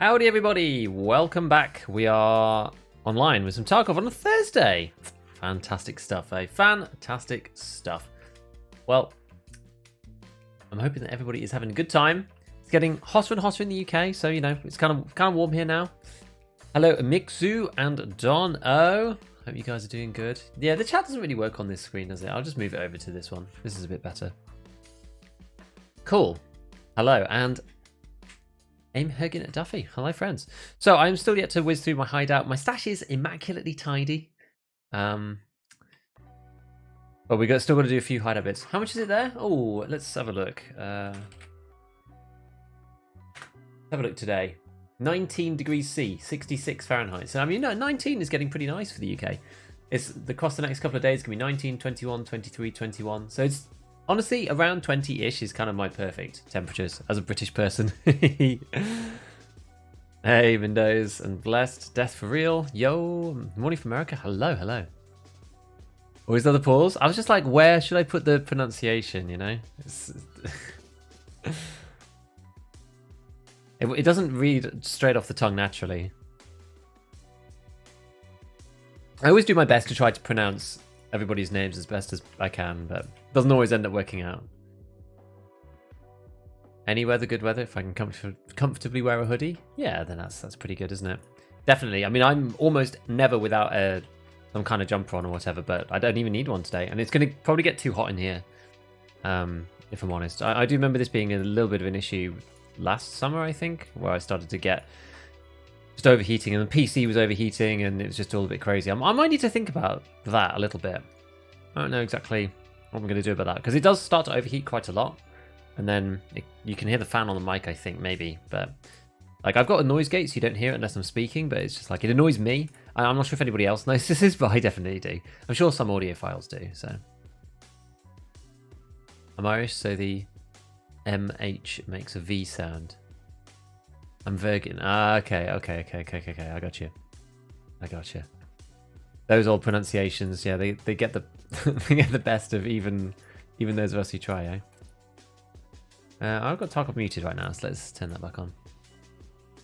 Howdy everybody, welcome back. We are online with some Tarkov on a Thursday. Fantastic stuff, eh? Fantastic stuff. Well, I'm hoping that everybody is having a good time. It's getting hotter and hotter in the UK, so you know, it's kind of warm here now. Hello, Mixu and Don O. Hope you guys are doing good. Yeah, the chat doesn't really work on this screen, does it? I'll just move it over to this one. This is a bit better. Cool. Hello, and Aim Hergen at Duffy. Hello, friends. So I'm still yet to whiz through my hideout. My stash is immaculately tidy. But we still got to do a few hideout bits. How much is it there? Oh, let's have a look. Have a look today. 19 degrees C, 66 Fahrenheit. So I mean, no, 19 is getting pretty nice for the UK. It's the cost the next couple of days can be 19, 21, 23, 21. So it's honestly around 20-ish is kind of my perfect temperatures as a British person. Hey, Windows and blessed. Death for real. Yo, morning from America. Hello, hello. Always other pause. I was just like, where should I put the pronunciation, you know? It doesn't read straight off the tongue naturally. I always do my best to try to pronounce everybody's names as best as I can, but it doesn't always end up working out. Any weather, good weather. If I can comfortably wear a hoodie, yeah, then that's pretty good, isn't it? Definitely. I mean, I'm almost never without some kind of jumper on or whatever, but I don't even need one today, and it's going to probably get too hot in here. If I'm honest, I do remember this being a little bit of an issue last summer, I think, where I started to get just overheating, and the PC was overheating, and it was just all a bit crazy. I might need to think about that a little bit. I don't know exactly what I'm going to do about that, because it does start to overheat quite a lot, and then you can hear the fan on the mic, I think, maybe, but like I've got a noise gate, so you don't hear it unless I'm speaking, but it's just like it annoys me. I'm not sure if anybody else knows this, but I definitely do. I'm sure some audiophiles do, so. I'm Irish, so the MH makes a V sound. I'm Virgin. Okay. I got you. Those old pronunciations, yeah, they get the they get the best of even those of us who try, eh? I've got Tarkov muted right now, so let's turn that back on.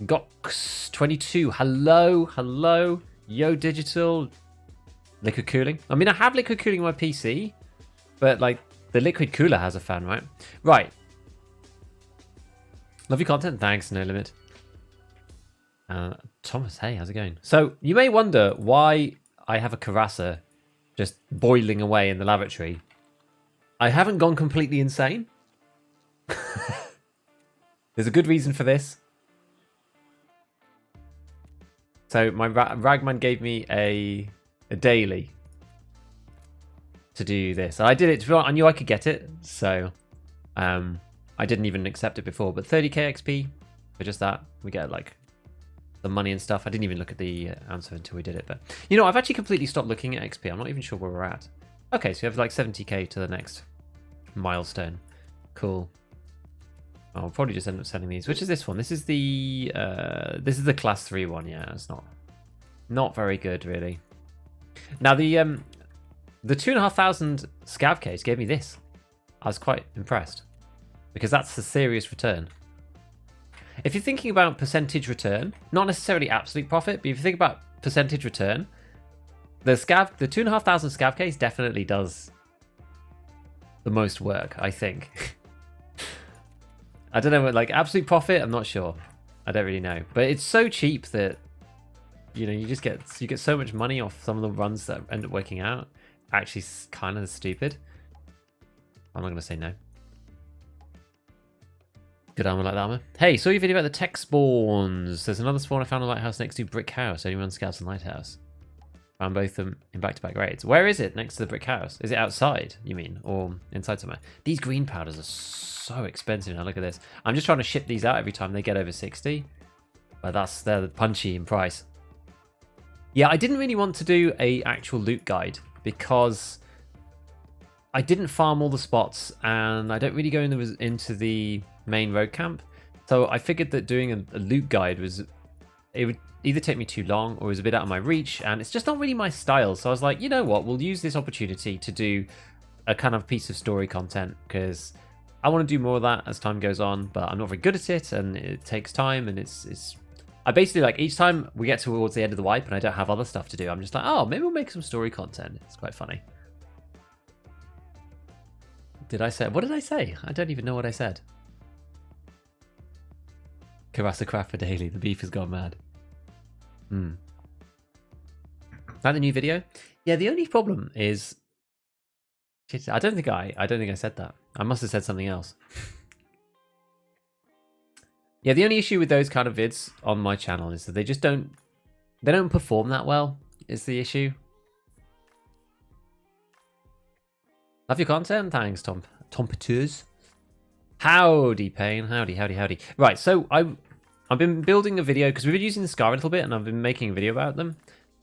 Gox22, hello. Yo Digital. Liquid cooling. I mean, I have liquid cooling on my PC, but like the liquid cooler has a fan, right? Right. Love your content. Thanks, no limit. Thomas, hey, how's it going? So you may wonder why I have a Carassa just boiling away in the lavatory. I haven't gone completely insane. There's a good reason for this. So my Ragman gave me a daily to do this. I did it. I knew I could get it, so I didn't even accept it before. But 30k XP for just that. We get like the money and stuff. I didn't even look at the answer until we did it. But you know, I've actually completely stopped looking at XP. I'm not even sure where we're at. Okay, so we have like 70k to the next milestone. Cool. I'll probably just end up selling these. Which is this one? This is the class 3 one. Yeah, it's not very good really. Now the 2,500 scav case gave me this. I was quite impressed because that's a serious return. If you're thinking about percentage return, not necessarily absolute profit, but if you think about percentage return, the 2,500 scav case definitely does the most work, I think. I don't know, like absolute profit, I'm not sure. I don't really know, but it's so cheap that you know you get so much money off some of the runs that end up working out. Actually, kind of stupid. I'm not gonna say no. Good armor like that armor. Hey, saw your video about the tech spawns. There's another spawn I found on Lighthouse next to Brick House. Only run scouts on Lighthouse. Found both of them in back-to-back raids. Where is it next to the Brick House? Is it outside, you mean? Or inside somewhere? These green powders are so expensive now. Look at this. I'm just trying to ship these out every time they get over 60. But they're punchy in price. Yeah, I didn't really want to do a actual loot guide because I didn't farm all the spots and I don't really go into the main road camp. So I figured that doing a loot guide it would either take me too long or it was a bit out of my reach, and it's just not really my style. So I was like, you know what, we'll use this opportunity to do a kind of piece of story content because I want to do more of that as time goes on, but I'm not very good at it and it takes time and it's I basically, like, each time we get towards the end of the wipe and I don't have other stuff to do, I'm just like, oh, maybe we'll make some story content. It's quite funny. What did I say? I don't even know what I said. Karasa craft for daily. The beef has gone mad. Is that the new video? Yeah, the only problem is... I don't think I said that. I must have said something else. Yeah, the only issue with those kind of vids on my channel is that they just don't perform that well, is the issue. Love your content. Thanks, Tompeters. Howdy, Payne. Howdy. Right, so I've been building a video because we've been using the Scar a little bit and I've been making a video about them.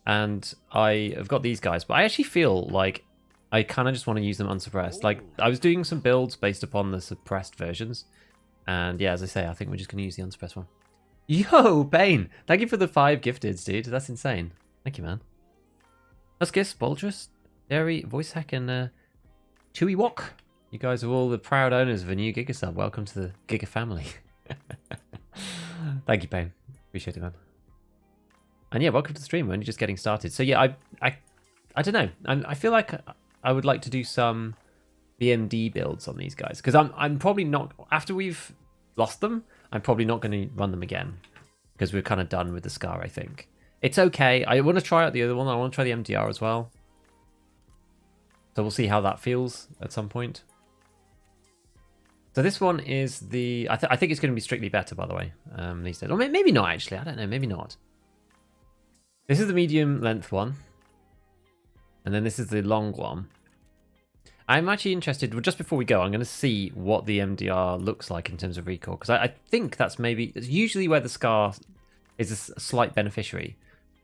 And I've got these guys, but I actually feel like I kind of just want to use them unsuppressed. Like, I was doing some builds based upon the suppressed versions. And yeah, as I say, I think we're just going to use the unsuppressed one. Yo, Payne! Thank you for the 5 gifteds, dude. That's insane. Thank you, man. Huskus, Baldrus, Dairy, Voice Hack, and Chewy Wok. You guys are all the proud owners of a new Giga sub. Welcome to the Giga family. Thank you, Payne. Appreciate it, man. And yeah, welcome to the stream. We're only just getting started. So yeah, I don't know. I feel like I would like to do some BMD builds on these guys because I'm probably not, after we've lost them, I'm probably not going to run them again because we're kind of done with the Scar. I think it's okay. I want to try out the other one. I want to try the MDR as well. So we'll see how that feels at some point. So this one is the... I think it's going to be strictly better, by the way, these days. Or maybe not, actually. I don't know. Maybe not. This is the medium length one. And then this is the long one. I'm actually interested... Well, just before we go, I'm going to see what the MDR looks like in terms of recoil. Because I think that's maybe... It's usually where the Scar is a slight beneficiary.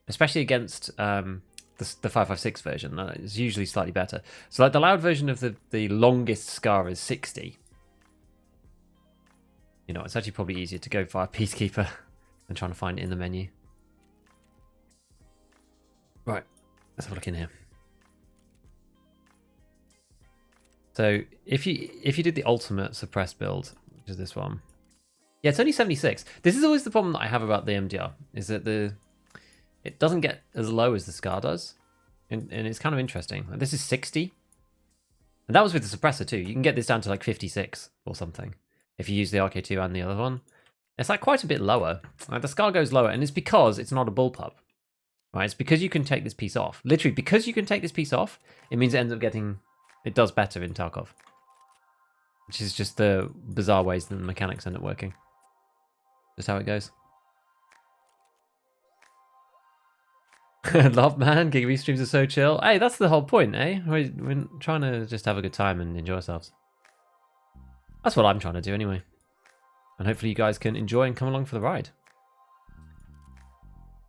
Especially against... the 556 version is usually slightly better. So like the loud version of the longest Scar is 60. You know, it's actually probably easier to go via Peacekeeper than trying to find it in the menu. Right, let's have a look in here. So if you did the ultimate suppressed build, which is this one, yeah, it's only 76. This is always the problem that I have about the MDR, is that it doesn't get as low as the Scar does, and it's kind of interesting. This is 60, and that was with the suppressor too. You can get this down to like 56 or something if you use the RK2 and the other one. It's like quite a bit lower. Like the Scar goes lower, and it's because it's not a bullpup. Right? It's because you can take this piece off. Literally, because you can take this piece off, it means it ends up getting... It does better in Tarkov. Which is just the bizarre ways that the mechanics end up working. Just how it goes. Love, man. Giga streams are so chill. Hey, that's the whole point, eh? We're trying to just have a good time and enjoy ourselves. That's what I'm trying to do anyway. And hopefully you guys can enjoy and come along for the ride.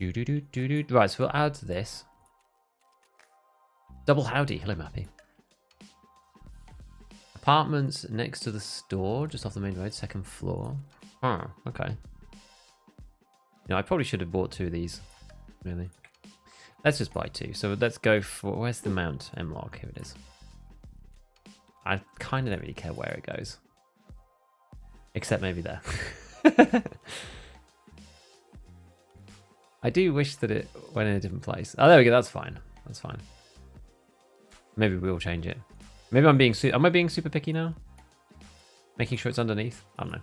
Right, so we'll add this. Double howdy. Hello, Mappy. Apartments next to the store, just off the main road, 2nd floor. Oh, okay. You know, I probably should have bought 2 of these, really. Let's just buy 2. So let's go for... Where's the mount M-log? Here it is. I kind of don't really care where it goes. Except maybe there. I do wish that it went in a different place. Oh, there we go. That's fine. That's fine. Maybe we'll change it. Maybe I'm being... Am I being super picky now? Making sure it's underneath? I don't know.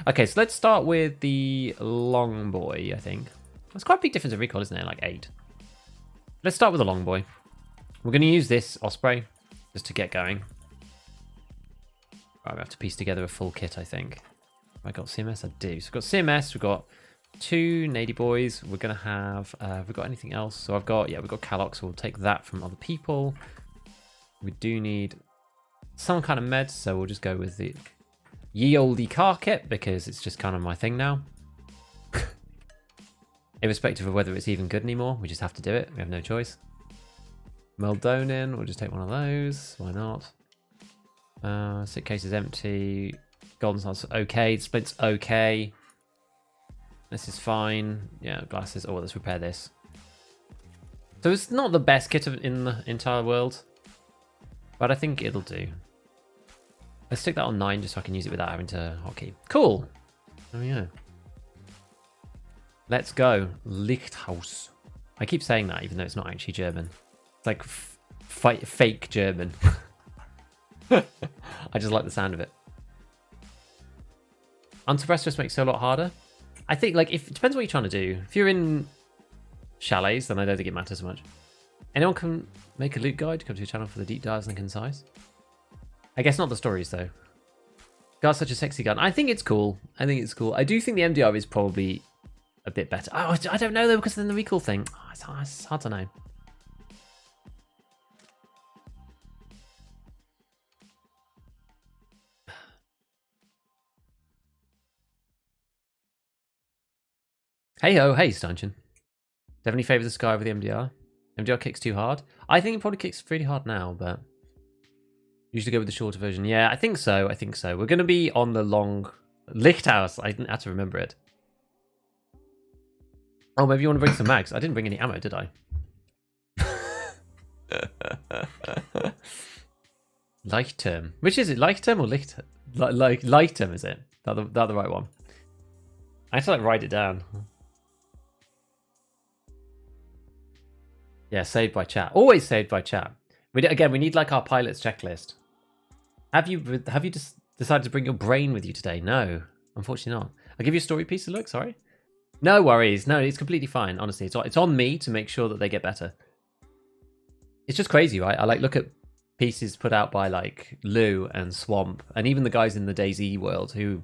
Okay, so let's start with the long boy, I think. That's quite a big difference in recoil, isn't it? Like 8. Let's start with the long boy. We're going to use this Osprey just to get going. Right, we have to piece together a full kit, I think. Have I got CMS? I do. So we've got CMS, we've got 2 Nady boys. We're going to have... have we got anything else? So I've got... Yeah, we've got Calox, so we'll take that from other people. We do need some kind of med, so we'll just go with the ye olde car kit, because it's just kind of my thing now. Irrespective of whether it's even good anymore, we just have to do it. We have no choice. Meldonin, we'll just take one of those. Why not? Sick case is empty. Golden Sun's okay. Splint's okay. This is fine. Yeah, glasses. Oh, let's repair this. So it's not the best kit in the entire world, but I think it'll do. Let's stick that on 9 just so I can use it without having to hotkey. Cool. There we go. Let's go. Lighthouse. I keep saying that even though it's not actually German. It's like fake German. I just like the sound of it. Unsuppressed just makes it a lot harder. I think like if it depends what you're trying to do. If you're in chalets, then I don't think it matters so much. Anyone can make a loot guide. Come to your channel for the deep dives and concise. I guess not the stories though. Got such a sexy gun. I think it's cool. I think it's cool. I do think the MDR is probably a bit better. Oh, I don't know though because then the recoil thing. Oh, it's hard to know. Hey ho, hey Stanchion. Definitely favour the Sky over the MDR. MDR kicks too hard. I think it probably kicks pretty hard now, but usually go with the shorter version. Yeah, I think so. I think so. We're going to be on the long Lighthouse. I didn't have to remember it. Oh, maybe you want to bring some mags. I didn't bring any ammo, did I? Light-term. Which is it? Light-term or licht? Light-term, is it? That the right one? I have to like write it down. Yeah, saved by chat. Always saved by chat. We need like our pilot's checklist. Have you just decided to bring your brain with you today? No, unfortunately not. I'll give you a story piece to look. Sorry. No worries. No, it's completely fine. Honestly, it's on me to make sure that they get better. It's just crazy, right? I like look at pieces put out by like Lou and Swamp, and even the guys in the DayZ world who.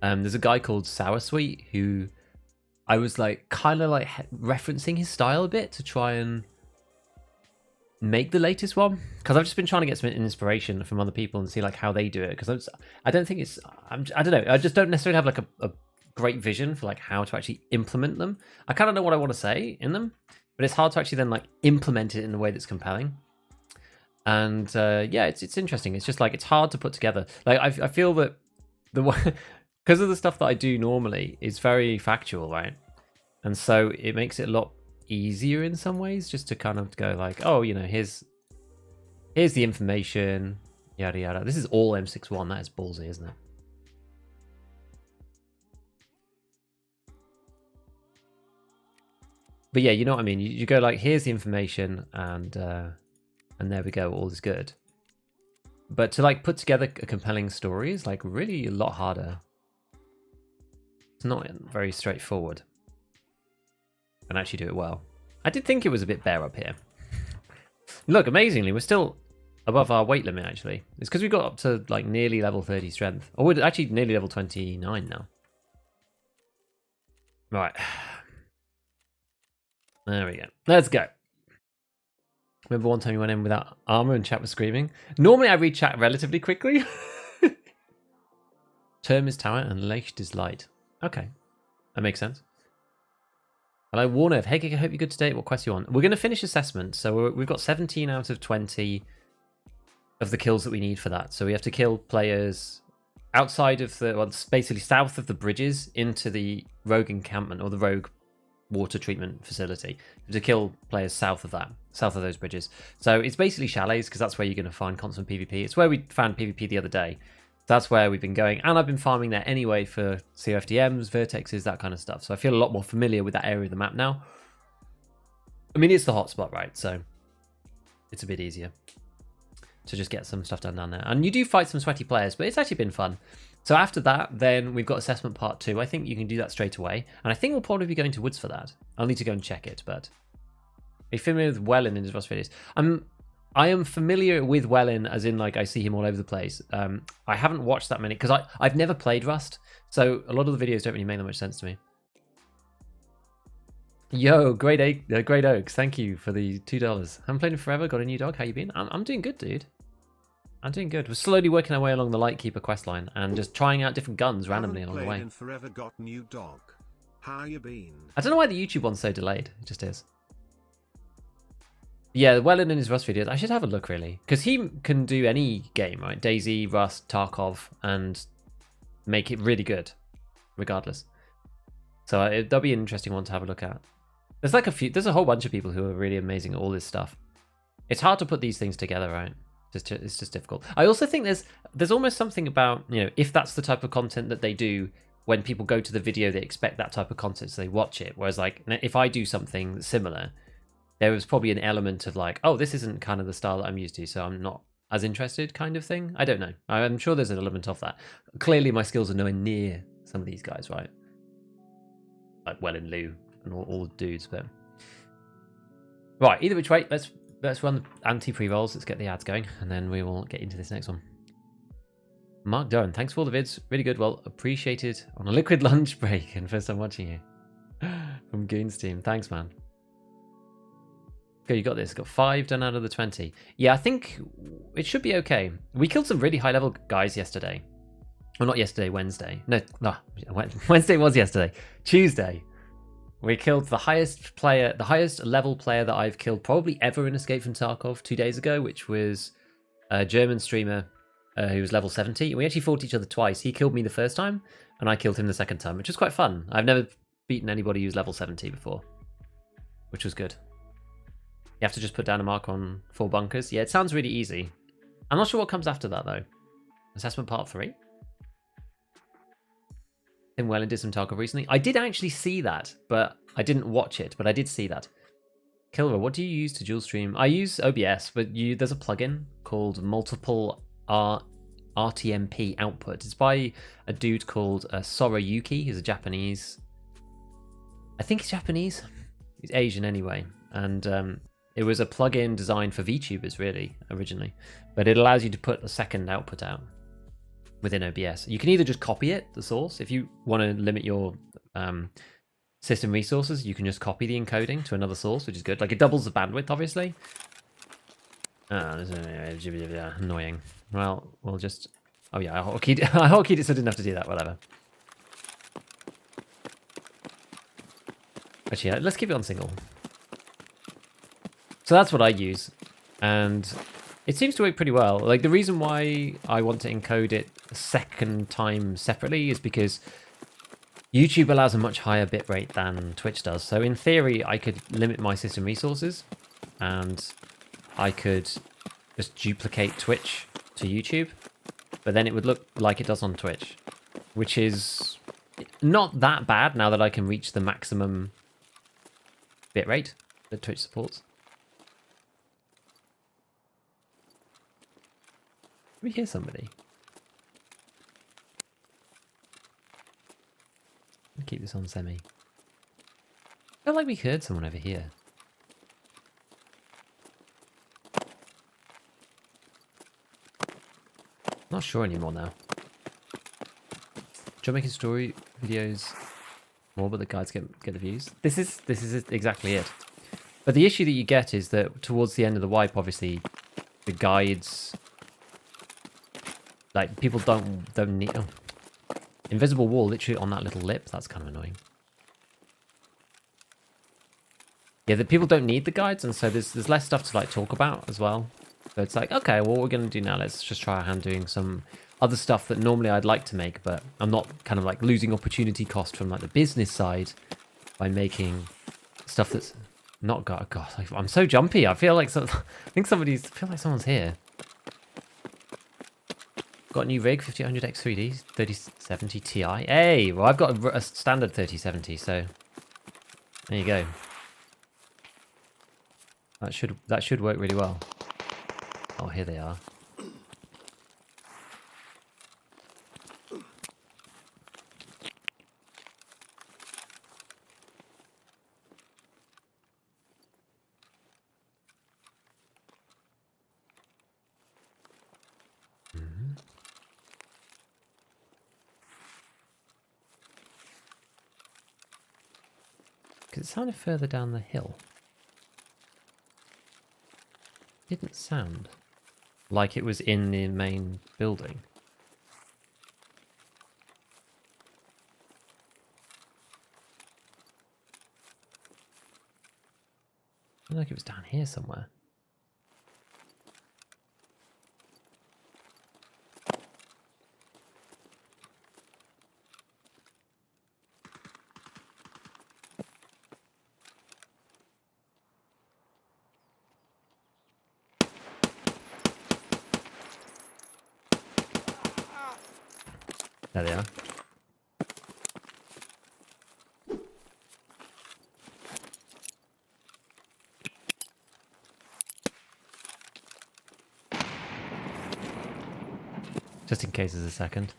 There's a guy called Sour Sweet who I was like kind of like referencing his style a bit to try and make the latest one because I've just been trying to get some inspiration from other people and see like how they do it because I don't think it's I don't know, I just don't necessarily have like a great vision for like how to actually implement them. I kind of know what I want to say in them, but it's hard to actually then like implement it in a way that's compelling. And yeah, it's interesting. It's just like it's hard to put together. Like I feel that the because of the stuff that I do normally is very factual, right? And so it makes it a lot easier in some ways just to kind of go like, oh, you know, here's the information, yada yada. This is all M61. That is ballsy, isn't it? But yeah, you know what I mean. You go like, here's the information, and there we go. All is good. But to like put together a compelling story is like really a lot harder. It's not very straightforward. And actually do it well. I did think it was a bit bare up here. Look, amazingly, we're still above our weight limit, actually. It's because we got up to like nearly level 30 strength. Or we're actually nearly level 29 now. Right. There we go. Let's go. Remember one time you went in without armor and chat was screaming? Normally I read chat relatively quickly. Term is tower and Leicht is light. Okay. That makes sense. Hello, Warner. Hey, I hope you're good today. What quest you on? We're going to finish assessment. So we've got 17 out of 20 of the kills that we need for that. So we have to kill players outside of the, well, basically south of the bridges into the rogue encampment or the rogue water treatment facility. We have to kill players south of that, south of those bridges. So it's basically chalets because that's where you're going to find constant PvP. It's where we found PvP the other day. That's where we've been going, and I've been farming there anyway for COFDMs, vertexes, that kind of stuff. So I feel a lot more familiar with that area of the map now. I mean, it's the hotspot, right? So it's a bit easier to just get some stuff done down there. And you do fight some sweaty players, but it's actually been fun. So after that, then we've got assessment part 2. I think you can do that straight away, and I think we'll probably be going to Woods for that. I'll need to go and check it, but are you familiar with Wellin in his Rust videos? I am familiar with Wellin, as in like I see him all over the place. I haven't watched that many because I've never played Rust, so a lot of the videos don't really make that much sense to me. Yo, great Oaks, thank you for the $2. Haven't played in forever. Got a new dog. How you been? I'm doing good, dude. I'm doing good. We're slowly working our way along the Lightkeeper questline and just trying out different guns randomly along the way. In forever. Got new dog. How you been? I don't know why the YouTube one's so delayed. It just is. Yeah, Wellin in his Rust videos, I should have a look really. Because he can do any game, right? DayZ, Rust, Tarkov, and make it really good, regardless. So that'll be an interesting one to have a look at. There's a whole bunch of people who are really amazing at all this stuff. It's hard to put these things together, right? It's just difficult. I also think there's almost something about, you know, if that's the type of content that they do, when people go to the video, they expect that type of content, so they watch it. Whereas like if I do something similar, there was probably an element of like, oh, this isn't kind of the style that I'm used to, so I'm not as interested kind of thing. I don't know. I'm sure there's an element of that. Clearly my skills are nowhere near some of these guys, right? Like Well and Lou and all the dudes, but... Right, either which way, let's run the anti-pre-rolls, let's get the ads going, and then we will get into this next one. Mark Doran, thanks for all the vids. Really good, well appreciated on a liquid lunch break and first time watching you. From Goons team, thanks man. Okay, you got this. Got 5 done out of the 20. Yeah, I think it should be okay. We killed some really high level guys yesterday. Well, not yesterday, Wednesday. No, Wednesday was yesterday. Tuesday. We killed the highest level player that I've killed probably ever in Escape from Tarkov 2 days ago, which was a German streamer who was level 70. We actually fought each other twice. He killed me the first time, and I killed him the second time, which was quite fun. I've never beaten anybody who's level 70 before, which was good. You have to just put down a mark on 4 bunkers. Yeah, it sounds really easy. I'm not sure what comes after that, though. Assessment part 3? Tim Wellen did some Tarkov recently. I did actually see that, but I didn't watch it, but I did see that. Kilra, what do you use to dual stream? I use OBS, but there's a plugin called Multiple RTMP Output. It's by a dude called Sora Yuki. He's a Japanese... I think he's Japanese. He's Asian anyway. And it was a plugin designed for VTubers, really, originally. But it allows you to put a second output out within OBS. You can either just copy it, the source. If you want to limit your system resources, you can just copy the encoding to another source, which is good. Like, it doubles the bandwidth, obviously. Annoying. Well, we'll just... Oh, yeah, I hotkeyed it so I didn't have to do that, whatever. Actually, let's keep it on single. So that's what I use, and it seems to work pretty well. Like, the reason why I want to encode it a second time separately is because YouTube allows a much higher bitrate than Twitch does. So in theory, I could limit my system resources, and I could just duplicate Twitch to YouTube, but then it would look like it does on Twitch, which is not that bad now that I can reach the maximum bitrate that Twitch supports. We hear somebody. I'll keep this on semi. I feel like we heard someone over here. Not sure anymore now. Joe making story videos more, but the guides get the views. This is exactly it. But the issue that you get is that towards the end of the wipe, obviously, the guides. Like, people don't need... Oh. Invisible wall literally on that little lip. That's kind of annoying. Yeah, the people don't need the guides, and so there's less stuff to, like, talk about as well. So it's like, okay, well, what we're going to do now, let's just try our hand doing some other stuff that normally I'd like to make, but I'm not kind of, like, losing opportunity cost from, like, the business side by making stuff that's not... God, like, I'm so jumpy. I feel like... I feel like someone's here. Got a new rig, 5800X3D, 3070 Ti. Hey, well, I've got a standard 3070, so there you go. That should work really well. Oh, here they are. Because it sounded further down the hill. Didn't sound like it was in the main building. I feel like it was down here somewhere. There they are. just in case there's a second.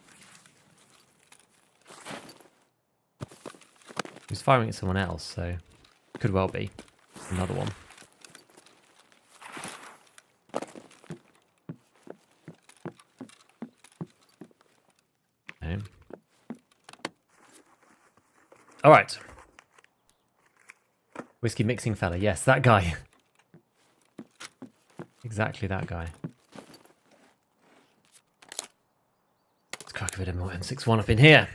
He's firing at someone else, so could well be another one. Okay. All right. Whiskey mixing fella. Yes, that guy. Exactly that guy. Let's crack a bit of more M61 up in here.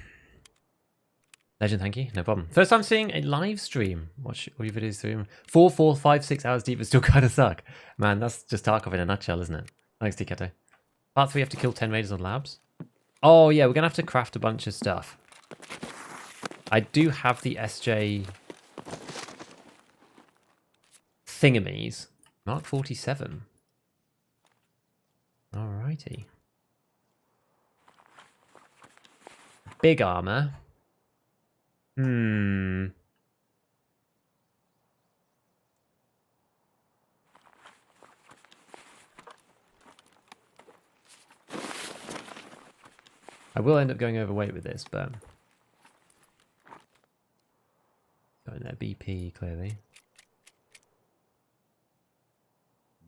Legend, thank you. No problem. First time seeing a live stream. Watch all your videos through 4, 4, 5, 6 hours deep, but still kind of suck. Man, that's just Tarkov in a nutshell, isn't it? Thanks, Tiketo. Part 3, you have to kill 10 raiders on labs. Oh, yeah, we're going to have to craft a bunch of stuff. I do have the SJ thingamies. Mark 47. Alrighty. Big armor. I will end up going overweight with this, but... Going there, BP, clearly.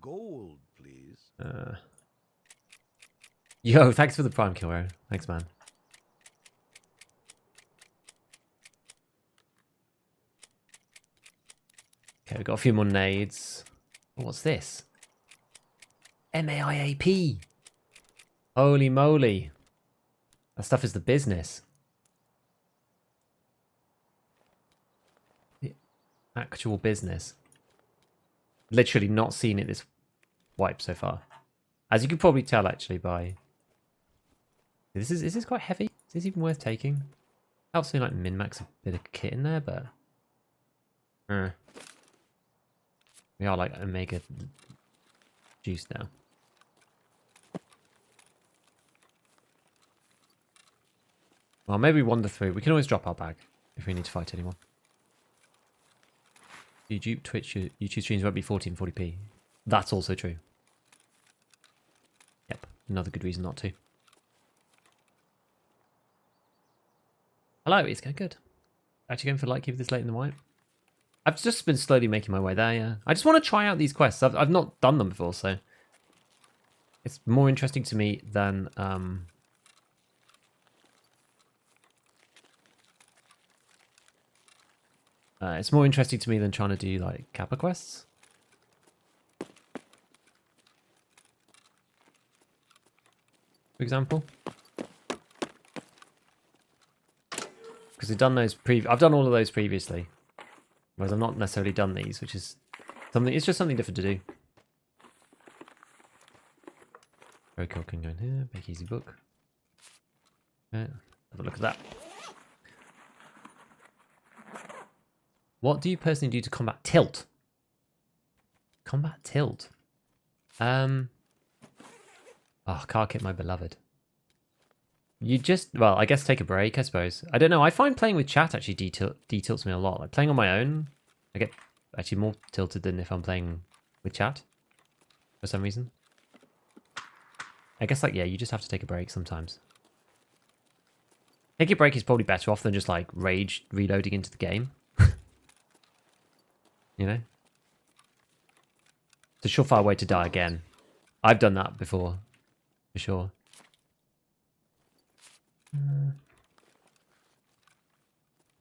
Gold, please. Yo, thanks for the prime kill, bro. Thanks, man. Okay, we've got a few more nades. Oh, what's this? MAIAP! Holy moly. That stuff is the business. The actual business. Literally not seen it this wipe so far. As you can probably tell, actually, by... Is this quite heavy? Is this even worth taking? Helps me, like, min-max a bit of kit in there, but... We are, like, Omega juice now. Well, maybe wander through. We can always drop our bag if we need to fight anyone. YouTube, Twitch, YouTube streams won't be 1440p. That's also true. Yep, another good reason not to. Hello, it's going good. Actually going for light keep this late in the wipe. I've just been slowly making my way there, yeah. I just want to try out these quests. I've not done them before, so... It's more interesting to me than... it's more interesting to me than trying to do, like, Kappa quests. For example. Because we've done those I've done all of those previously. Whereas I've not necessarily done these, which is something... It's just something different to do. Roadkill can go in here. Big easy book. Yeah, have a look at that. What do you personally do to combat tilt? Combat tilt? Oh, car kit, my beloved. You just, well, I guess take a break, I suppose. I don't know, I find playing with chat actually detilts me a lot. Like playing on my own, I get actually more tilted than if I'm playing with chat. For some reason. I guess, like, yeah, you just have to take a break sometimes. Taking a break is probably better off than just, like, rage reloading into the game. You know? It's a surefire way to die again. I've done that before. For sure.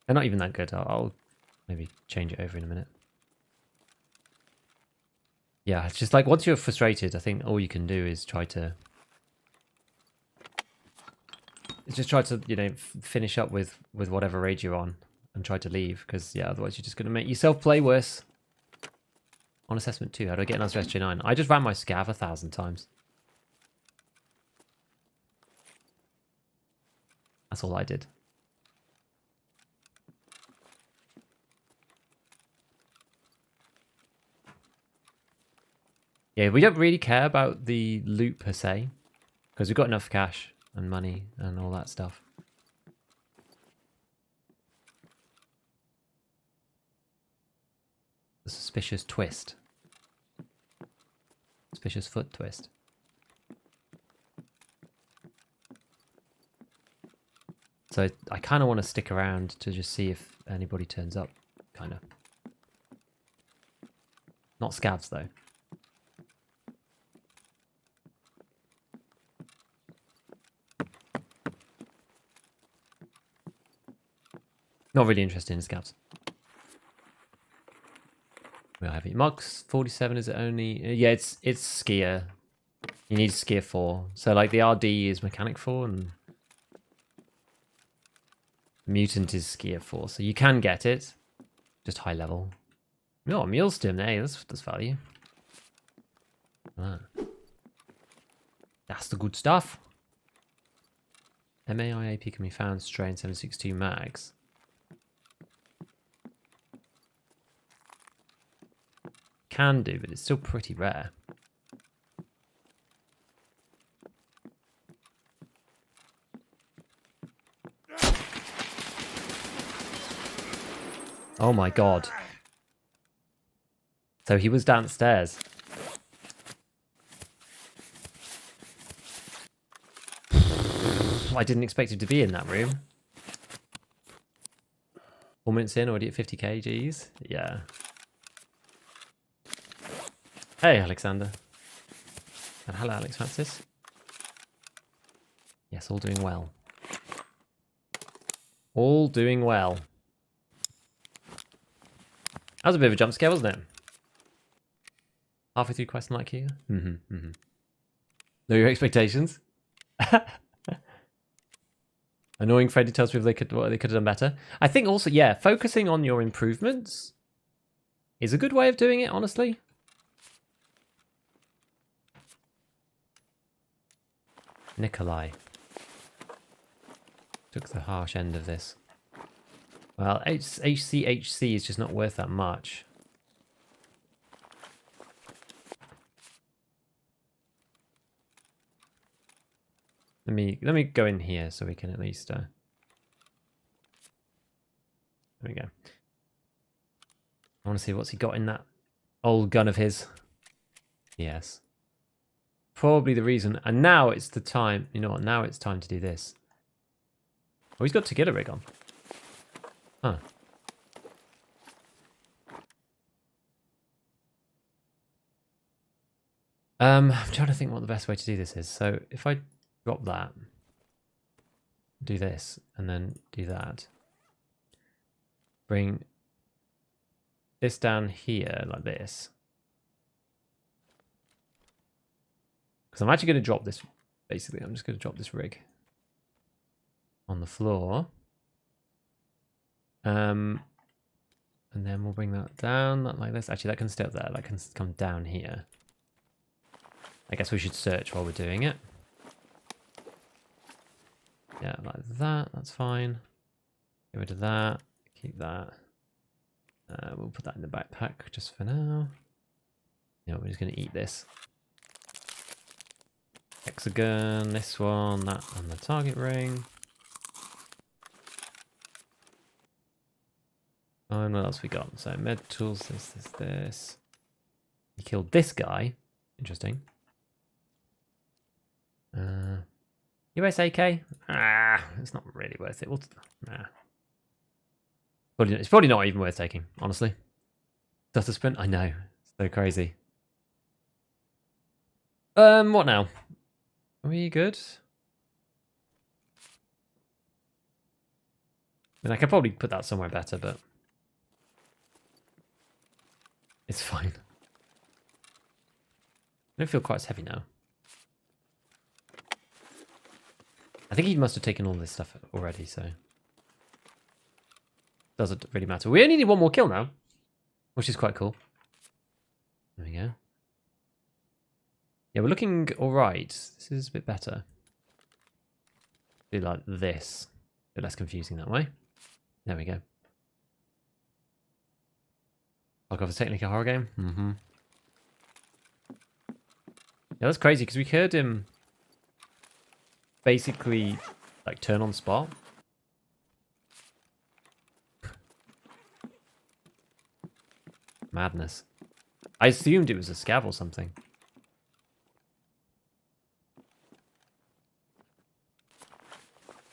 They're not even that good. I'll maybe change it over in a minute. Yeah, it's just like once you're frustrated, I think all you can do is try to... Just try to, you know, finish up with whatever rage you're on. And try to leave, because, yeah, otherwise you're just going to make yourself play worse. On assessment 2, how do I get another SJ9? I just ran my scav 1,000 times. That's all I did. Yeah, we don't really care about the loot per se, because we've got enough cash and money and all that stuff. The suspicious twist. Suspicious foot twist. So I kind of want to stick around to just see if anybody turns up, kind of. Not scavs, though. Not really interested in scavs. We are heavy. Mox 47, is it only... yeah, it's skier. You need skier 4. So, like, the RD is mechanic 4, and... mutant is skier 4. So you can get it. Just high level. Oh, mule stim. Hey, that's value. Ah. That's the good stuff. MAIAP can be found. Strain 762 mags. Can do, but it's still pretty rare. Oh my god. So he was downstairs. I didn't expect him to be in that room. 4 minutes in, already at 50 kgs. Yeah. Hey, Alexander. And hello, Alex Francis. Yes, all doing well. All doing well. That was a bit of a jump scare, wasn't it? Halfway through quest like here. Know your expectations. Annoying Freddy tells me if they could have done better. I think also, yeah, focusing on your improvements is a good way of doing it, honestly. Nikolai took the harsh end of this. Well, HCHC is just not worth that much. Let me go in here so we can at least there we go. I want to see what's he got in that old gun of his. Yes. Probably the reason. And now it's the time. You know what? Now it's time to do this. Oh, he's got to get a rig on. Huh. I'm trying to think what the best way to do this is. So if I drop that, do this, and then do that. Bring this down here like this. Because I'm actually going to drop this, basically. I'm just going to drop this rig on the floor. And then we'll bring that down like this. Actually, that can stay up there. That can come down here. I guess we should search while we're doing it. Yeah, like that. That's fine. Get rid of that. Keep that. We'll put that in the backpack just for now. You know, we're just going to eat this. Hexagon, this one, that on the target ring. And what else we got? So med tools, this. He killed this guy. Interesting. US AK? Ah, it's not really worth it. Nah. It's probably not even worth taking, honestly. Stutter sprint? I know. It's so crazy. What now? Are we good? I mean, I could probably put that somewhere better, but it's fine. I don't feel quite as heavy now. I think he must have taken all this stuff already, so doesn't really matter. We only need one more kill now, which is quite cool. There we go. Yeah, we're looking all right. This is a bit better. Do like this. A bit less confusing that way. There we go. Tarkov is technically a horror game. Yeah, that's crazy because we heard him basically like turn on spot. Madness. I assumed it was a scav or something.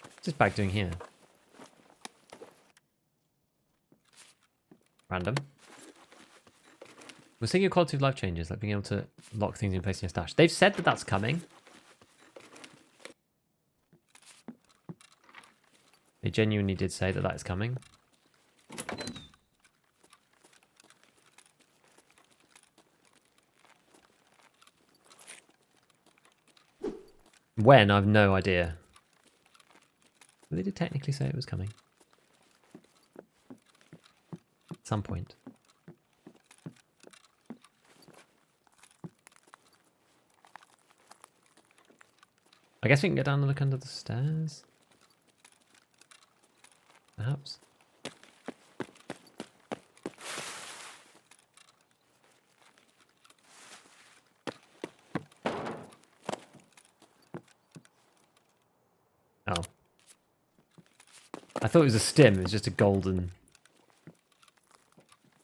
What's this bag doing here? Random. We're seeing your quality of life changes, like being able to lock things in place in your stash. They've said that that's coming. They genuinely did say that that is coming. When? I've no idea. But they did technically say it was coming. At some point. I guess we can get down and look under the stairs. Perhaps. Oh. I thought it was a stim, it was just a golden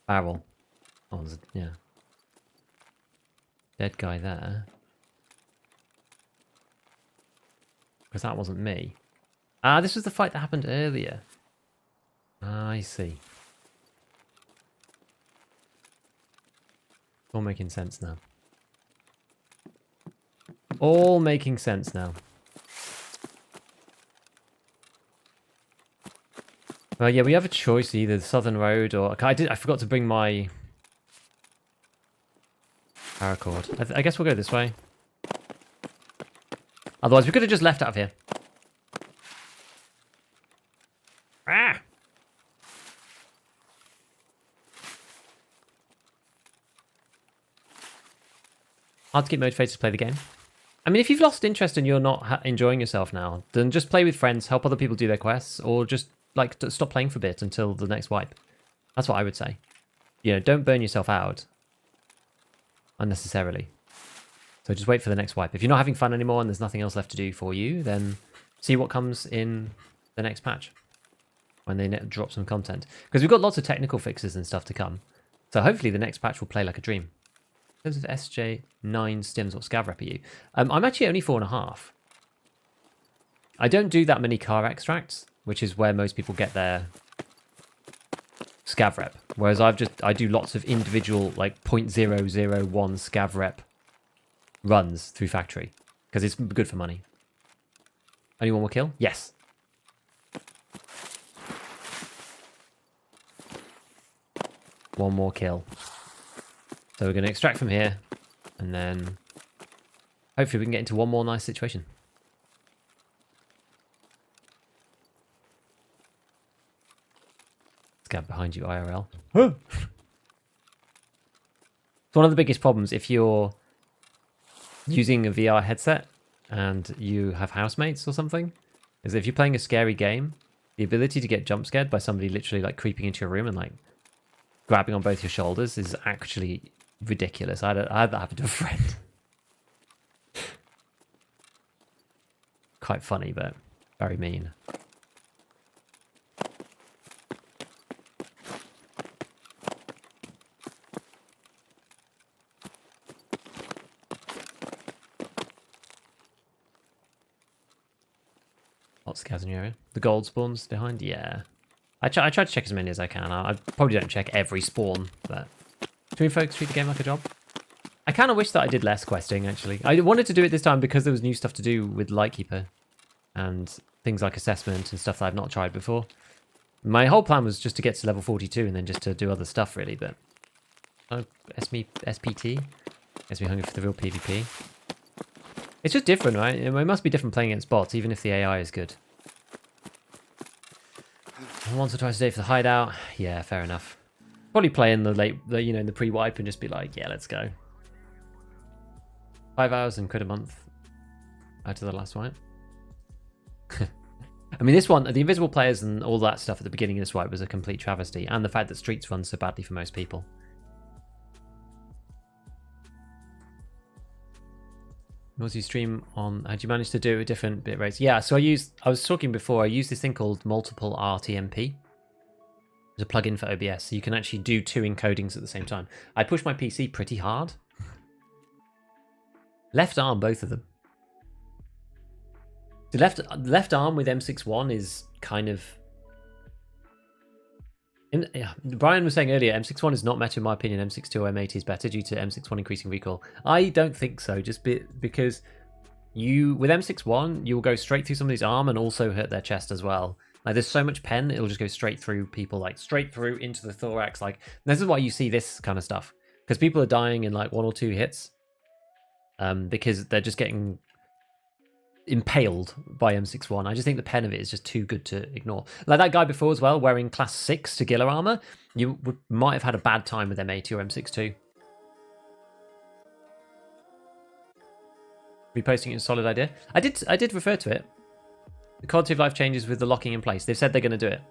barrel. Oh, there's a, yeah. Dead guy there. Because that wasn't me. Ah, this was the fight that happened earlier. Ah, I see. All making sense now. All making sense now. Well, yeah, we have a choice, either the Southern Road or... I forgot to bring my paracord. I guess we'll go this way. Otherwise, we could have just left out of here. Ah! Hard to get motivated to play the game. I mean, if you've lost interest and you're not enjoying yourself now, then just play with friends, help other people do their quests, or just like stop playing for a bit until the next wipe. That's what I would say. You know, don't burn yourself out unnecessarily. So just wait for the next wipe. If you're not having fun anymore and there's nothing else left to do for you, then see what comes in the next patch when they drop some content. Because we've got lots of technical fixes and stuff to come. So hopefully the next patch will play like a dream. In terms of SJ9 stims, what scav rep are you? I'm actually only 4.5. I don't do that many car extracts, which is where most people get their scav rep. Whereas I do lots of individual like 0.001 scav rep runs through factory because it's good for money. Only one more kill? Yes. One more kill. So we're going to extract from here and then hopefully we can get into one more nice situation. Scav behind you, IRL. Huh. It's one of the biggest problems if you're using a VR headset and you have housemates or something, is if you're playing a scary game, the ability to get jump scared by somebody literally like creeping into your room and like grabbing on both your shoulders is actually ridiculous. I had that happen to a friend. Quite funny, but very mean. Lots of scavs in your area. The gold spawns behind? Yeah. I try to check as many as I can. I probably don't check every spawn, but between folks treat the game like a job. I kind of wish that I did less questing, actually. I wanted to do it this time because there was new stuff to do with Lightkeeper and things like assessment and stuff that I've not tried before. My whole plan was just to get to level 42 and then just to do other stuff, really, but... SPT? Gets me hungry for the real PvP. It's just different, right? It must be different playing against bots, even if the AI is good. Once or twice a day for the hideout. Yeah, fair enough. Probably play in in the pre-wipe and just be like, yeah, let's go. 5 hours and quid a month. Add to the last wipe. I mean, this one, the invisible players and all that stuff at the beginning of this wipe was a complete travesty, and the fact that Streets runs so badly for most people. What do you stream on? How'd you manage to do it with different bit rates? Yeah, so I was talking before, I used this thing called multiple RTMP. It's a plugin for OBS, so you can actually do 2 encodings at the same time. I pushed my PC pretty hard. Left arm, both of them. The left arm with M61 is kind of Yeah, Brian was saying earlier, M61 is not meta in my opinion. M62 or M80 is better due to M61 increasing recoil. I don't think so, just because with M61 you'll go straight through somebody's arm and also hurt their chest as well. Like there's so much pen, it'll just go straight through people, like straight through into the thorax. Like this is why you see this kind of stuff, because people are dying in like 1 or 2 hits, because they're just getting impaled by M61. I just think the pen of it is just too good to ignore. Like that guy before as well, wearing class 6 Tagilla armor, you might have had a bad time with M80 or M62. Reposting is a solid idea. I did refer to it. The quality of life changes with the locking in place. They've said they're going to do it.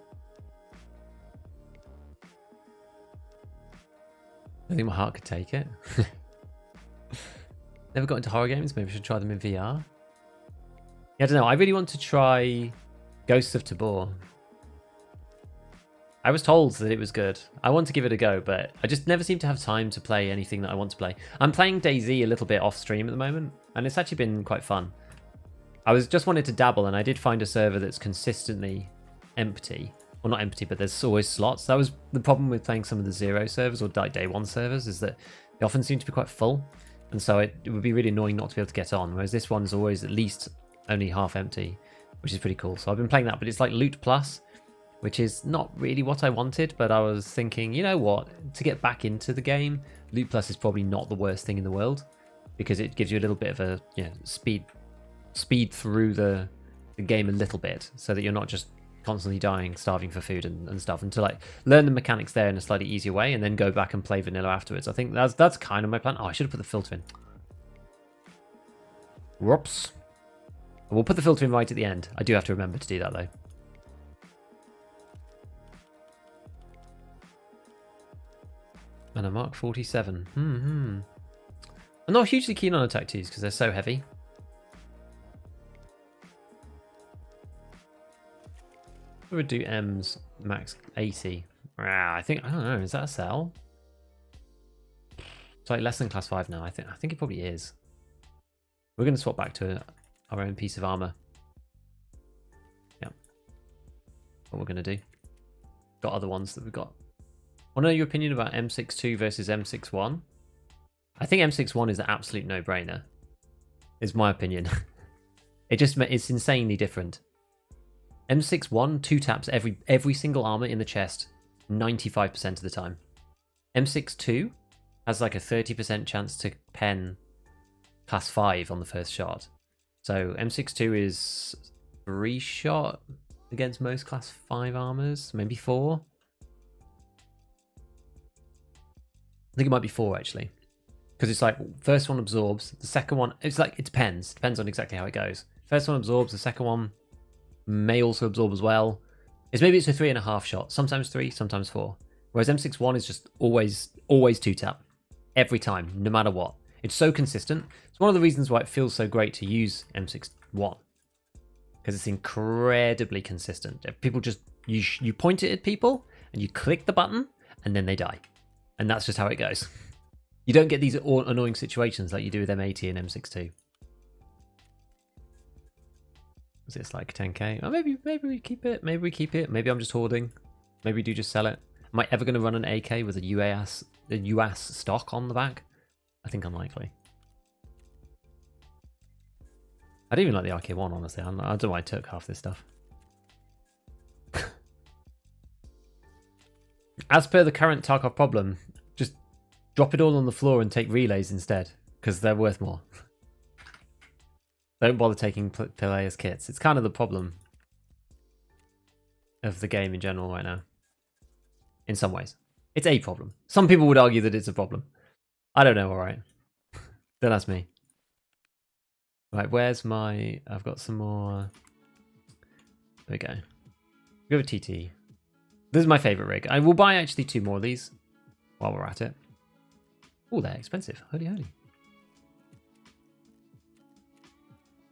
I think my heart could take it. Never got into horror games. Maybe I should try them in VR. Yeah, I don't know. I really want to try Ghosts of Tabor. I was told that it was good. I want to give it a go, but I just never seem to have time to play anything that I want to play. I'm playing DayZ a little bit off stream at the moment, and it's actually been quite fun. I just wanted to dabble, and I did find a server that's consistently empty. Well, not empty, but there's always slots. That was the problem with playing some of the Zero servers or Day 1 servers, is that they often seem to be quite full. And so it would be really annoying not to be able to get on, whereas this one's always at least only half empty, which is pretty cool. So I've been playing that, but it's like Loot Plus, which is not really what I wanted, but I was thinking, you know what, to get back into the game, Loot Plus is probably not the worst thing in the world, because it gives you a little bit of a speed through the game a little bit, so that you're not just constantly dying, starving for food and stuff, and to like learn the mechanics there in a slightly easier way, and then go back and play vanilla afterwards. I think that's kind of my plan. Oh, I should have put the filter in. Whoops. We'll put the filter in right at the end. I do have to remember to do that though. And a Mark 47. I'm not hugely keen on attack 2s because they're so heavy. We would do M's max 80. I don't know, is that a sell? It's like less than class 5 now. I think it probably is. We're going to swap back to our own piece of armor. Yeah. What we're going to do. Got other ones that we've got. Want to know your opinion about M62 versus M61? I think M61 is an absolute no-brainer. Is my opinion. It's insanely different. M61 2-taps every single armor in the chest 95% of the time. M62 has like a 30% chance to pen class 5 on the first shot. So M62 is 3 shot against most class 5 armors, maybe 4. I think it might be 4 actually, because it's like first one absorbs, the second one, it's like it depends on exactly how it goes. First one absorbs, the second one may also absorb as well. Maybe it's a 3.5 shot, sometimes 3, sometimes 4. Whereas M61 is just always 2-tap every time, no matter what. It's so consistent. It's one of the reasons why it feels so great to use M61, because it's incredibly consistent. People just you point it at people and you click the button and then they die. And that's just how it goes. You don't get these annoying situations like you do with M80 and M62. Is this like 10k? Oh, maybe we keep it. Maybe we keep it. Maybe I'm just hoarding. Maybe we do just sell it. Am I ever going to run an AK with a US stock on the back? I think unlikely. I don't even like the RK1, honestly. I don't know why I took half this stuff. As per the current Tarkov problem, just drop it all on the floor and take relays instead, because they're worth more. Don't bother taking players' kits. It's kind of the problem of the game in general right now. In some ways. It's a problem. Some people would argue that it's a problem. I don't know, alright. Don't ask me. Right, where's my... I've got some more... There we go. Go with TT. This is my favourite rig. I will buy actually 2 more of these while we're at it. Oh, they're expensive. Holy holy.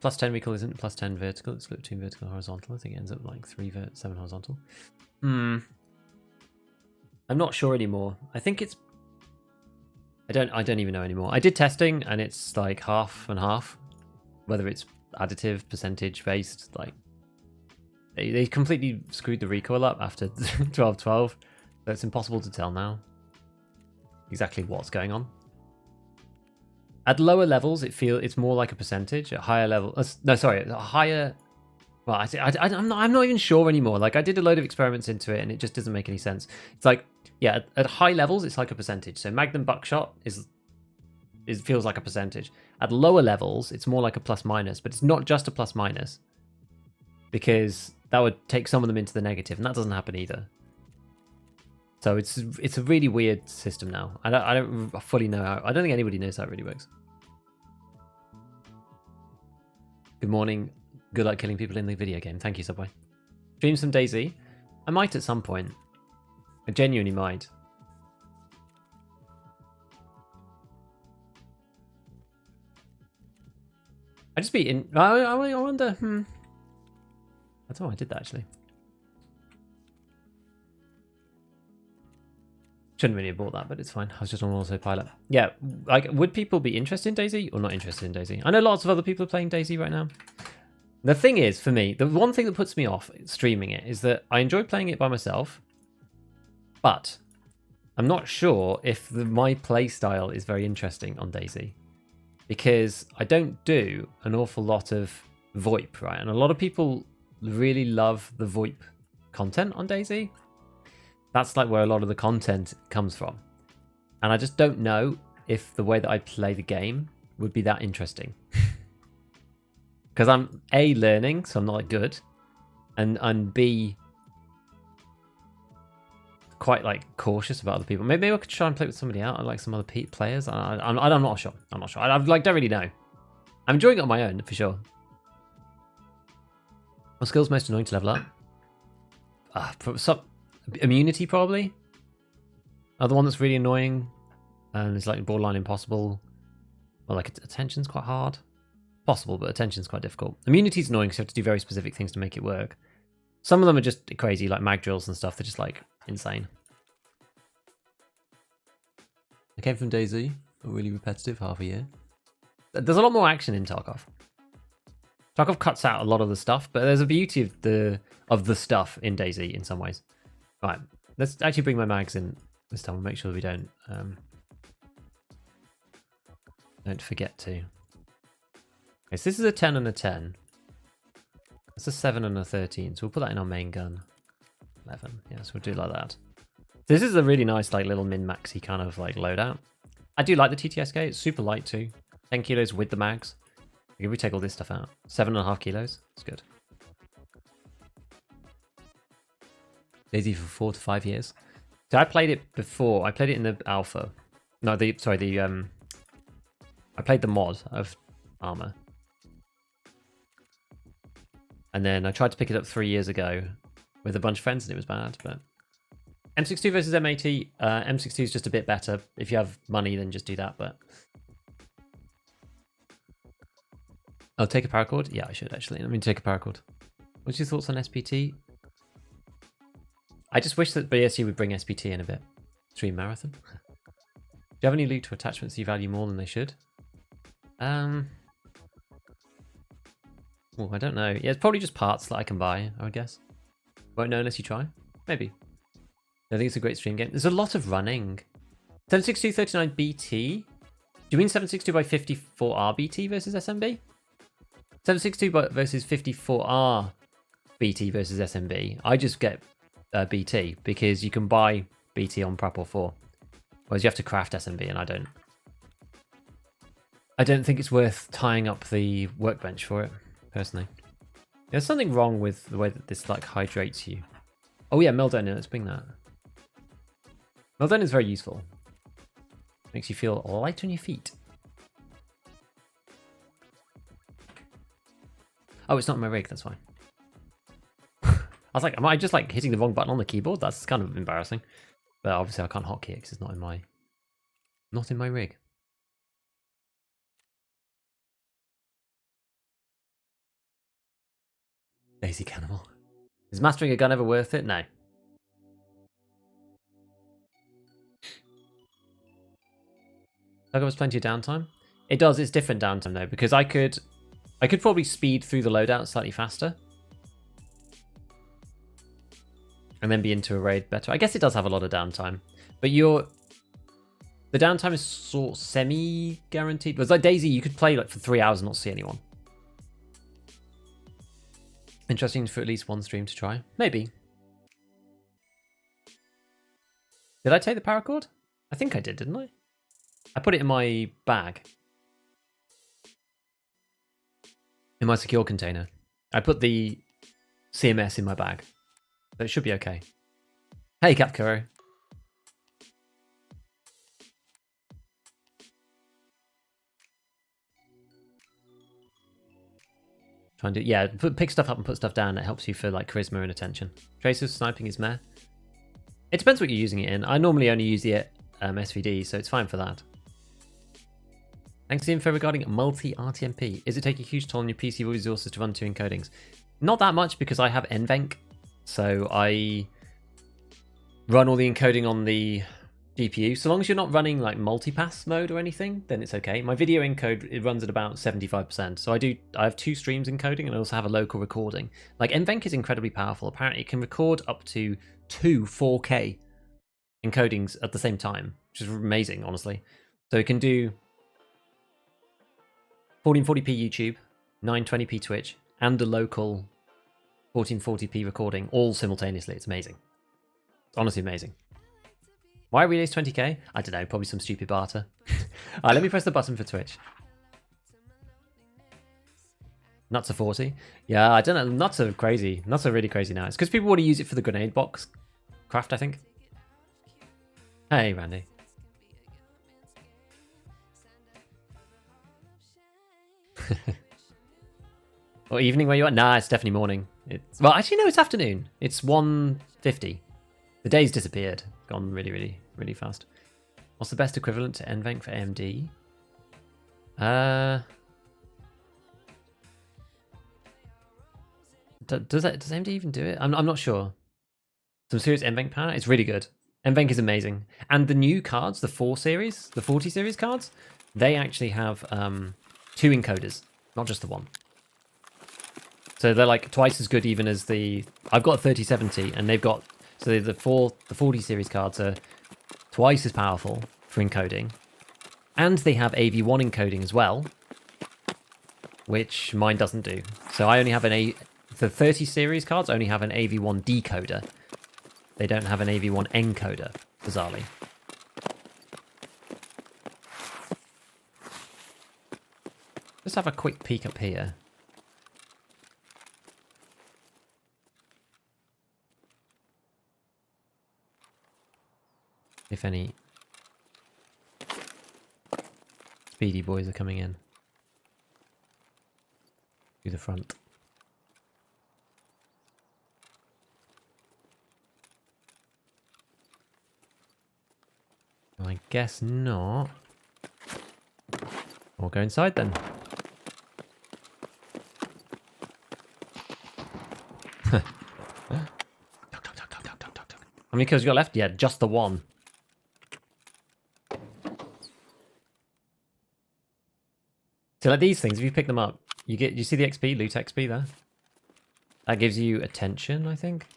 Plus 10 recoil isn't plus 10 vertical. It's split between vertical and horizontal. I think it ends up like 7 horizontal. I'm not sure anymore. I think it's... I don't even know anymore. I did testing and it's like half and half. Whether it's additive, percentage based, like... They completely screwed the recoil up after 12-12. So it's impossible to tell now exactly what's going on. At lower levels, it's more like a percentage. At higher level, no, sorry, at a higher. Well, I'm not even sure anymore. Like I did a load of experiments into it, and it just doesn't make any sense. It's like, yeah, at high levels, it's like a percentage. So Magnum buckshot feels like a percentage. At lower levels, it's more like a plus minus, but it's not just a plus minus, because that would take some of them into the negative, and that doesn't happen either. So it's a really weird system now. I don't fully know how. I don't think anybody knows how it really works. Good morning. Good luck killing people in the video game. Thank you, Subway. Stream some DayZ. I might at some point. I genuinely might. I just be in. I wonder. I don't know. I did that actually. Shouldn't really have bought that, but it's fine. I was just on autopilot. Yeah, like, would people be interested in DayZ or not interested in DayZ? I know lots of other people are playing DayZ right now. The thing is, for me, the one thing that puts me off streaming it is that I enjoy playing it by myself, but I'm not sure if my play style is very interesting on DayZ, because I don't do an awful lot of VoIP, right? And a lot of people really love the VoIP content on DayZ. That's like where a lot of the content comes from. And I just don't know if the way that I play the game would be that interesting. Because I'm A, learning, so I'm not good. And B, quite like cautious about other people. Maybe I could try and play with somebody else, like some other players. I'm not sure. I'm not sure. I like don't really know. I'm enjoying it on my own, for sure. What skill's most annoying to level up? Immunity, probably. Other one that's really annoying and it's like borderline impossible. Well, like attention's quite hard. Possible, but attention's quite difficult. Immunity's annoying because you have to do very specific things to make it work. Some of them are just crazy, like mag drills and stuff. They're just like insane. I came from DayZ, really repetitive, half a year. There's a lot more action in Tarkov. Tarkov cuts out a lot of the stuff, but there's a beauty of the stuff in DayZ in some ways. Right, let's actually bring my mags in this time and make sure that we don't forget to. Okay, so this is a 10 and a 10. That's a 7 and a 13, so we'll put that in our main gun. 11, yeah, so we'll do like that. This is a really nice, like, little min-maxy kind of, like, loadout. I do like the TTSK, it's super light too. 10 kilos with the mags. If we take all this stuff out, 7.5 kilos, it's good. DayZ for 4 to 5 years. So I played it before. I played it in the alpha. No, I played the mod of Armor. And then I tried to pick it up 3 years ago with a bunch of friends and it was bad, but M62 versus M80, M62 is just a bit better. If you have money, then just do that, but I'll take a paracord. Yeah, I should actually. Let me take a paracord. What's your thoughts on SPT? I just wish that BSU would bring SPT in a bit. Stream marathon. Do you have any loot or attachments you value more than they should? Well, I don't know. Yeah, it's probably just parts that I can buy, I would guess. Won't know unless you try. Maybe. I think it's a great stream game. There's a lot of running. 76239 BT? Do you mean 762 by 54R BT versus SMB? 762 versus 54R BT versus SMB. I just get BT because you can buy BT on Prep or 4. Whereas you have to craft SMB and I don't think it's worth tying up the workbench for it, personally. There's something wrong with the way that this like hydrates you. Oh yeah, Meltdown, let's bring that. Meltdown is very useful. Makes you feel light on your feet. Oh, it's not in my rig, that's fine. I was like, am I just like hitting the wrong button on the keyboard? That's kind of embarrassing. But obviously I can't hotkey it because it's not in my rig. Daisy Cannibal. Is mastering a gun ever worth it? No. Tarkov has plenty of downtime. It does, it's different downtime though, because I could probably speed through the loadout slightly faster. and then be into a raid better. I guess it does have a lot of downtime, but the downtime is sort of semi-guaranteed. But it's like Daisy, you could play like for 3 hours and not see anyone. Interesting for at least one stream to try. Maybe. Did I take the paracord? I think I did, didn't I? I put it in my bag. In my secure container. I put the CMS in my bag. So it should be okay. Hey, Capcuro. Trying to, yeah, pick stuff up and put stuff down. It helps you for like charisma and attention. Tracer's sniping is meh. It depends what you're using it in. I normally only use the SVD, so it's fine for that. Thanks for the info regarding multi-RTMP. Is it taking a huge toll on your PC resources to run 2 encodings? Not that much because I have NVENC. So I run all the encoding on the GPU. So long as you're not running like multipass mode or anything, then it's okay. My video encode, it runs at about 75%. So I have 2 streams encoding and I also have a local recording. Like NVENC is incredibly powerful. Apparently it can record up to 2 4K encodings at the same time, which is amazing, honestly. So it can do 1440p YouTube, 920p Twitch, and a local 1440p recording all simultaneously. It's amazing. It's honestly amazing. Why release 20k? I don't know, probably some stupid barter. Alright, let me press the button for Twitch. Nuts are 40. Yeah, I don't know, nuts are crazy. Nuts are really crazy now. It's because people want to use it for the grenade box craft, I think. Hey, Randy. Or evening where you are? Nah, it's definitely morning. Well, actually, no, it's afternoon. It's 1:50. The day's disappeared. Gone really, really, really fast. What's the best equivalent to NVENC for AMD? Does AMD even do it? I'm not sure. Some serious NVENC power. It's really good. NVENC is amazing. And the new cards, the 4 series, the 40 series cards, they actually have 2 encoders, not just the 1. So they're like twice as good even as the... I've got a 3070 and they've got... So the 40 series cards are twice as powerful for encoding. And they have AV1 encoding as well, which mine doesn't do. So I only have the 30 series cards only have an AV1 decoder. They don't have an AV1 encoder, bizarrely. Let's have a quick peek up here. If any speedy boys are coming in through the front. I guess not. We'll go inside then. How many kills you got left? Yeah, just the 1. So like these things, if you pick them up, you see the XP, loot XP there? That gives you attention, I think.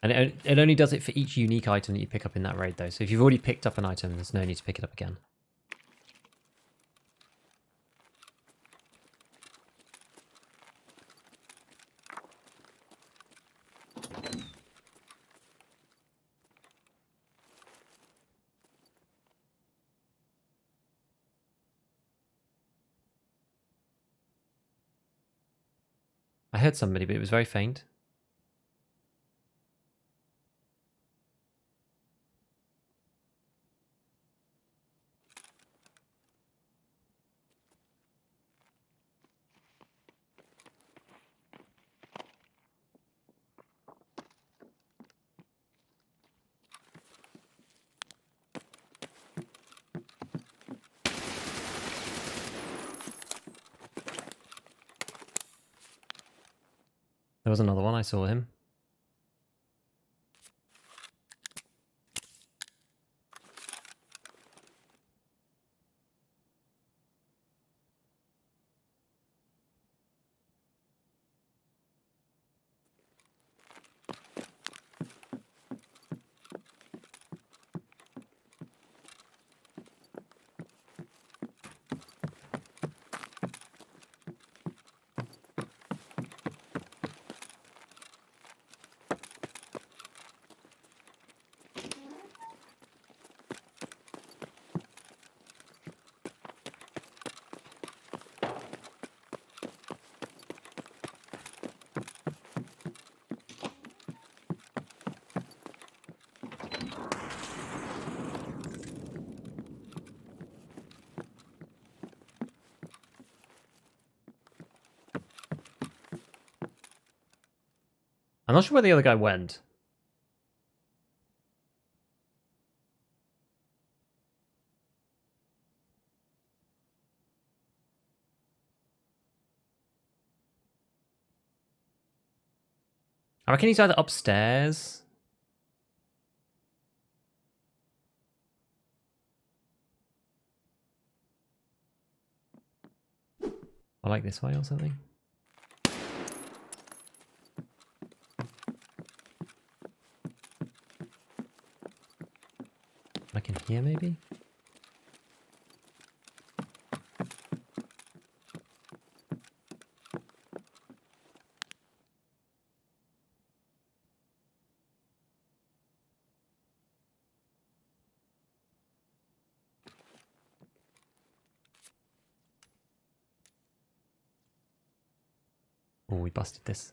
And it only does it for each unique item that you pick up in that raid though. So if you've already picked up an item, there's no need to pick it up again. I heard somebody, but it was very faint. There was another one, I saw him. I'm not sure where the other guy went. I reckon he's either upstairs. Or like this way or something. Like in here maybe? Oh, we busted this.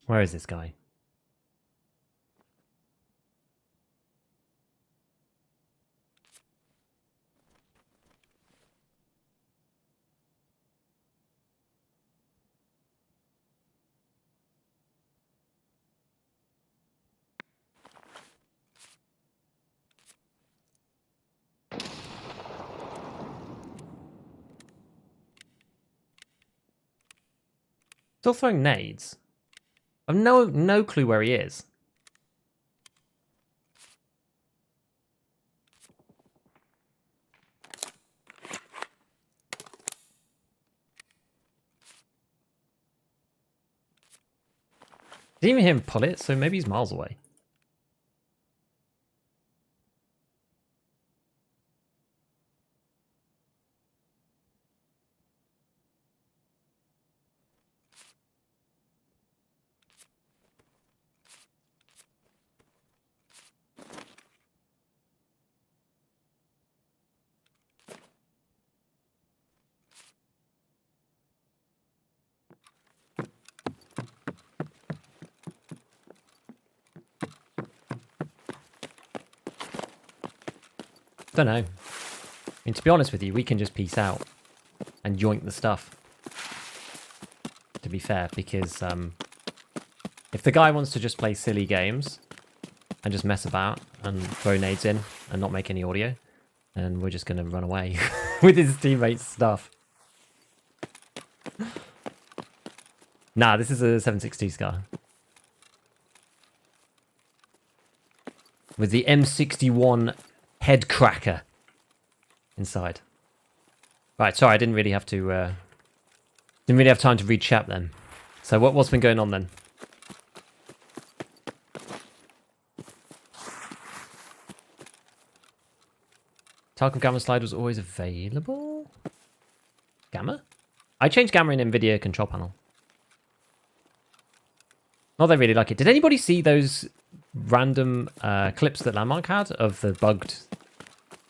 Where is this guy? Still throwing nades. I've no clue where he is. Didn't even hear him pull it, so maybe he's miles away. Don't know. I mean, to be honest with you, we can just peace out and yoink the stuff. To be fair, because if the guy wants to just play silly games and just mess about and throw nades in and not make any audio, then we're just going to run away with his teammates' stuff. Nah, this is a 7.62 Scar. With the M61 head cracker inside. Right, sorry, I didn't really have to didn't really have time to read chat then. So what's been going on then? Tarkov Gamma slide was always available? Gamma? I changed Gamma in NVIDIA control panel. Not that I really like it. Did anybody see those random clips that Landmark had of the bugged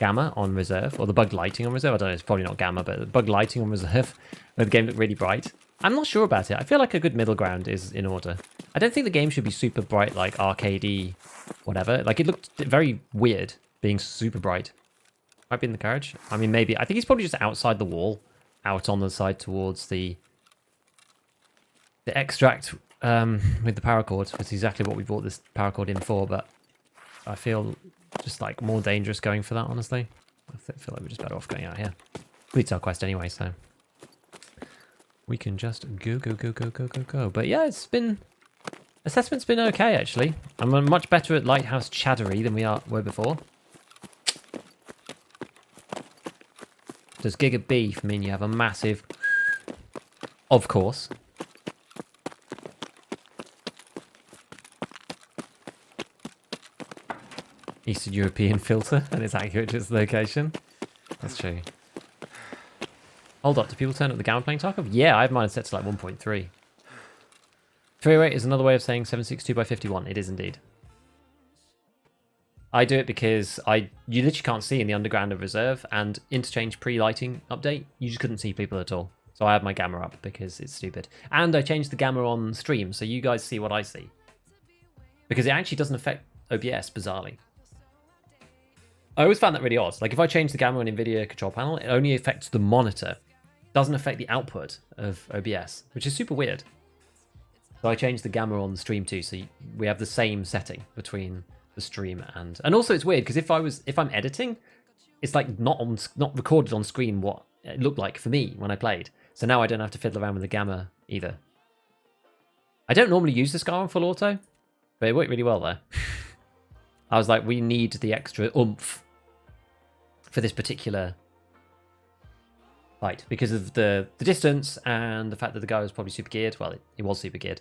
Gamma on reserve? Or the bugged lighting on reserve? I don't know, it's probably not Gamma, but the bugged lighting on reserve where the game looked really bright. I'm not sure about it. I feel like a good middle ground is in order. I don't think the game should be super bright like arcadey, whatever. Like it looked very weird being super bright. Might be in the carriage. I mean, maybe. I think he's probably just outside the wall, out on the side towards the extract with the paracord. That's exactly what we brought this paracord in for, but I feel just like more dangerous going for that, honestly. I feel like we're just better off going out here. It's our quest anyway, so we can just go. But yeah, it's been... Assessment's been okay, actually. I'm much better at Lighthouse Chattery than we were before. Does Giga Beef mean you have a massive... Of course. Eastern European filter, and it's accurate to its location. That's true. Hold up, do people turn up the gamma playing Tarkov? Yeah, I have mine set to like 1.3. 308 is another way of saying 762 by 51. It is indeed. I do it because you literally can't see in the underground of reserve, and interchange pre-lighting update, you just couldn't see people at all. So I have my gamma up because it's stupid. And I changed the gamma on stream so you guys see what I see. Because it actually doesn't affect OBS, bizarrely. I always found that really odd. Like if I change the gamma on NVIDIA control panel, it only affects the monitor. It doesn't affect the output of OBS, which is super weird. So I changed the gamma on the stream too, so we have the same setting between the stream and also it's weird because if I'm editing, it's like not recorded on screen what it looked like for me when I played. So now I don't have to fiddle around with the gamma either. I don't normally use the Scar on full auto, but it worked really well there. I was like, we need the extra oomph for this particular fight because of the distance and the fact that the guy was probably super geared. Well, he was super geared.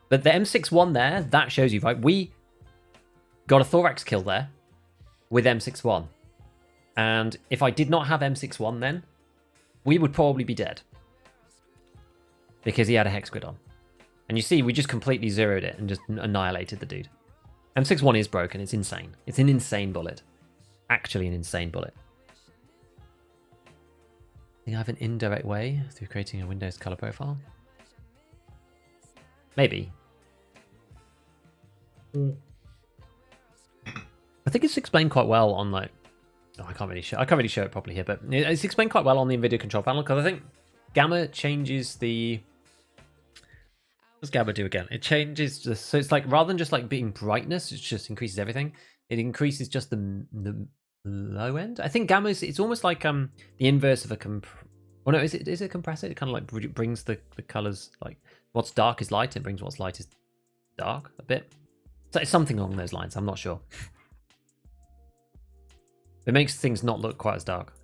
But the M61 there, that shows you, right? We got a thorax kill there with M61. And if I did not have M61 then, we would probably be dead. Because he had a hex grid on. And you see, we just completely zeroed it and just annihilated the dude. M61 is broken. It's insane. It's an insane bullet. Actually an insane bullet. I think I have an indirect way through creating a Windows color profile. Maybe. I think it's explained quite well on like... Oh, I can't really show it properly here, but it's explained quite well on the NVIDIA control panel because I think gamma changes the... What does gamma do again? It changes the... So it's like, rather than just like being brightness, it just increases everything. It increases just the low end. I think gamma is... It's almost like the inverse of a... Well, no, is it a compressor? It kind of like brings the colors, like what's dark is light, and brings what's light is dark a bit. So it's something along those lines. I'm not sure. It makes things not look quite as dark.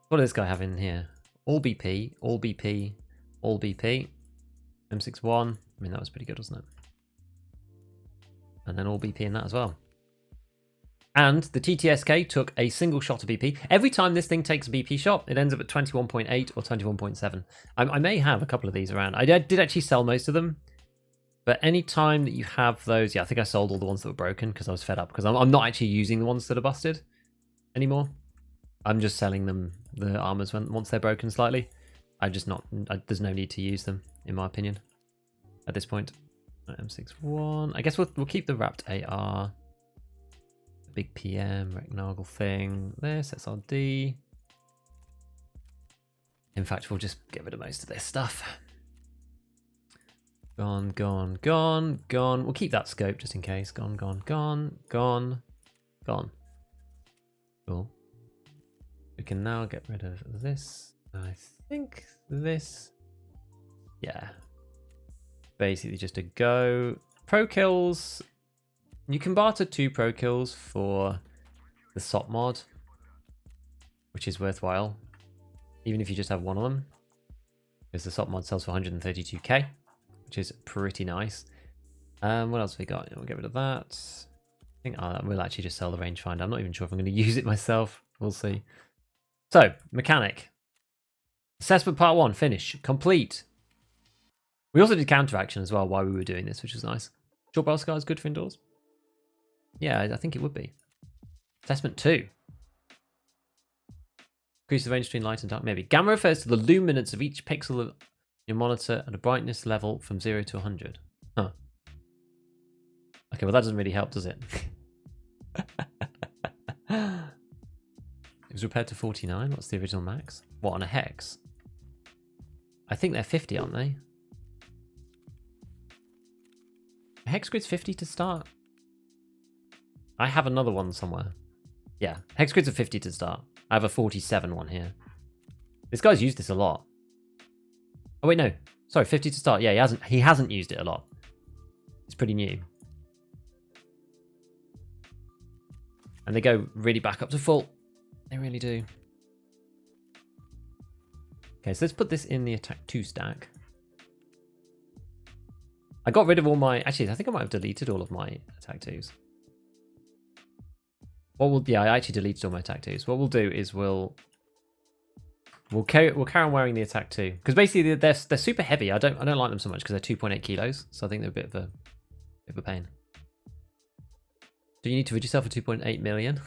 What does this guy have in here? All BP, all BP, all BP. M61. I mean, that was pretty good, wasn't it? And then all BP in that as well. And the TTSK took a single shot of BP. Every time this thing takes a BP shot, it ends up at 21.8 or 21.7. I may have a couple of these around. I did actually sell most of them. But any time that you have those... Yeah, I think I sold all the ones that were broken because I was fed up. Because I'm not actually using the ones that are busted anymore. I'm just selling them, the armors, once they're broken slightly. There's no need to use them, in my opinion, at this point. M61. I guess we'll keep the wrapped AR. The big PM, Rectangle thing. This, SRD. In fact, we'll just get rid of most of this stuff. Gone, gone, gone, gone. We'll keep that scope just in case. Gone, gone, gone, gone, gone. Cool. We can now get rid of this. I think this. Yeah. Basically just a go. Pro kills. You can barter 2 pro kills for the SOP mod, which is worthwhile, even if you just have one of them, because the SOP mod sells for 132k, which is pretty nice. What else have we got? We'll get rid of that. I think we'll actually just sell the rangefinder. I'm not even sure if I'm going to use it myself. We'll see. So, mechanic. Assessment part 1, finish, complete. We also did counteraction as well while we were doing this, which was nice. Short barrel scar is good for indoors. Yeah, I think it would be. Assessment 2. Increase the range between light and dark, maybe. Gamma refers to the luminance of each pixel of your monitor at a brightness level from 0 to 100. Huh. Okay, well that doesn't really help, does it? It was repaired to 49. What's the original max? What, on a hex? I think they're 50, aren't they? Hex grid's 50 to start. I have another one somewhere. Yeah, hex grids are 50 to start. I have a 47 one here. This guy's used this a lot. Oh wait, no. Sorry, 50 to start. Yeah, he hasn't used it a lot. It's pretty new. And they go really back up to full. They really do. Okay, so let's put this in the attack 2 stack. I got rid of all my... Actually, I think I might have deleted all of my attack 2s. Yeah, I actually deleted all my attack 2s. What we'll do is we'll We'll carry on wearing the attack too, because basically they're super heavy. I don't like them so much because they're 2.8 kilos, so I think they're a bit of a pain. So you need to rid yourself of 2.8 million.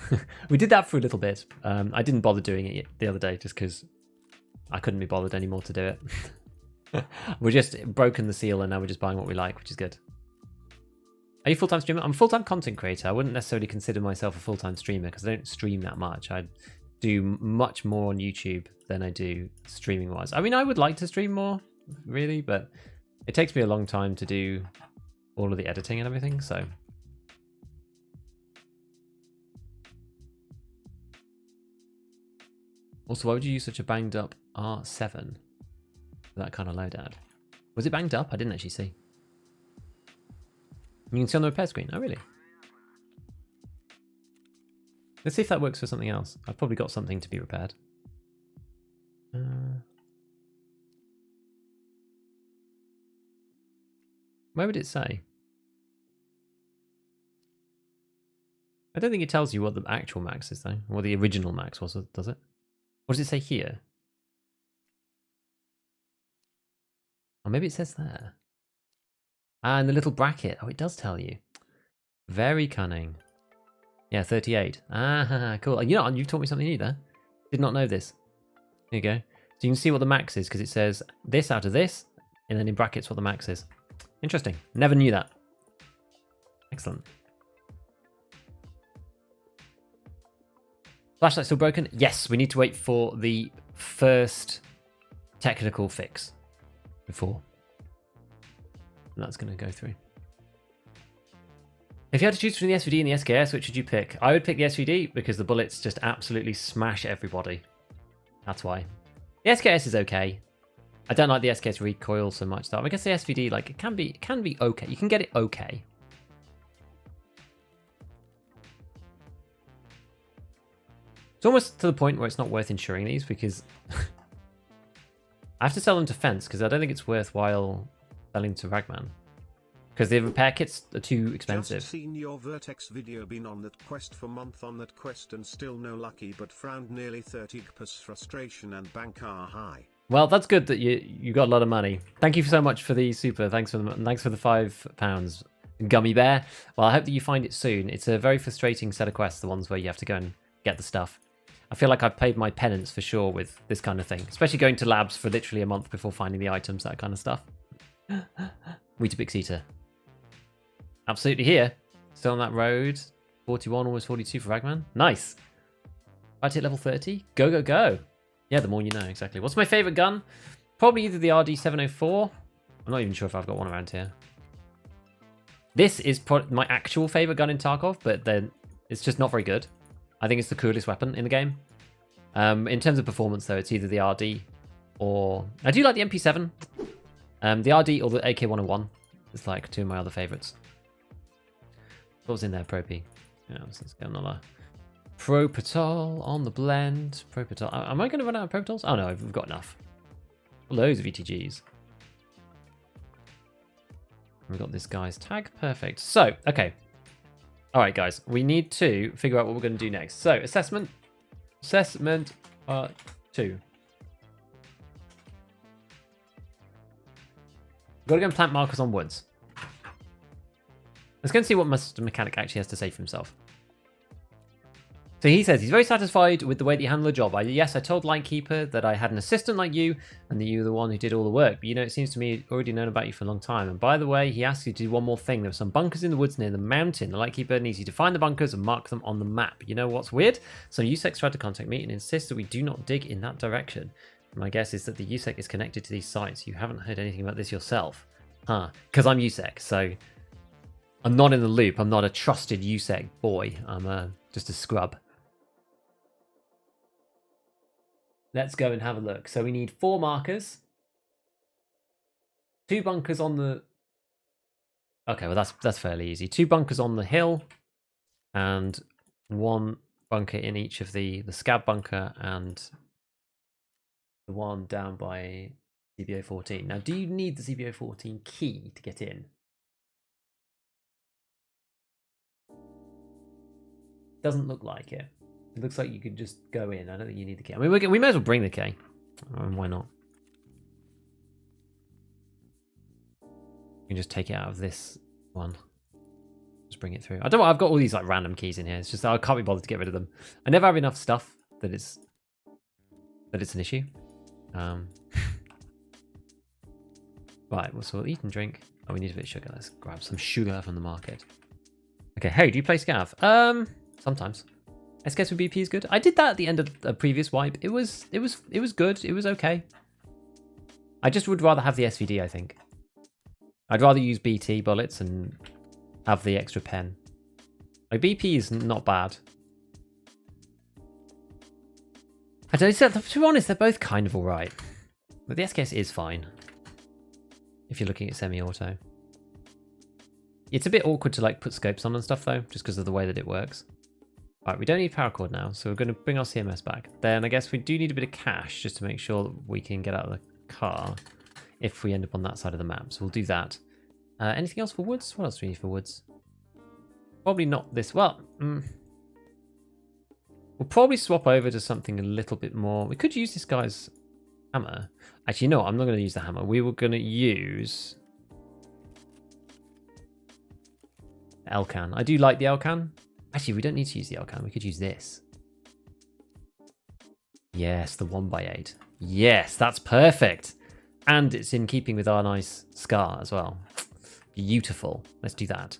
We did that for a little bit. I didn't bother doing it the other day just because I couldn't be bothered anymore to do it. We're just broken the seal and now we're just buying what we like, which is good. Are you full-time streamer? I'm a full-time content creator. I wouldn't necessarily consider myself a full-time streamer because I don't stream that much. I do much more on YouTube than I do streaming-wise. I mean, I would like to stream more, really, but it takes me a long time to do all of the editing and everything, so... Also, why would you use such a banged up R7 for that kind of loadout? Was it banged up? I didn't actually see. You can see on the repair screen. Oh, really? Let's see if that works for something else. I've probably got something to be repaired. Where would it say? I don't think it tells you what the actual max is, though. Or the original max was, does it? What does it say here? Or maybe it says there. Ah, in the little bracket. Oh, it does tell you. Very cunning. Yeah, 38. Ah, cool. You know, you've taught me something new there. Did not know this. Here you go. So you can see what the max is because it says this out of this, and then in brackets what the max is. Interesting. Never knew that. Excellent. Flashlight still broken? Yes, we need to wait for the first technical fix before that's going to go through. If you had to choose between the SVD and the SKS, which would you pick? I would pick the SVD because the bullets just absolutely smash everybody. That's why. The SKS is okay. I don't like the SKS recoil so much though. I guess the SVD, like, it can be okay. You can get it okay. It's almost to the point where it's not worth insuring these because I have to sell them to Fence because I don't think it's worthwhile selling to Ragman because the repair kits are too expensive. Just seen your Vertex video, been on that quest for month on that quest and still no lucky, but frowned nearly 30 GPs frustration and bank are high. Well, that's good that you got a lot of money. Thank you so much for the super. Thanks for the £5, Gummy Bear. Well, I hope that you find it soon. It's a very frustrating set of quests, the ones where you have to go and get the stuff. I feel like I've paid my penance for sure with this kind of thing, especially going to labs for literally a month before finding the items, that kind of stuff. Weetabix Eater. Absolutely here. Still on that road. 41, almost 42 for Ragman. Nice. Right to hit level 30. Go, go, go. Yeah, the more you know, exactly. What's my favorite gun? Probably either the RD704. I'm not even sure if I've got one around here. This is my actual favorite gun in Tarkov, but then it's just not very good. I think it's the coolest weapon in the game. In terms of performance, though, it's either the RD or... I do like the MP7. The RD or the AK-101. It's like two of my other favorites. What was in there, Propy? Yeah, let's get another Propitol on the blend. Propitol. Am I going to run out of Propitols? Oh, no, we've got enough. Loads of ETGs. We've got this guy's tag. Perfect. So, okay. All right, guys. We need to figure out what we're going to do next. So, assessment. Assessment 2. Got to go and plant markers on woods. Let's go and see what Master Mechanic actually has to say for himself. So he says he's very satisfied with the way that you handle the job. Yes, I told Lightkeeper that I had an assistant like you and that you were the one who did all the work. But, you know, it seems to me he'd already known about you for a long time. And by the way, he asked you to do one more thing. There were some bunkers in the woods near the mountain. The Lightkeeper needs you to find the bunkers and mark them on the map. You know what's weird? Some USEC tried to contact me and insist that we do not dig in that direction. My guess is that the USEC is connected to these sites. You haven't heard anything about this yourself. Huh. Because I'm USEC, so I'm not in the loop. I'm not a trusted USEC boy. I'm just a scrub. Let's go and have a look. So we need 4 markers. 2 bunkers on the... Okay, well that's fairly easy. 2 bunkers on the hill. And 1 bunker in each of the Scav bunker and the one down by CBO14. Now, do you need the CBO14 key to get in? Doesn't look like it. It looks like you could just go in. I don't think you need the key. I mean, we may as well bring the key. Why not? You can just take it out of this one. Just bring it through. I don't know. I've got all these like random keys in here. It's just that I can't be bothered to get rid of them. I never have enough stuff that it's an issue. Right. Well, so we'll eat and drink. Oh, we need a bit of sugar. Let's grab some sugar from the market. Okay. Hey, do you play Scav? Sometimes. SKS with BP is good. I did that at the end of a previous wipe. It was good. It was okay. I just would rather have the SVD, I think. I'd rather use BT bullets and have the extra pen. Like BP is not bad. I don't know, to be honest, they're both kind of alright. But the SKS is fine. If you're looking at semi-auto. It's a bit awkward to like put scopes on and stuff though, just because of the way that it works. Right, we don't need paracord now, so we're going to bring our CMS back. Then I guess we do need a bit of cash just to make sure that we can get out of the car if we end up on that side of the map. So we'll do that. Anything else for woods? What else do we need for woods? Probably not this. Well, we'll probably swap over to something a little bit more. We could use this guy's hammer. Actually, no, I'm not going to use the hammer. We were going to use Elcan. I do like the Elcan. Actually, we don't need to use the Elcan. We could use this. Yes, the 1x8. Yes, that's perfect. And it's in keeping with our nice scar as well. Beautiful. Let's do that.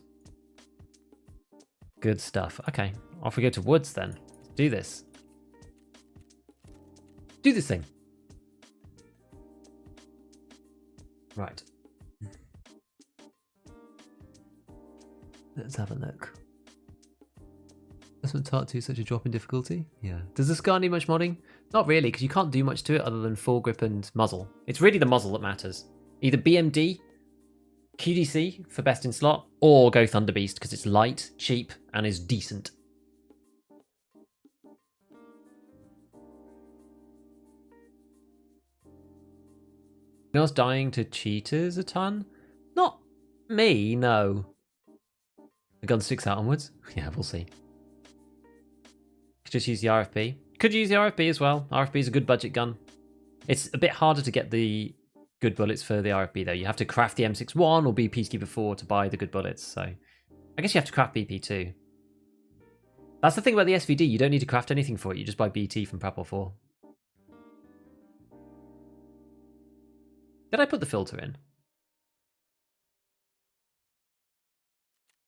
Good stuff. Okay, off we go to woods then. Let's do this. Do this thing. Right. Let's have a look. Doesn't Tark 2 such a drop in difficulty? Yeah. Does the scar need much modding? Not really, because you can't do much to it other than full grip and muzzle. It's really the muzzle that matters. Either BMD, QDC for best in slot, or go Thunderbeast because it's light, cheap, and is decent. You know, dying to cheaters a ton? Not me, no. The gun sticks out onwards? Yeah, we'll see. Just use the RFB. Could use the RFB as well. RFB is a good budget gun. It's a bit harder to get the good bullets for the RFB though. You have to craft the M61 or be Peacekeeper 4 to buy the good bullets. So I guess you have to craft BP too. That's the thing about the SVD. You don't need to craft anything for it. You just buy BT from Prep or 4. Did I put the filter in?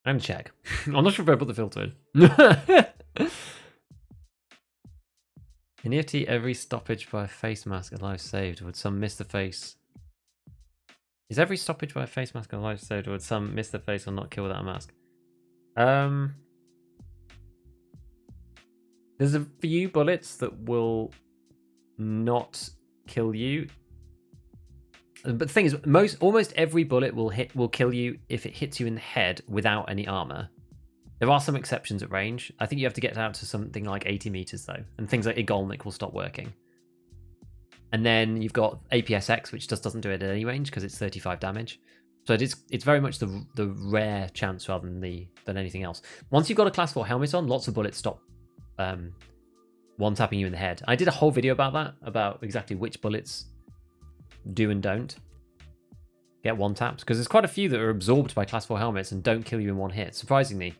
I'm gonna check. I'm not sure if I put the filter in. In EFT, every stoppage by a face mask alive saved. Would some miss the face? Is every stoppage by a face mask alive saved, or would some miss the face or not kill without a mask? There's a few bullets that will not kill you. But the thing is, almost every bullet will kill you if it hits you in the head without any armor. There are some exceptions at range. I think you have to get out to something like 80 meters though, and things like Igolnik will stop working. And then you've got APSX, which just doesn't do it at any range because it's 35 damage. So it's very much the rare chance rather than anything else. Once you've got a class 4 helmet on, lots of bullets stop one tapping you in the head. I did a whole video about that, about exactly which bullets do and don't get one taps, because there's quite a few that are absorbed by class 4 helmets and don't kill you in one hit. Surprisingly,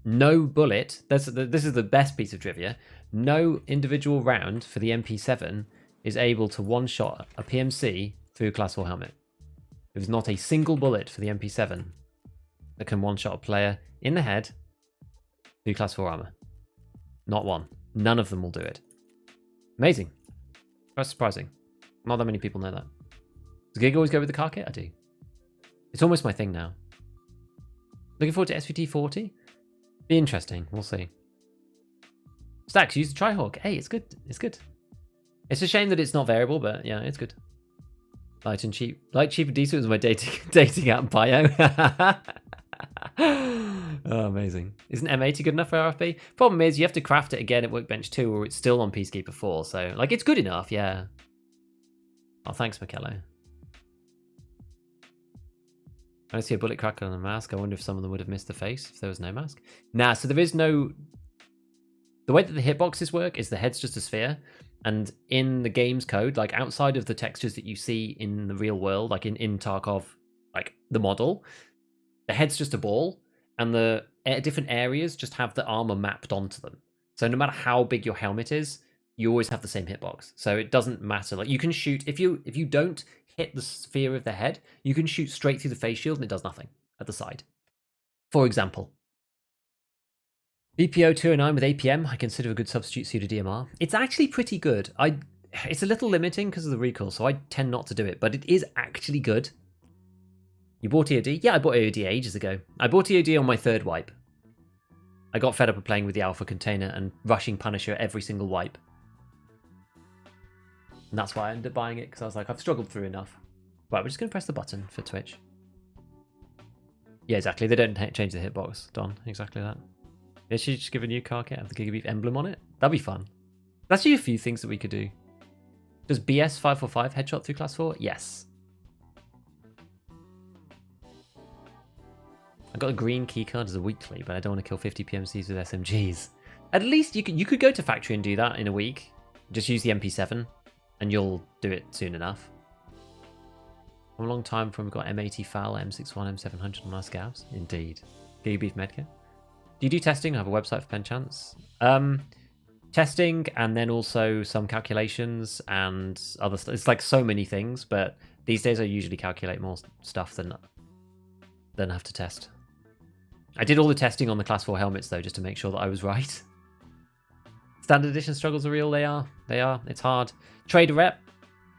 no bullet, this is the best piece of trivia, no individual round for the MP7 is able to one-shot a PMC through a class 4 helmet. There's not a single bullet for the MP7 that can one-shot a player in the head through class 4 armor. Not one. None of them will do it. Amazing. That's surprising. Not that many people know that. Does Gig always go with the car kit? I do. It's almost my thing now. Looking forward to SVT 40? Be interesting. We'll see. Stacks, use the Trihawk. Hey, it's good. It's good. It's a shame that it's not variable, but yeah, it's good. Light and cheap. Light, cheap, and decent was my dating app bio. Oh, amazing. Isn't M80 good enough for RFB? Problem is, you have to craft it again at Workbench 2, or it's still on Peacekeeper 4. So, like, it's good enough, yeah. Oh, thanks, Michele. I see a bullet cracker on a mask. I wonder if some of them would have missed the face if there was no mask. Nah, so there is no... The way that the hitboxes work is the head's just a sphere. And in the game's code, like outside of the textures that you see in the real world, like in Tarkov, like the model, the head's just a ball, and the different areas just have the armor mapped onto them. So no matter how big your helmet is, you always have the same hitbox. So it doesn't matter. Like you can shoot if you don't hit the sphere of the head, you can shoot straight through the face shield and it does nothing at the side. For example, BPO 209 with APM, I consider a good substitute suit of DMR. It's actually pretty good. It's a little limiting because of the recoil, so I tend not to do it, but it is actually good. You bought EOD? Yeah, I bought EOD ages ago. I bought EOD on my third wipe. I got fed up of playing with the alpha container and rushing Punisher every single wipe. And that's why I ended up buying it, because I was like, I've struggled through enough. Right, we're just going to press the button for Twitch. Yeah, exactly. They don't change the hitbox, Don. Exactly that. They should just give a new car kit, have the Gigabeef emblem on it. That'd be fun. There's actually a few things that we could do. Does BS 545 headshot through class 4? Yes. I got a green keycard as a weekly, but I don't want to kill 50 PMCs with SMGs. At least you could go to factory and do that in a week. Just use the MP7, and you'll do it soon enough. A long time from we've got M80 FAL, M61, M700 on our scavs. Indeed. Gigabeef medkit. Do you do testing? I have a website for Penchance. Testing, and then also some calculations and other stuff. It's like so many things, but these days I usually calculate more stuff than have to test. I did all the testing on the class 4 helmets though, just to make sure that I was right. Standard edition struggles are real. They are. It's hard. Trader rep,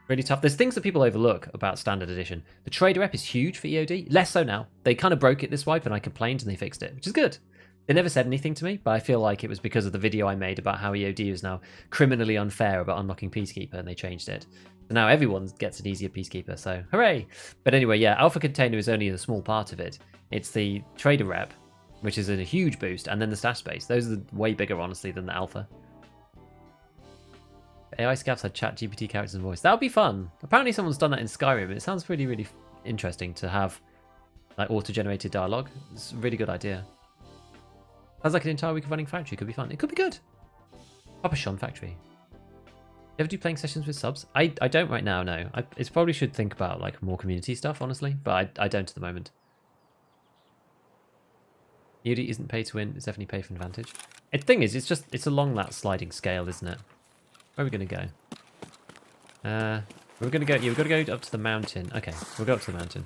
really tough. There's things that people overlook about standard edition. The trader rep is huge for EOD. Less so now. They kind of broke it this wipe, and I complained, and they fixed it, which is good. They never said anything to me, but I feel like it was because of the video I made about how EOD is now criminally unfair about unlocking Peacekeeper, and they changed it. So now everyone gets an easier Peacekeeper, so hooray! But anyway, yeah, Alpha Container is only a small part of it. It's the Trader Rep, which is a huge boost, and then the stash space. Those are way bigger, honestly, than the Alpha. AI Scavs had chat GPT characters and voice. That would be fun. Apparently someone's done that in Skyrim. It sounds really, really interesting to have like auto-generated dialogue. It's a really good idea. Sounds like an entire week of running factory. Could be fun. It could be good. Papa Sean factory. You ever do playing sessions with subs? I don't right now, no. It's probably should think about like more community stuff, honestly, but I don't at the moment. EOD isn't pay to win, it's definitely pay for advantage. The thing is, it's along that sliding scale, isn't it? Where are we gonna go? We're gonna go, yeah, we've got to go up to the mountain. Okay, we'll go up to the mountain.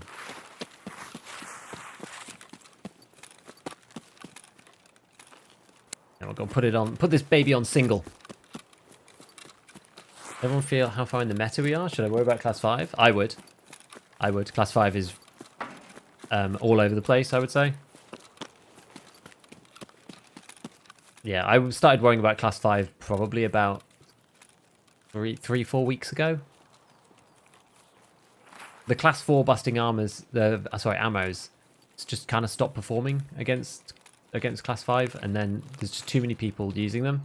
Now we're gonna put this baby on single. Everyone feel how far in the meta we are? Should I worry about class 5? I would. Class 5 is all over the place, I would say. Yeah, I started worrying about class 5 probably about 3-4 weeks ago. The class 4 busting ammos, it's just kind of stopped performing against class 5, and then there's just too many people using them,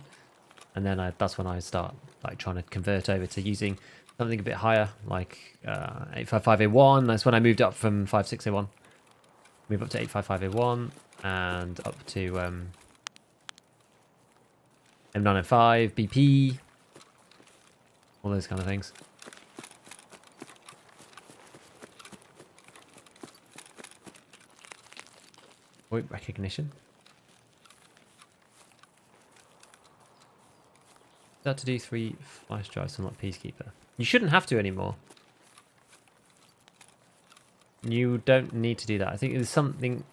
and then that's when I start like trying to convert over to using something a bit higher, like 855A1. That's when I moved up from 56A1. Move up to 855A1 and up to M905, BP, all those kind of things. Point recognition. Start to do 3 flash drives to unlock Peacekeeper. You shouldn't have to anymore. You don't need to do that. I think there's something...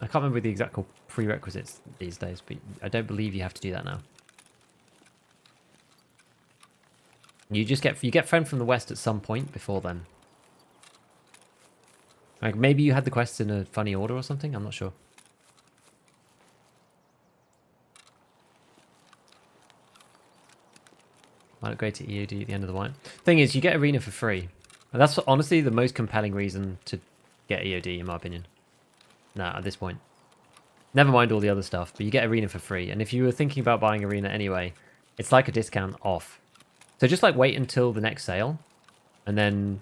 I can't remember the exact prerequisites these days, but I don't believe you have to do that now. You get friend from the west at some point before then. Like maybe you had the quests in a funny order or something. I'm not sure. Might upgrade to EOD at the end of the wipe. Thing is, you get arena for free. And that's honestly the most compelling reason to get EOD, in my opinion. Nah, at this point. Never mind all the other stuff, but you get arena for free. And if you were thinking about buying arena anyway, it's like a discount off. So just like wait until the next sale, and then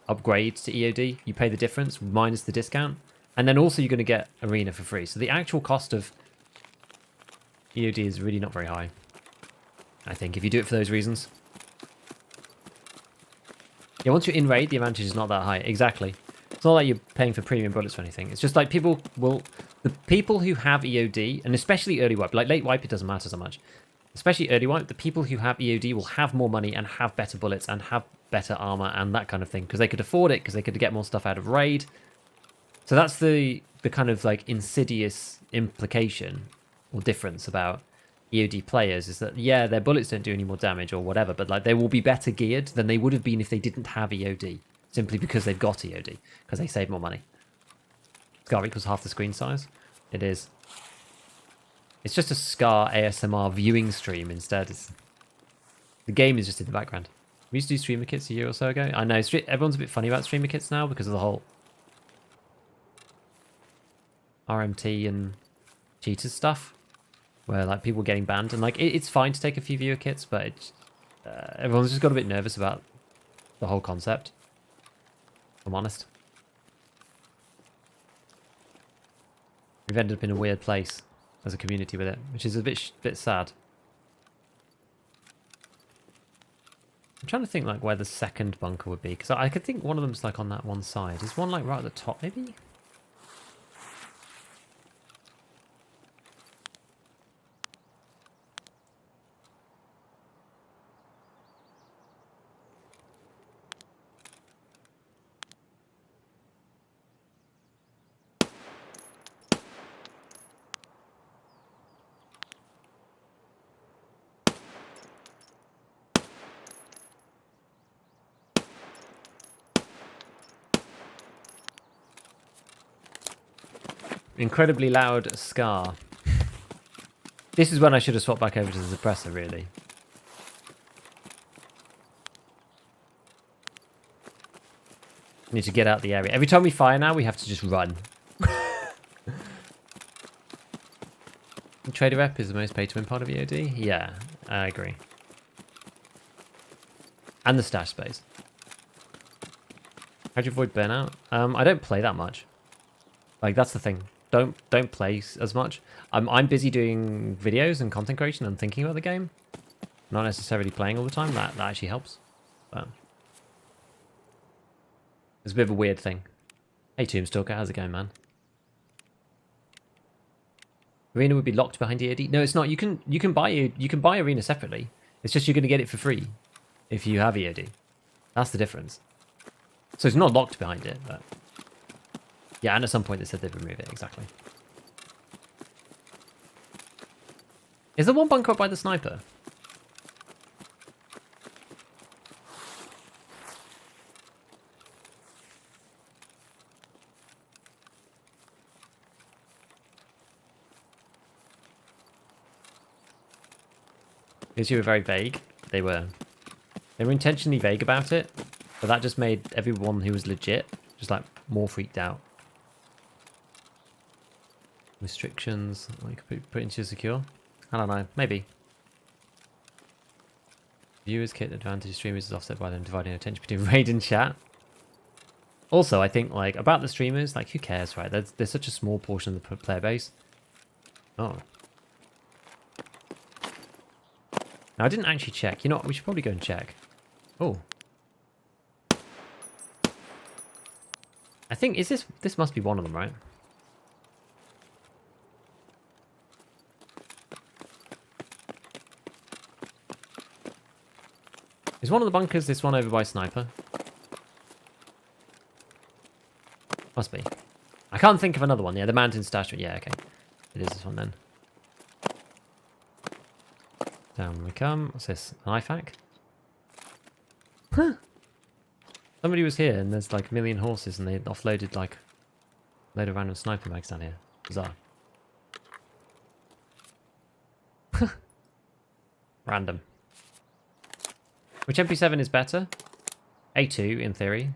upgrade to EOD. You pay the difference minus the discount, and then also you're going to get arena for free. So the actual cost of EOD is really not very high, I think, if you do it for those reasons. Yeah, once you're in raid, the advantage is not that high. Exactly. It's not like you're paying for premium bullets or anything. It's just like the people who have EOD, and especially early wipe, like late wipe, it doesn't matter so much. Especially early wipe, the people who have EOD will have more money and have better bullets and have better armor and that kind of thing because they could afford it, because they could get more stuff out of raid. So that's the kind of like insidious implication or difference about EOD players, is that, yeah, their bullets don't do any more damage or whatever, but like they will be better geared than they would have been if they didn't have EOD, simply because they've got EOD, because they save more money. Scar equals half the screen size. It is. It's just a Scar ASMR viewing stream instead. The game is just in the background. We used to do streamer kits a year or so ago. I know, everyone's a bit funny about streamer kits now because of the whole RMT and cheaters stuff, where like people getting banned, and like it's fine to take a few viewer kits, but everyone's just got a bit nervous about the whole concept, if I'm honest. We've ended up in a weird place as a community with it, which is a bit sad. I'm trying to think like where the second bunker would be, because I could think one of them's like on that one side. Is one like right at the top maybe? Incredibly loud Scar. This is when I should have swapped back over to the suppressor, really. Need to get out the area. Every time we fire now, we have to just run. The trader rep is the most pay-to-win part of EOD? Yeah, I agree. And the stash space. How'd you avoid burnout? I don't play that much. Like, that's the thing. Don't play as much. I'm busy doing videos and content creation and thinking about the game. Not necessarily playing all the time. That actually helps. But it's a bit of a weird thing. Hey Tombstalker, how's it going, man? Arena would be locked behind EOD. No, it's not. You can buy Arena separately. It's just you're going to get it for free if you have EOD. That's the difference. So it's not locked behind it, but yeah, and at some point they said they'd remove it, exactly. Is there one bunker up by the sniper? Because you were very vague. They were intentionally vague about it, but that just made everyone who was legit just like more freaked out. Restrictions, like put into secure. I don't know, maybe. Viewers kit advantage streamers is offset by them dividing attention between raid and chat. Also, I think like about the streamers, like who cares, right? There's such a small portion of the player base. Oh. Now I didn't actually check. You know what? We should probably go and check. Oh. I think this must be one of them, right? Is one of the bunkers this one over by sniper? Must be. I can't think of another one. Yeah, the mountain stash. Yeah, okay. It is this one then. Down we come. What's this? An IFAK? Huh. Somebody was here and there's like a million horses and they offloaded like a load of random sniper mags down here. Bizarre. Random. Which MP7 is better? A2 in theory.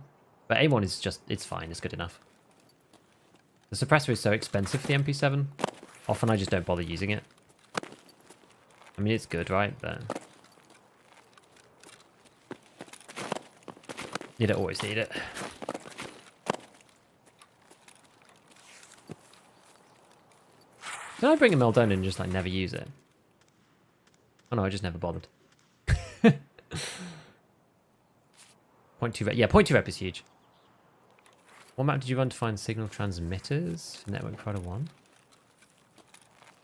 But A1 is just, it's fine, it's good enough. The suppressor is so expensive for the MP7. Often I just don't bother using it. I mean, it's good, right? But you don't always need it. Did I bring a Meldon and just like never use it? Oh no, I just never bothered. 0.2 rep. Yeah, 0.2 rep is huge. What map did you run to find signal transmitters for network provider 1?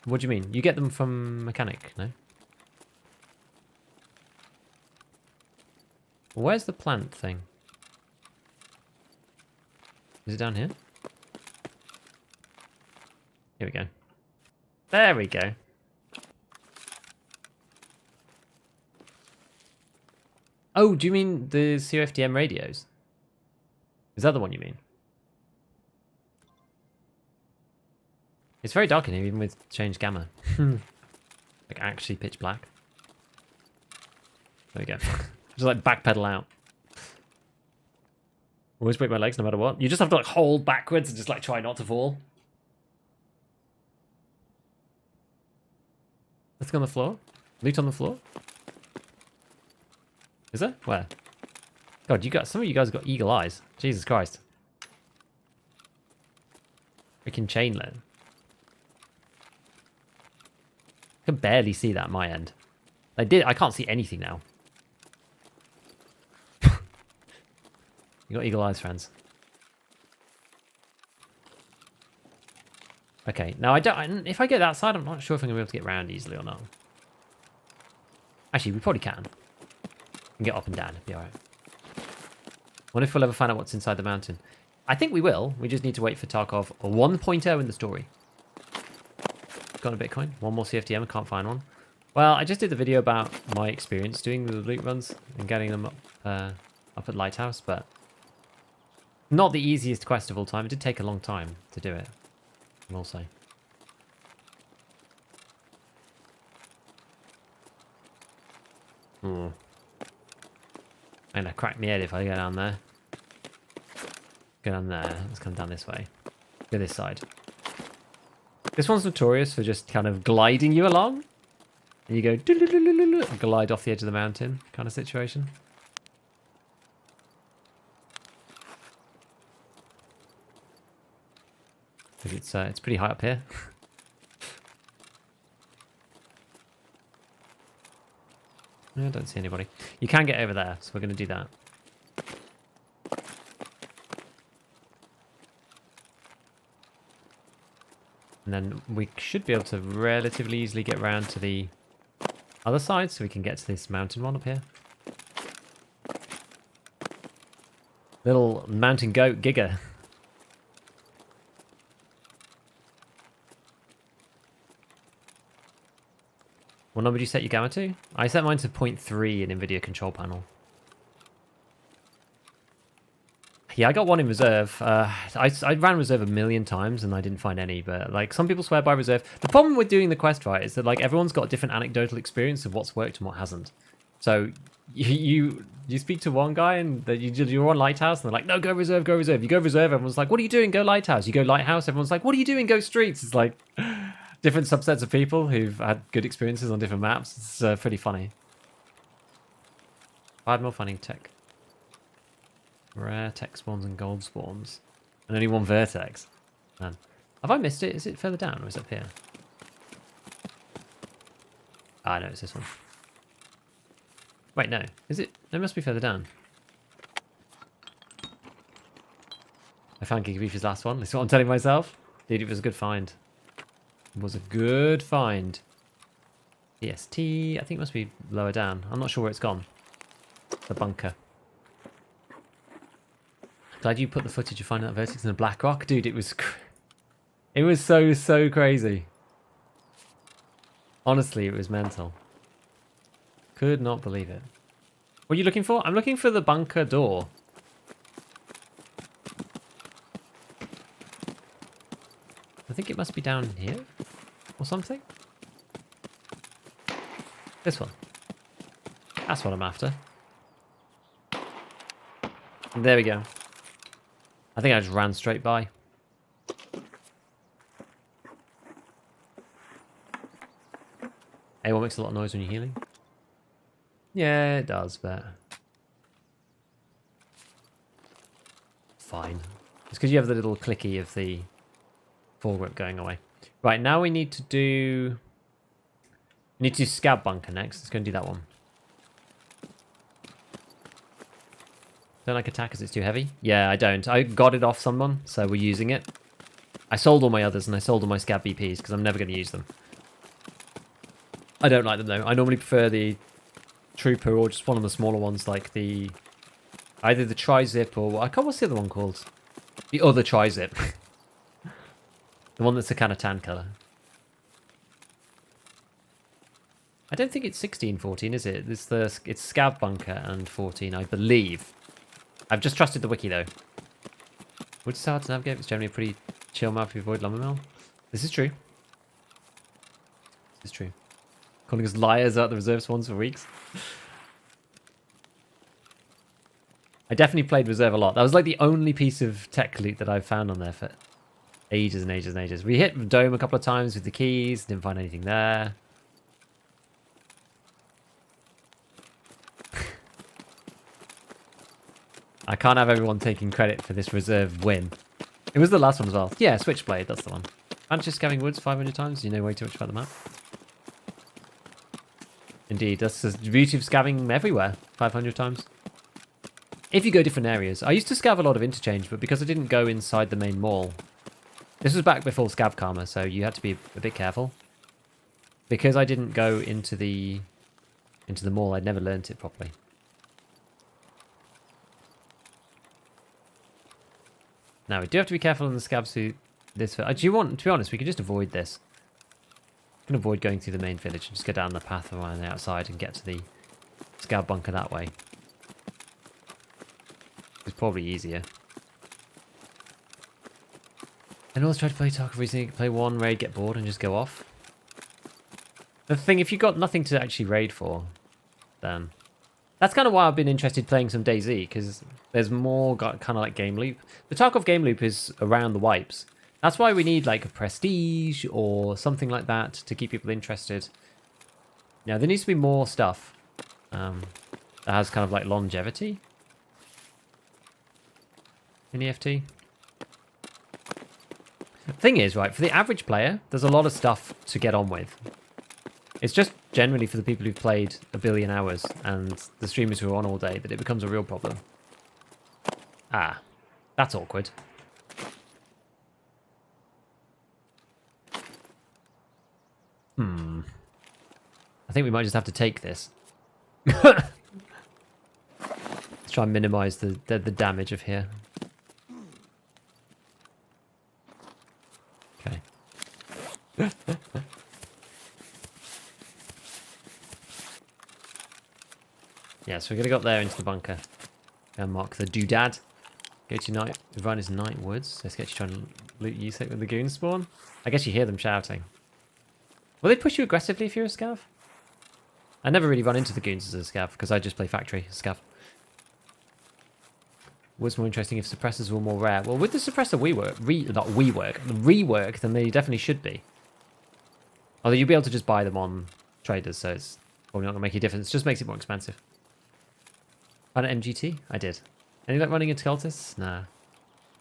What do you mean? You get them from mechanic, no? Where's the plant thing? Is it down here? Here we go. There we go. Oh, do you mean the COFDM radios? Is that the one you mean? It's very dark in here, even with changed gamma. Like actually pitch black. There we go. Just like backpedal out. Always break my legs no matter what. You just have to like hold backwards and just like try not to fall. Let's go on the floor. Loot on the floor. Is there? Where? God, you got some of you guys got eagle eyes. Jesus Christ. Freaking chain lane. I can barely see that at my end. I can't see anything now. You got eagle eyes, friends. Okay, now if I get that side, I'm not sure if I'm gonna be able to get around easily or not. Actually, we probably can. We can get up and down. It'll be alright. Wonder if we'll ever find out what's inside the mountain. I think we will. We just need to wait for Tarkov 1.0 in the story. Got a Bitcoin. One more CFDM. I can't find one. Well, I just did the video about my experience doing the loot runs and getting them up at Lighthouse, but not the easiest quest of all time. It did take a long time to do it, I will say. I'm gonna crack my head if I go down there. Go down there. Let's come down this way. Go this side. This one's notorious for just kind of gliding you along. And you go and glide off the edge of the mountain kind of situation. It's pretty high up here. I don't see anybody. You can get over there, so we're going to do that. And then we should be able to relatively easily get around to the other side, so we can get to this mountain one up here. Little mountain goat Giga. What number did you set your gamma to? I set mine to 0.3 in NVIDIA control panel. Yeah, I got one in reserve. I ran reserve a million times and I didn't find any, but like some people swear by reserve. The problem with doing the quest right is that like everyone's got a different anecdotal experience of what's worked and what hasn't. So you speak to one guy and you're on Lighthouse and they're like, no, go reserve, go reserve. You go reserve, everyone's like, what are you doing? Go Lighthouse. You go Lighthouse, everyone's like, what are you doing? Go Streets. It's like different subsets of people who've had good experiences on different maps. It's pretty funny. 5 more finding tech. Rare tech spawns and gold spawns. And only one vertex. Man. Have I missed it? Is it further down or is it up here? Ah, no, it's this one. Wait, no. Is it? No, it must be further down. I found Gigabeef's last one. That's what I'm telling myself. Dude, it was a good find. It was a good find. EST, I think it must be lower down. I'm not sure where it's gone. The bunker. Glad you put the footage of finding that vertex in a black rock. Dude, it was so crazy. Honestly, it was mental. Could not believe it. What are you looking for? I'm looking for the bunker door. I think it must be down here or something. This one. That's what I'm after. There we go. I think I just ran straight by. A1 makes a lot of noise when you're healing. Yeah, it does, but fine. It's because you have the little clicky of the foregrip going away. Right, now we need to do... We need to do Scout Bunker next. Let's go and do that one. Don't like attack because it's too heavy? Yeah, I don't. I got it off someone, so we're using it. I sold all my others and I sold all my Scav BPs because I'm never going to use them. I don't like them though. I normally prefer the Trooper or just one of the smaller ones like the... Either the Tri-Zip or... I can't... What's the other one called? The other Tri-Zip. The one that's a kind of tan colour. I don't think it's 16, 14, is it? It's Scav Bunker and 14, I believe. I've just trusted the wiki though. Which is hard to navigate. It's generally a pretty chill map if you avoid lumber mill. This is true. This is true. Calling us liars out the reserve spawns for weeks. I definitely played reserve a lot. That was like the only piece of tech loot that I've found on there for ages and ages and ages. We hit Dome a couple of times with the keys. Didn't find anything there. I can't have everyone taking credit for this reserve win. It was the last one as well. Yeah, Switchblade, that's the one. And just scavenging woods 500 times. You know way too much about the map. Indeed, that's the beauty of scavenging everywhere 500 times. If you go different areas. I used to scav a lot of interchange, but because I didn't go inside the main mall. This was back before scav karma, so you had to be a bit careful. Because I didn't go into the mall, I'd never learnt it properly. Now, we do have to be careful on the scavs through this. Do you want, to be honest, we could just avoid this. We can avoid going through the main village and just go down the path around the outside and get to the scav bunker that way. It's probably easier. And also try to play Tarkov recently, play one raid, get bored and just go off. The thing, if you've got nothing to actually raid for, then... That's kind of why I've been interested playing some DayZ, because there's more kind of like game loop. The Tarkov game loop is around the wipes. That's why we need like a prestige or something like that to keep people interested. Now, there needs to be more stuff that has kind of like longevity in EFT. The thing is, right, for the average player, there's a lot of stuff to get on with. It's just generally for the people who've played a billion hours and the streamers who are on all day that it becomes a real problem. Ah, that's awkward. I think we might just have to take this. Let's try and minimize the damage of here. Okay. Yeah, so we're going to go up there into the bunker and mark the doodad. Go to night. The run is night woods. So it's actually trying to loot you with the goons spawn. I guess you hear them shouting. Will they push you aggressively if you're a scav? I never really run into the goons as a scav because I just play factory scav. What's more interesting if suppressors were more rare? Well, with the suppressor rework, then they definitely should be. Although you'll be able to just buy them on traders, so it's probably not going to make a difference. It just makes it more expensive. Found an MGT? I did. Any like running into cultists? Nah.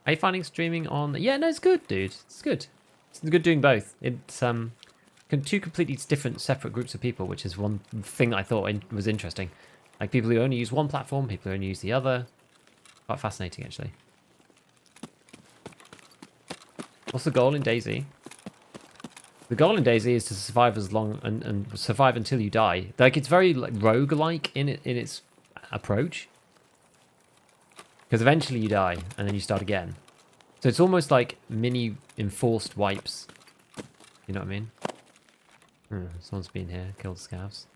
Are you finding streaming on... Yeah, no, it's good, dude. It's good. It's good doing both. It's two completely different, separate groups of people, which is one thing I thought was interesting. Like people who only use one platform, people who only use the other. Quite fascinating, actually. What's the goal in DayZ? The goal in DayZ is to survive as long and survive until you die. Like it's very like roguelike in its approach. Because eventually you die and then you start again. So it's almost like mini enforced wipes. You know what I mean? Someone's been here, killed scavs.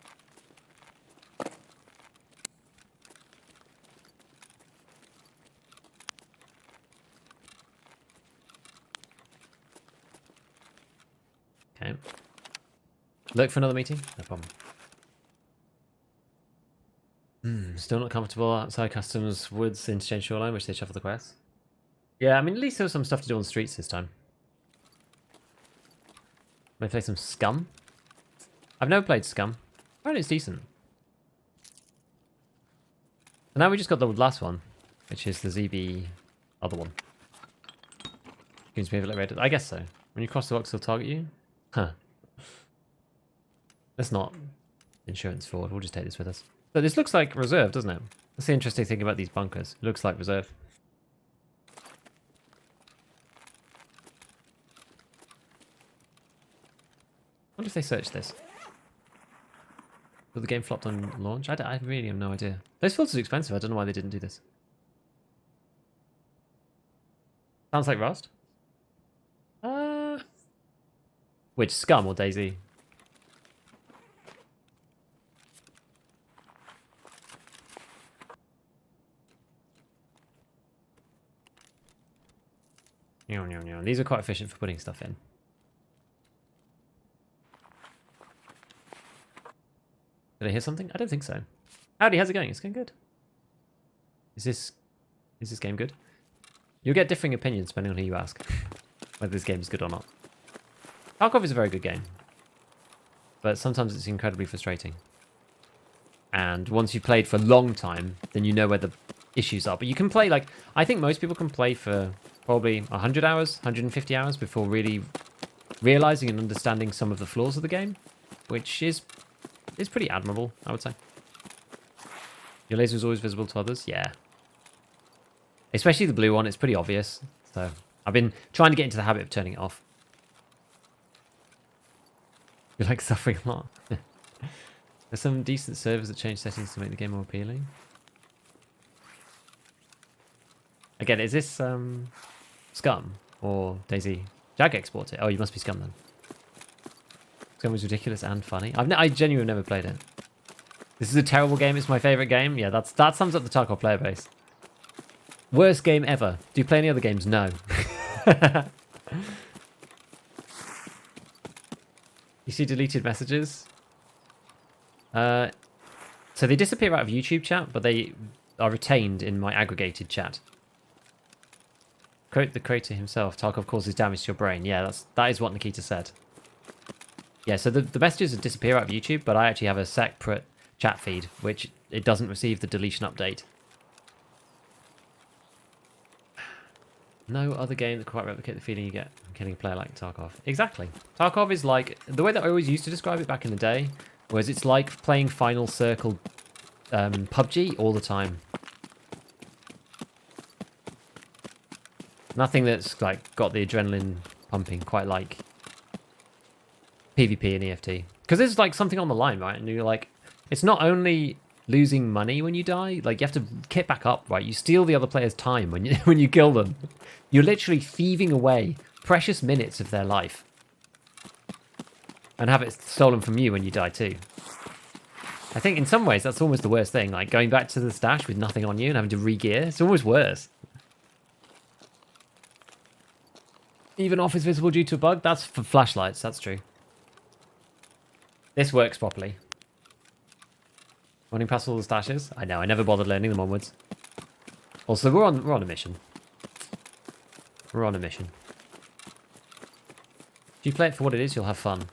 Okay. Look for another meeting? No problem. Still not comfortable outside customs woods interchange shoreline, which they shuffle the quests. Yeah, I mean, at least there was some stuff to do on the streets this time. May play some Scum? I've never played Scum. Apparently it's decent. And now we just got the last one, which is the ZB other one. Seems to be a bit red. I guess so. When you cross the box, they'll target you? Huh. That's not insurance fraud. We'll just take this with us. So this looks like reserve, doesn't it? That's the interesting thing about these bunkers. It looks like reserve. I wonder if they searched this. Will the game flopped on launch? I really have no idea. Those filters are expensive. I don't know why they didn't do this. Sounds like Rust. Which, Scum or Daisy? These are quite efficient for putting stuff in. Did I hear something? I don't think so. Howdy, how's it going? It's going good. Is this game good? You'll get differing opinions depending on who you ask. Whether this game is good or not. Tarkov is a very good game. But sometimes it's incredibly frustrating. And once you've played for a long time, then you know where the issues are. But you can play, like, I think most people can play for probably 100 hours, 150 hours before really realizing and understanding some of the flaws of the game. Which is pretty admirable, I would say. Your laser is always visible to others? Yeah. Especially the blue one, it's pretty obvious. So I've been trying to get into the habit of turning it off. You like suffering a lot. There's some decent servers that change settings to make the game more appealing. Again, is this Scum or Daisy? Jag export it? Oh, you must be Scum then. Scum was ridiculous and funny. I genuinely never played it. This is a terrible game. It's my favorite game. Yeah, that sums up the Tarkov player base. Worst game ever. Do you play any other games? No. You see deleted messages? So they disappear out of YouTube chat, but they are retained in my aggregated chat. Quote the creator himself, Tarkov causes damage to your brain. Yeah, that is what Nikita said. Yeah, so the messages disappear out of YouTube, but I actually have a separate chat feed, which it doesn't receive the deletion update. No other game that can quite replicate the feeling you get from killing a player like Tarkov. Exactly. Tarkov is like, the way that I always used to describe it back in the day, was it's like playing Final Circle PUBG all the time. Nothing that's like got the adrenaline pumping quite like PvP and EFT. Because there's like something on the line, right? And you're like, it's not only losing money when you die, like you have to kit back up, right? You steal the other player's time when you kill them. You're literally thieving away precious minutes of their life. And have it stolen from you when you die too. I think in some ways that's almost the worst thing, like going back to the stash with nothing on you and having to re-gear. It's almost worse. Even off is visible due to a bug? That's for flashlights, that's true. This works properly. Running past all the stashes? I know, I never bothered learning them onwards. Also, we're on a mission. We're on a mission. If you play it for what it is, you'll have fun.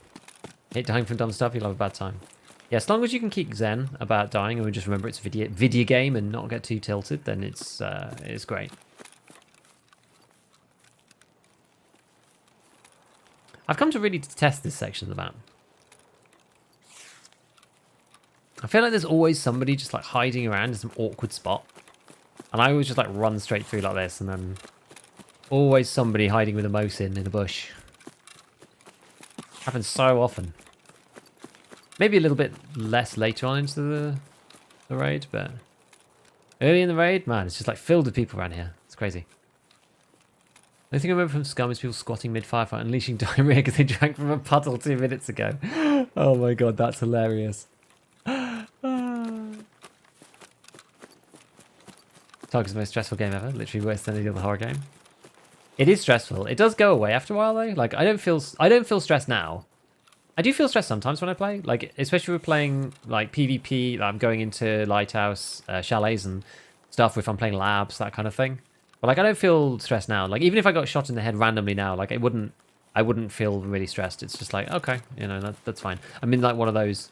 Hate dying from dumb stuff, you'll have a bad time. Yeah, as long as you can keep zen about dying and just remember it's a video game and not get too tilted, then it's great. I've come to really detest this section of the map. I feel like there's always somebody just like hiding around in some awkward spot. And I always just like run straight through like this and then always somebody hiding with a Mosin in a bush. Happens so often. Maybe a little bit less later on into the raid, but early in the raid, man, it's just like filled with people around here. It's crazy. The only thing I remember from Scum is people squatting mid-firefight, unleashing diarrhea because they drank from a puddle 2 minutes ago. Oh my god, that's hilarious. Tarkov's the most stressful game ever. Literally worse than any other horror game. It is stressful. It does go away after a while though. Like I don't feel stressed now. I do feel stressed sometimes when I play. Like especially with playing like PvP. Like, I'm going into Lighthouse, chalets and stuff. If I'm playing labs, that kind of thing. But like I don't feel stressed now. Like even if I got shot in the head randomly now, like I wouldn't feel really stressed. It's just like okay, you know that's fine. I'm in like one of those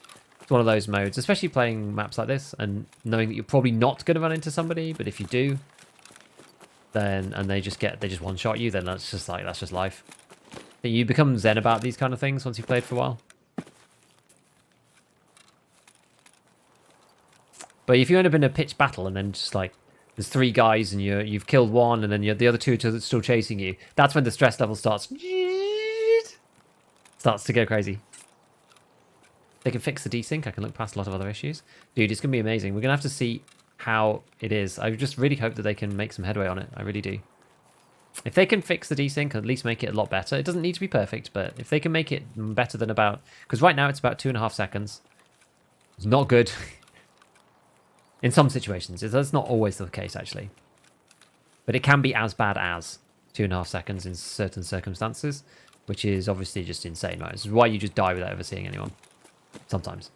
modes, especially playing maps like this and knowing that you're probably not going to run into somebody, but if you do, then and they just one shot you, then that's just life. You become zen about these kind of things once you've played for a while. But if you end up in a pitched battle and then just like there's 3 guys and you've killed one and then the other 2 are still chasing you, that's when the stress level starts to go crazy. They can fix the desync. I can look past a lot of other issues. Dude, it's going to be amazing. We're going to have to see how it is. I just really hope that they can make some headway on it. I really do. If they can fix the desync, at least make it a lot better. It doesn't need to be perfect, but if they can make it better than about... Because right now it's about 2.5 seconds. It's not good. In some situations. That's not always the case, actually. But it can be as bad as 2.5 seconds in certain circumstances, which is obviously just insane, right? This is why you just die without ever seeing anyone. Sometimes.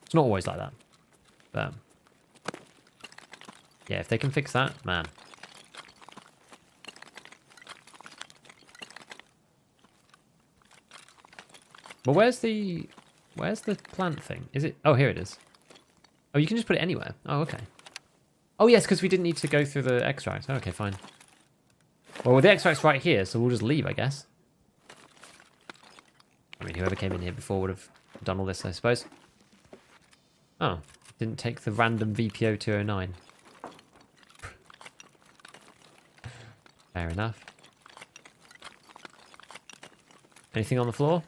It's not always like that. But... yeah, if they can fix that, man. But where's the plant thing? Is it? Oh, here it is. Oh, you can just put it anywhere. Oh, okay. Oh, yes, because we didn't need to go through the extract. Okay, fine. Well, the extract's right here, so we'll just leave, I guess. I mean, whoever came in here before would have done all this, I suppose. Oh, didn't take the random VPO 209. Fair enough. Anything on the floor?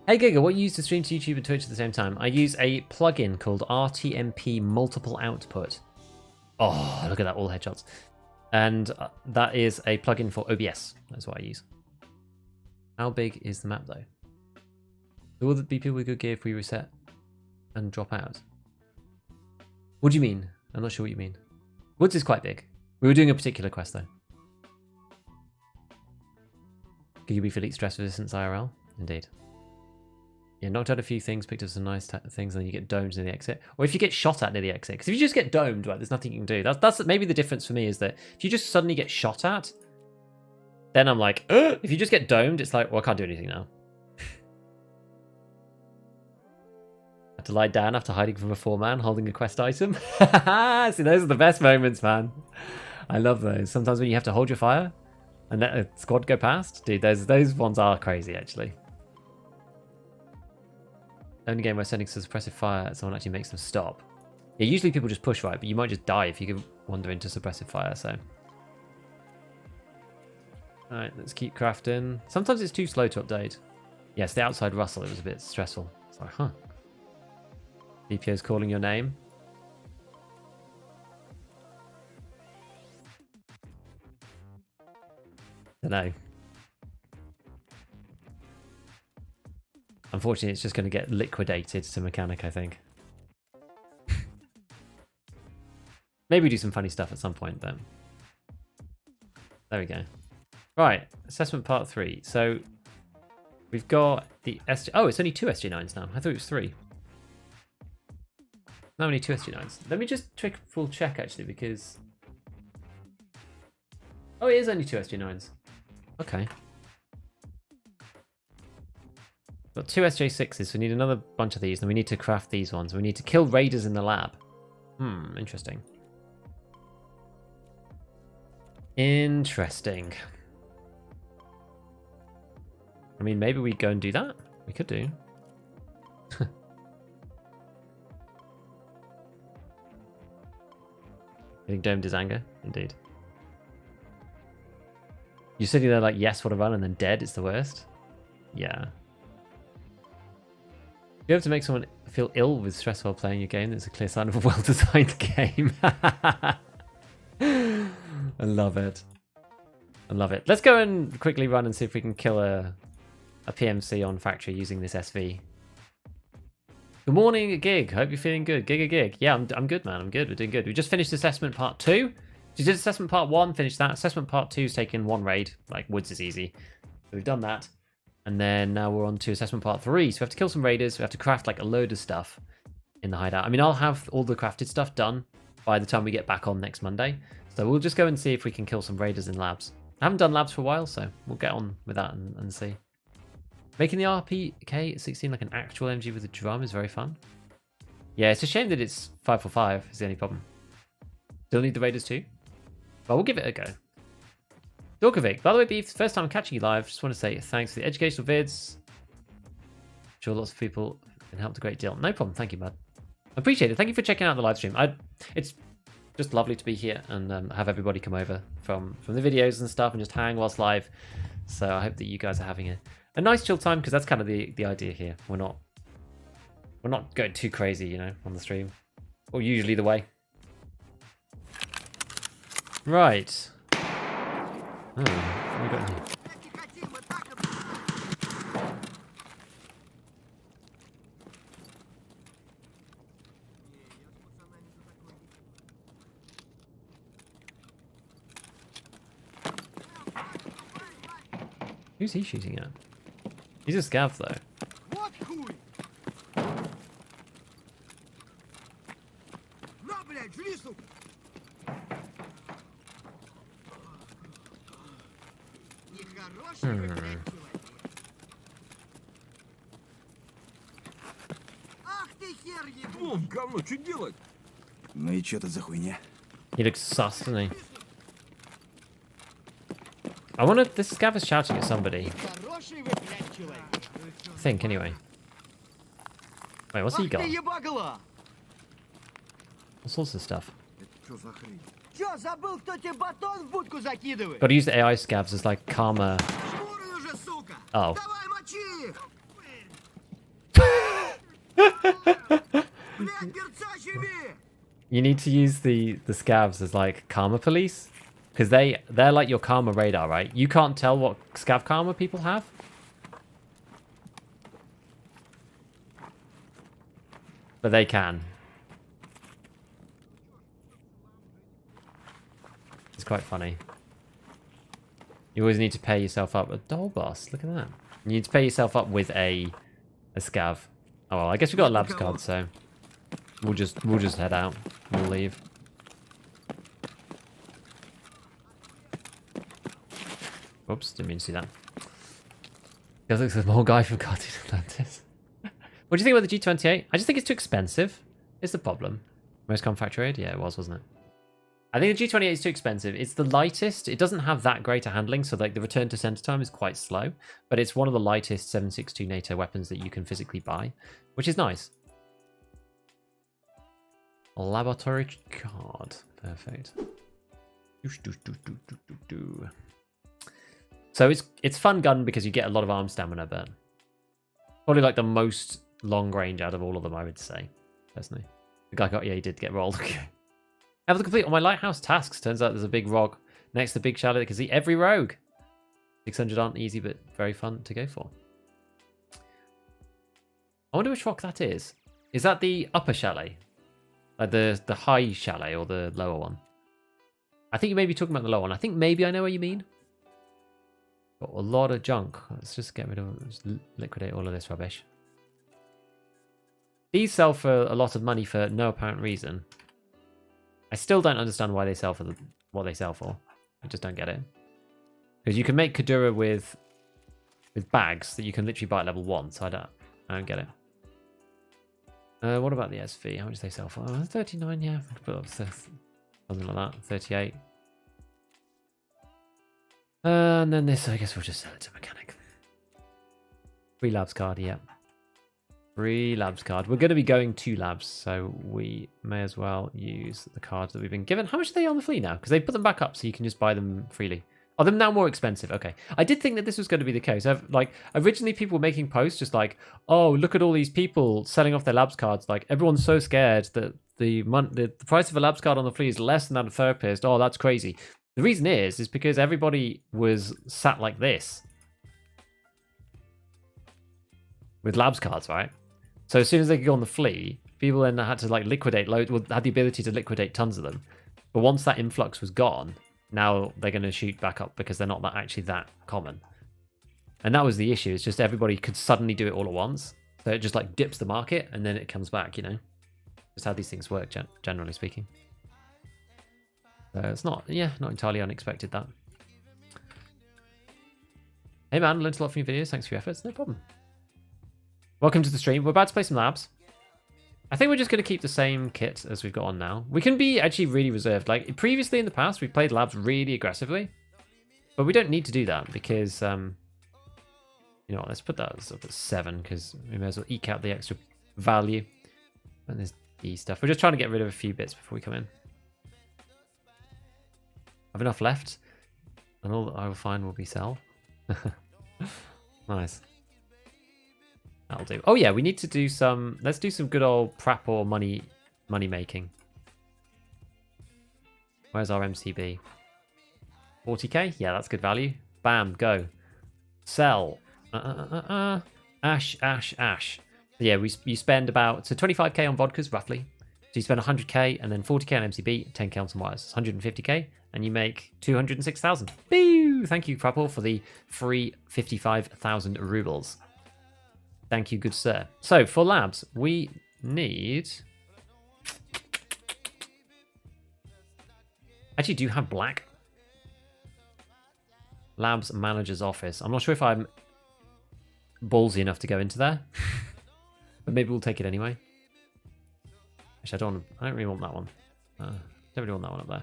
Hey Giga, what you use to stream to YouTube and Twitch at the same time? I use a plugin called RTMP Multiple Output. Oh, look at that, all headshots. And that is a plugin for OBS. That's what I use. How big is the map though? Will there be people with good gear if we reset and drop out? What do you mean? I'm not sure what you mean. Woods is quite big. We were doing a particular quest though. Could you be for elite stress resistance IRL? Indeed. Yeah, knocked out a few things, picked up some nice things, and then you get domed near the exit. Or if you get shot at near the exit. Because if you just get domed, right, there's nothing you can do. That's maybe the difference for me, is that if you just suddenly get shot at, then I'm like, ugh! If you just get domed, it's like, well, I can't do anything now. Had to lie down after hiding from a 4-man holding a quest item. See, those are the best moments, man. I love those. Sometimes when you have to hold your fire and let a squad go past. Dude, those ones are crazy, actually. Only game where sending suppressive fire at someone actually makes them stop. Yeah, usually people just push right, but you might just die if you can wander into suppressive fire, so. Alright, let's keep crafting. Sometimes it's too slow to update. Yes, the outside rustle, it was a bit stressful. It's like, huh. DPO's calling your name. Dunno. Unfortunately, it's just going to get liquidated to mechanic, I think. Maybe do some funny stuff at some point, but... there we go. Right, assessment part 3. So, we've got the SG... oh, it's only 2 SG9s now. I thought it was 3. No, only 2 SG9s. Let me just full check, actually, because... oh, it is only 2 SG9s. Okay. Got 2 SJ6s, so we need another bunch of these, and we need to craft these ones. We need to kill raiders in the lab. Interesting. Interesting. I mean, maybe we go and do that? We could do. Getting domed is anger, indeed. You're sitting there like, yes, what a run, and then dead, it's the worst. Yeah. You have to make someone feel ill with stress while playing your game. That's a clear sign of a well-designed game. I love it. I love it. Let's go and quickly run and see if we can kill a PMC on factory using this SV. Good morning, Gig. Hope you're feeling good. Gig. Yeah, I'm good, man. I'm good. We're doing good. We just finished assessment part 2. We did assessment part 1, finished that. Assessment part 2 is taking 1 raid. Like, Woods is easy. So we've done that. And then now we're on to assessment part 3. So we have to kill some raiders. We have to craft like a load of stuff in the hideout. I mean, I'll have all the crafted stuff done by the time we get back on next Monday. So we'll just go and see if we can kill some raiders in labs. I haven't done labs for a while, so we'll get on with that and see. Making the RPK 16 like an actual MG with a drum is very fun. Yeah, it's a shame that it's 545 is the only problem. Still need the Raiders too? But we'll give it a go. Dorkovic, by the way, Beef, first time catching you live. Just want to say thanks for the educational vids. I'm sure lots of people can help a great deal. No problem. Thank you, bud. I appreciate it. Thank you for checking out the live stream. It's just lovely to be here and have everybody come over from the videos and stuff and just hang whilst live. So I hope that you guys are having a nice chill time, because that's kind of the idea here. We're not going too crazy, you know, on the stream. Or usually the way. Right. Oh, what have we got here? Who's he shooting at? He's a scav though. Ну и что тут за хуйня? He looks sus, doesn't he? I wonder if this scav is shouting at somebody. I think, anyway. Wait, what's he got? All sorts of stuff. Gotta use the AI scavs as like karma. Oh. You need to use the scavs as like karma police, because they're like your karma radar, right? You can't tell what scav karma people have. But they can. It's quite funny. You always need to pair yourself up. A doll boss, look at that. You need to pair yourself up with a scav. Oh well, I guess we've got a labs card, so we'll just head out. We'll leave. Oops, didn't mean to see that. Feels like there's more guy from Cartoon Atlantis. What do you think about the G28? I just think it's too expensive. It's the problem. Most common factory raid? Yeah, it was, wasn't it? I think the G28 is too expensive. It's the lightest. It doesn't have that great a handling, so like the return to center time is quite slow. But it's one of the lightest 7.62 NATO weapons that you can physically buy, which is nice. A laboratory card. Perfect. So it's fun gun because you get a lot of arm stamina, but probably like the most long range out of all of them, I would say, personally. The guy got, yeah, he did get rolled. Have to complete all my lighthouse tasks. Turns out there's a big rock next to the big chalet that can see every rogue. 600 aren't easy, but very fun to go for. I wonder which rock that is. Is that the upper chalet? Like the high chalet or the lower one? I think you may be talking about the lower one. I think maybe I know what you mean. Got a lot of junk. Let's just get rid of, just liquidate all of this rubbish. These sell for a lot of money for no apparent reason. I still don't understand why they sell for what they sell for. I just don't get it. Because you can make Kadura with bags that you can literally buy at level 1, so I don't get it. What about the SV? How much do they sell for? Oh, 39, yeah. Put up something like that. 38. And then this, I guess we'll just sell it to mechanic. Free labs card, yeah. Free labs card. We're going to be going to labs, so we may as well use the cards that we've been given. How much are they on the flea now? Because they put them back up, so you can just buy them freely. Are them now more expensive? Okay. I did think that this was going to be the case. Like, originally people were making posts just like, oh, look at all these people selling off their labs cards. Like, everyone's so scared that the price of a labs card on the flea is less than that of therapist. Oh, that's crazy. The reason is because everybody was sat like this with labs cards, right? So as soon as they could go on the flea, people then had to like liquidate had the ability to liquidate tons of them. But once that influx was gone, now they're going to shoot back up because they're not actually that common. And that was the issue. It's just everybody could suddenly do it all at once. So it just like dips the market and then it comes back, you know? Just how these things work, generally speaking. So it's not entirely unexpected, that. Hey man, learned a lot from your videos. Thanks for your efforts. No problem. Welcome to the stream. We're about to play some labs. I think we're just going to keep the same kit as we've got on now. We can be actually really reserved. Like previously in the past, we played labs really aggressively. But we don't need to do that because, you know what, let's put that up at 7 because we may as well eke out the extra value. And there's D stuff. We're just trying to get rid of a few bits before we come in. Have enough left. And all that I will find will be sell. Nice. That'll do. Oh yeah, we need to do some... Let's do some good old prep or money making. Where's our MCB? 40k? Yeah, that's good value. Bam, go. Sell. Ash. So yeah, you spend about... So 25k on vodkas, roughly. So you spend 100k and then 40k on MCB, 10k on some wires. 150k and you make 206,000. Boo! Thank you, Crapple, for the free 55,000 rubles. Thank you, good sir. So for labs, we need... Actually, do you have black? Labs manager's office. I'm not sure if I'm ballsy enough to go into there. But maybe we'll take it anyway. Actually, I don't really want that one. Don't really want that one up there.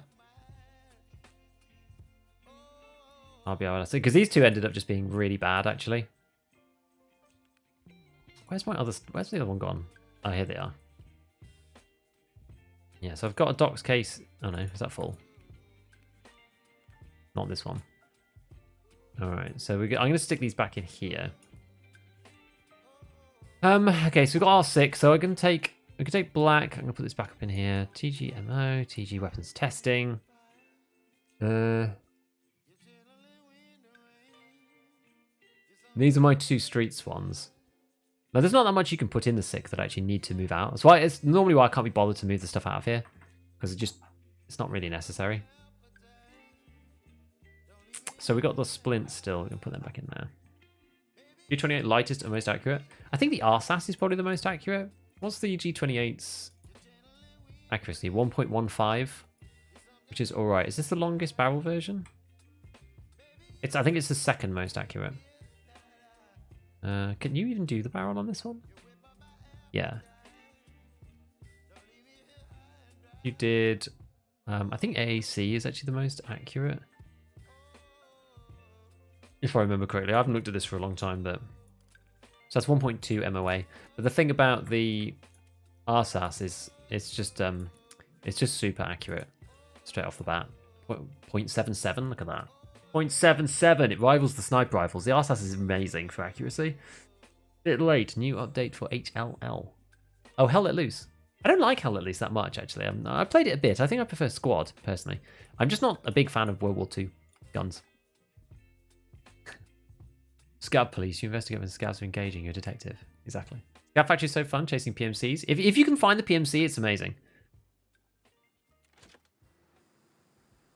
I'll be able to see. Because these two ended up just being really bad, actually. Where's the other one gone? Oh, here they are. Yeah, so I've got a docs case. Oh no, is that full? Not this one. Alright, so I'm going to stick these back in here. Okay, so we've got R6, so we can take black. I'm going to put this back up in here. TGMO, TG weapons testing. These are my two streets ones. Now, there's not that much you can put in the 6 that I actually need to move out. That's why it's normally why I can't be bothered to move the stuff out of here. Because it's not really necessary. So we got the splints still. We can put them back in there. G28 lightest and most accurate. I think the RSAS is probably the most accurate. What's the G28's accuracy? 1.15, which is all right. Is this the longest barrel version? I think it's the second most accurate. Can you even do the barrel on this one? Yeah. You did... I think AAC is actually the most accurate. If I remember correctly. I haven't looked at this for a long time, but... So that's 1.2 MOA. But the thing about the RSAS is it's just super accurate straight off the bat. 0.77, look at that. 0.77, it rivals the sniper rifles. The RSAS is amazing for accuracy. Bit late, new update for HLL. Oh, Hell Let Loose. I don't like Hell Let Loose that much, actually. I've played it a bit. I think I prefer Squad, personally. I'm just not a big fan of World War II guns. Scav police, you investigate when scavs are engaging, you're a detective. Exactly. Scav Factory is so fun, chasing PMCs. If you can find the PMC, it's amazing.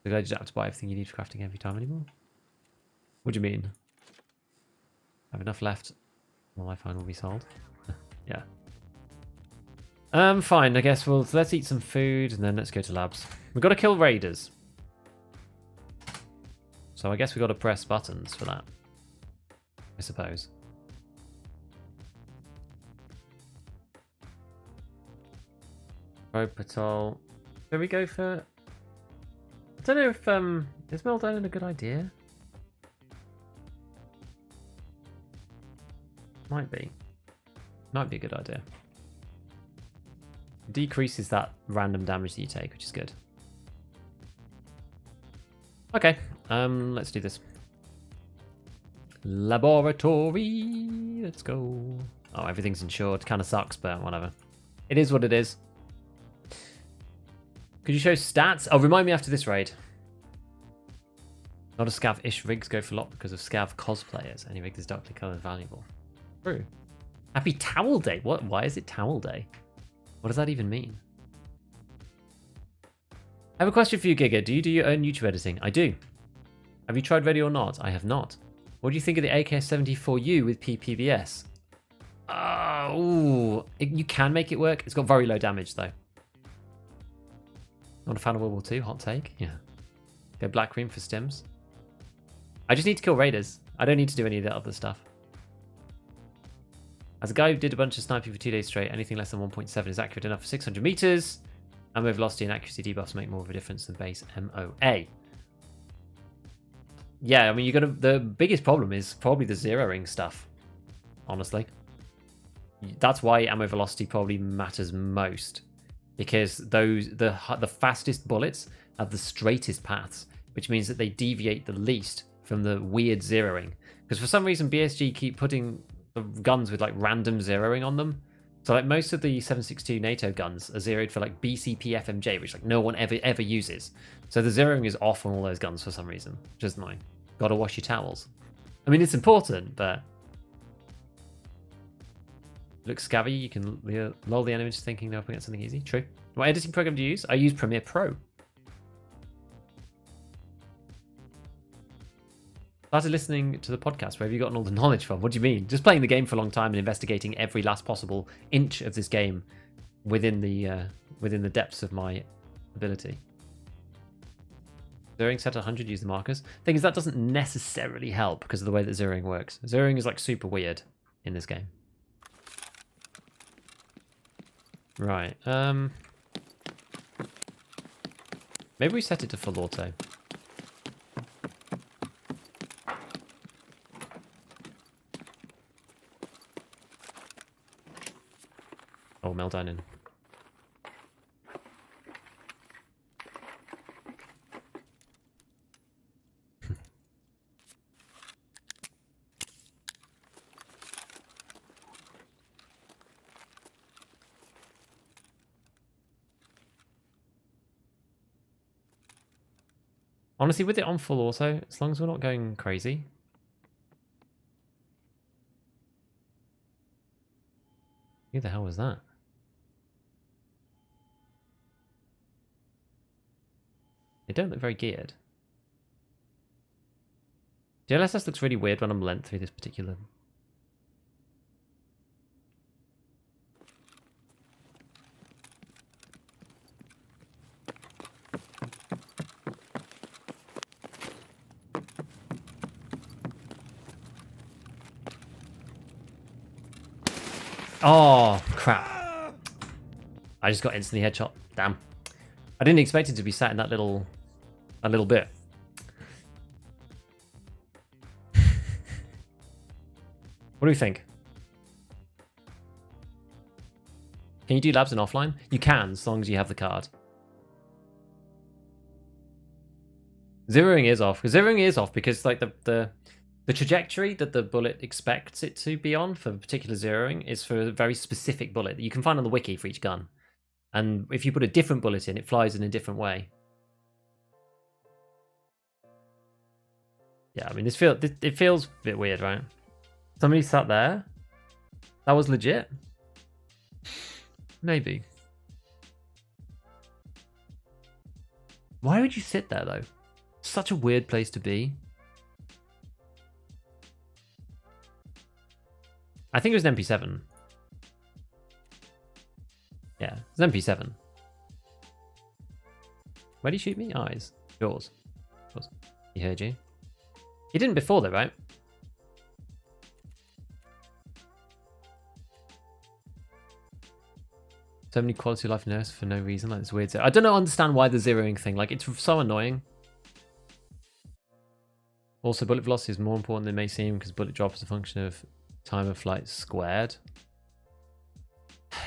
The guy just have to buy everything you need for crafting every time anymore? What do you mean? I have enough left. All I find will be sold. Yeah. Fine, I guess let's eat some food and then let's go to labs. We've got to kill raiders. So I guess we've got to press buttons for that. I suppose. Road patrol. Shall we go for... I don't know if is Meldonin a good idea? Might be. Might be a good idea. Decreases that random damage that you take, which is good. Okay, let's do this. Laboratory. Let's go. Oh, everything's insured. Kind of sucks, but whatever. It is what it is. Could you show stats? Oh, remind me after this raid. Not a scav-ish rigs go for a lot because of scav cosplayers. Any rig is darkly coloured valuable. True. Happy Towel Day. What? Why is it Towel Day? What does that even mean? I have a question for you, Giga. Do you do your own YouTube editing? I do. Have you tried Ready or Not? I have not. What do you think of the AK-74U with PPBS? You can make it work. It's got very low damage, though. Not a fan of World War II? Hot take? Yeah. Go Black Cream for stims. I just need to kill raiders. I don't need to do any of that other stuff. As a guy who did a bunch of sniping for 2 days straight, anything less than 1.7 is accurate enough for 600 meters. Ammo velocity and accuracy debuffs make more of a difference than base MOA. Yeah, I mean, the biggest problem is probably the zeroing stuff, honestly. That's why ammo velocity probably matters most, because the fastest bullets have the straightest paths, which means that they deviate the least from the weird zeroing. Because for some reason BSG keep putting the guns with like random zeroing on them. So like most of the 7.62 NATO guns are zeroed for like BCP FMJ, which like no one ever uses. So the zeroing is off on all those guns for some reason, which is annoying. Gotta wash your towels. I mean, it's important, but looks scabby. You can lull the enemy into thinking they're up against something easy. True. What editing program do you use? I use Premiere Pro. Started listening to the podcast. Where have you gotten all the knowledge from? What do you mean? Just playing the game for a long time and investigating every last possible inch of this game within the depths of my ability. Zeroing set at 100, use the markers. Thing is, that doesn't necessarily help because of the way that zeroing works. Zeroing is like super weird in this game. Right. Maybe we set it to full auto. Oh, meltdown in. Honestly, with it on full auto, as long as we're not going crazy. Who the hell was that? They don't look very geared. DLSS looks really weird when I'm lent through this particular. Oh, crap. I just got instantly headshot. Damn. I didn't expect it to be sat in that little bit. What do we think? Can you do labs in offline? You can, as long as you have the card. Zeroing is off. Zeroing is off because like the trajectory that the bullet expects it to be on for a particular zeroing is for a very specific bullet that you can find on the wiki for each gun. And if you put a different bullet in, it flies in a different way. Yeah, I mean, it feels a bit weird, right? Somebody sat there? That was legit? Maybe. Why would you sit there, though? Such a weird place to be. I think it was an MP7. Yeah, it's an MP7. Where did he shoot me? Eyes. Yours. He heard you. He didn't before, though, right? So many quality of life nerfs for no reason. Like, it's weird. I don't understand why the zeroing thing. Like, it's so annoying. Also, bullet velocity is more important than it may seem because bullet drop is a function of time of flight squared.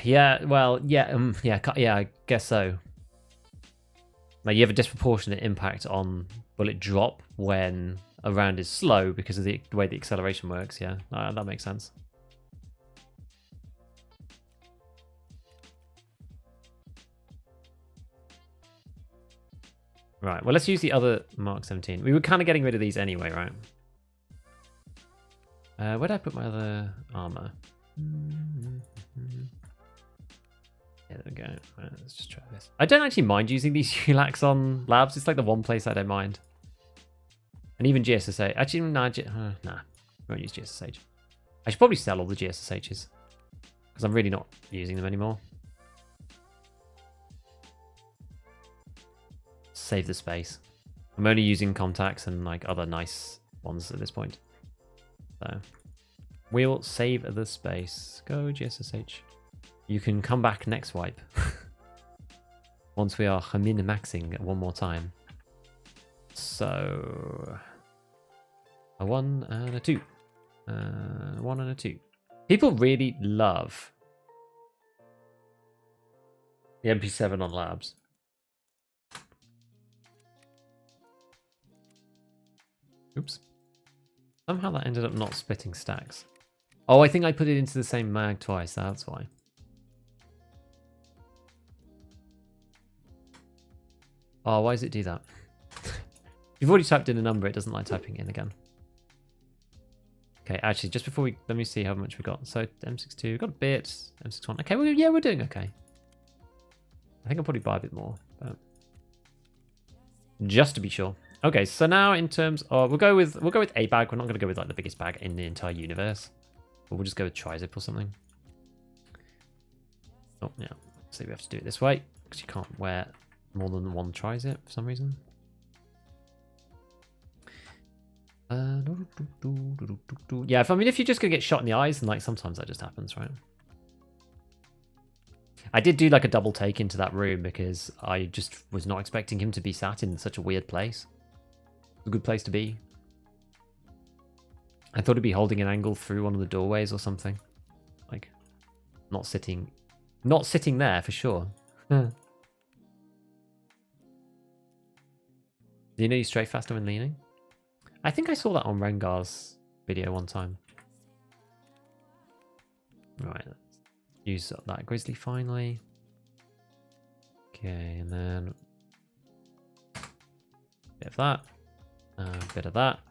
Yeah, well, yeah, I guess so. Like, you have a disproportionate impact on bullet drop when a round is slow because of the way the acceleration works. Yeah, that makes sense. Right, well, let's use the other Mark 17. We were kind of getting rid of these anyway, right? Where did I put my other armor? Yeah, there we go. Right, let's just try this. I don't actually mind using these ULACs on labs. It's like the one place I don't mind. And even GSSH. Actually, nah, I won't use GSSH. I should probably sell all the GSSHs because I'm really not using them anymore. Save the space. I'm only using contacts and like other nice ones at this point. So we'll save the space. Go GSSH. You can come back next wipe. Once we are min-maxing one more time. So a 1 and a 2. 1 and a 2. People really love the MP7 on labs. Oops. Somehow that ended up not splitting stacks. Oh, I think I put it into the same mag twice. That's why. Oh, why does it do that? You've already typed in a number. It doesn't like typing in again. Okay, actually, just before we... Let me see how much we got. So, M62, we got a bit. M61. Okay, well, yeah, we're doing okay. I think I'll probably buy a bit more. But just to be sure. Okay, so now in terms of... We'll go with a bag. We're not going to go with like the biggest bag in the entire universe. But we'll just go with tri-zip or something. Oh, yeah. So we have to do it this way. Because you can't wear more than one tri-zip for some reason. Yeah, I mean, if you're just going to get shot in the eyes, and like sometimes that just happens, right? I did do like a double take into that room because I just was not expecting him to be sat in such a weird place. A good place to be. I thought he'd be holding an angle through one of the doorways or something. Like, not sitting there for sure. Do you know you stray faster when leaning? I think I saw that on Rengar's video one time. Right, let's use up that grizzly finally. Okay, and then bit of that, bit of that.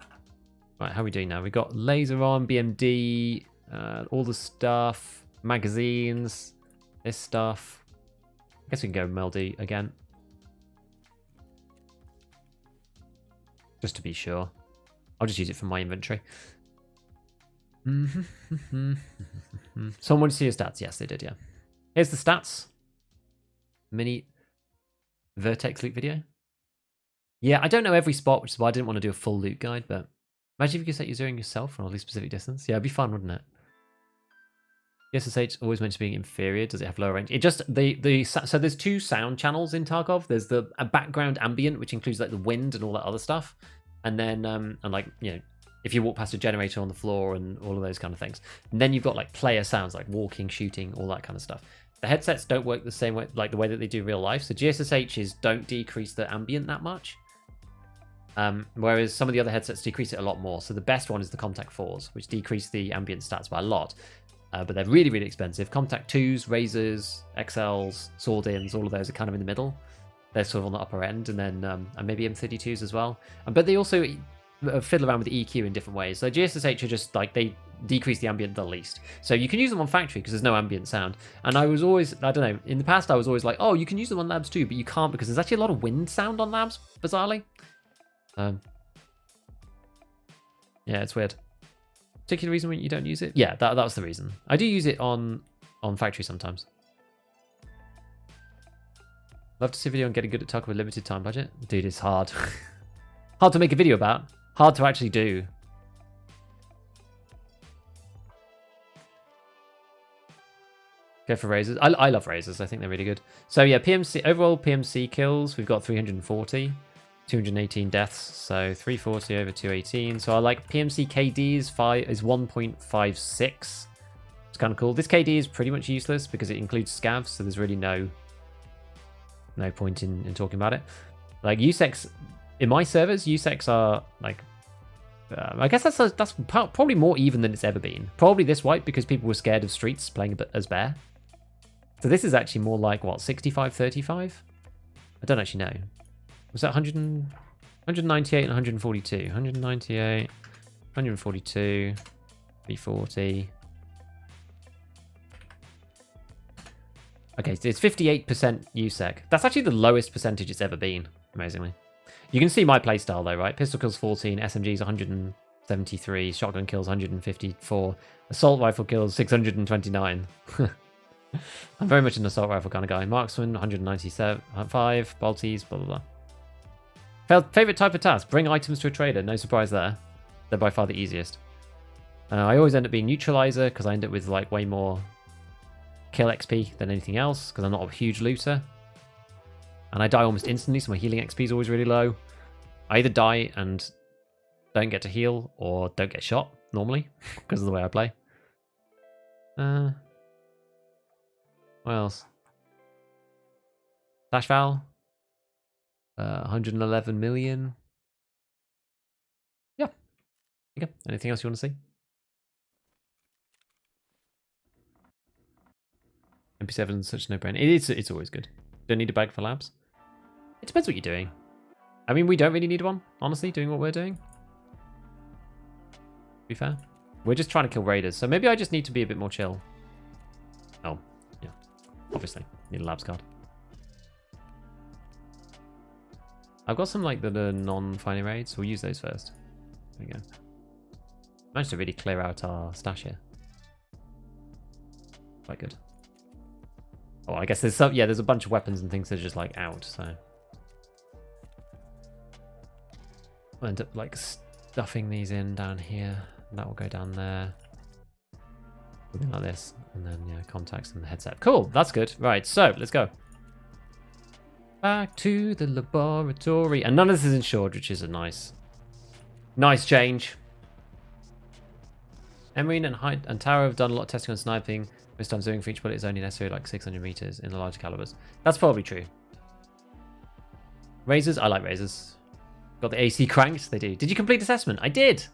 Right, how are we doing now? We got laser on, BMD, all the stuff, magazines, this stuff. I guess we can go Melody again. Just to be sure. I'll just use it for my inventory. Someone wanted to see your stats. Yes, they did, yeah. Here's the stats. Mini Vertex loot video. Yeah, I don't know every spot, which is why I didn't want to do a full loot guide, but imagine if you could set your zeroing yourself from all these specific distance. Yeah, it'd be fun, wouldn't it? SSH always meant to be inferior. Does it have lower range? It just so there's two sound channels in Tarkov. There's the background ambient, which includes like the wind and all that other stuff. And then, and like, you know, if you walk past a generator on the floor and all of those kind of things. And then you've got like player sounds, like walking, shooting, all that kind of stuff. The headsets don't work the same way, like the way that they do real life. So GSSHs don't decrease the ambient that much. Whereas some of the other headsets decrease it a lot more. So the best one is the Contact 4s, which decrease the ambient stats by a lot. But they're really, really expensive. Contact 2s, Razors, XLs, Sword-ins, all of those are kind of in the middle. They're sort of on the upper end, and then and maybe M32s as well. But they also fiddle around with the EQ in different ways. So GSSH are just like, they decrease the ambient the least. So you can use them on factory because there's no ambient sound. And I was always, I don't know, in the past I was always like, oh, you can use them on labs too, but you can't because there's actually a lot of wind sound on labs, bizarrely. Yeah, it's weird. Particular reason when you don't use it? Yeah, that was the reason. I do use it on factory sometimes. Love to see a video on getting good at Tarkov with limited time budget. Dude, it's hard. Hard to make a video about. Hard to actually do. Go for Razors. I love Razors. I think they're really good. So yeah, PMC overall PMC kills. We've got 340. 218 deaths. So 340 over 218. So I like PMC KD is 1.56. It's kind of cool. This KD is pretty much useless because it includes scavs. So there's really no point in talking about it. Like USECs, in my servers, USECs are like, I guess that's probably more even than it's ever been. Probably this wipe because people were scared of streets playing as bear. So this is actually more like, what, 65-35? I don't actually know. Was that 198 and 142? 198, 142, 340. Okay, so it's 58% USEC. That's actually the lowest percentage it's ever been, amazingly. You can see my playstyle though, right? Pistol kills 14, SMGs 173, shotgun kills 154, assault rifle kills 629. I'm very much an assault rifle kind of guy. Marksman 197, 5, bolties, blah blah blah. Favorite type of task: bring items to a trader. No surprise there. They're by far the easiest. I always end up being neutralizer because I end up with like way more kill XP than anything else because I'm not a huge looter. And I die almost instantly, so my healing XP is always really low. I either die and don't get to heal or don't get shot normally because of the way I play. What else? Flash Val. 111 million. Yeah. Okay. Anything else you want to see? MP7 is such a no-brainer. It's always good. Don't need a bag for labs. It depends what you're doing. I mean, we don't really need one, honestly, doing what we're doing. To be fair. We're just trying to kill raiders, so maybe I just need to be a bit more chill. Oh, yeah. Obviously. Need a labs card. I've got some like the non-final raids. We'll use those first. There we go. Managed to really clear out our stash here. Quite good. Oh, I guess there's some. Yeah, there's a bunch of weapons and things that are just like out. So I'll end up like stuffing these in down here. That will go down there. Something like this, and then yeah, contacts and the headset. Cool, that's good. Right, so let's go. Back to the laboratory. And none of this is insured, which is a nice change. Emerine and Tower have done a lot of testing on sniping. Most times doing for each bullet is only necessary like 600 meters in the larger calibers. That's probably true. Razors? I like razors. Got the AC cranked? They do. Did you complete assessment? I did!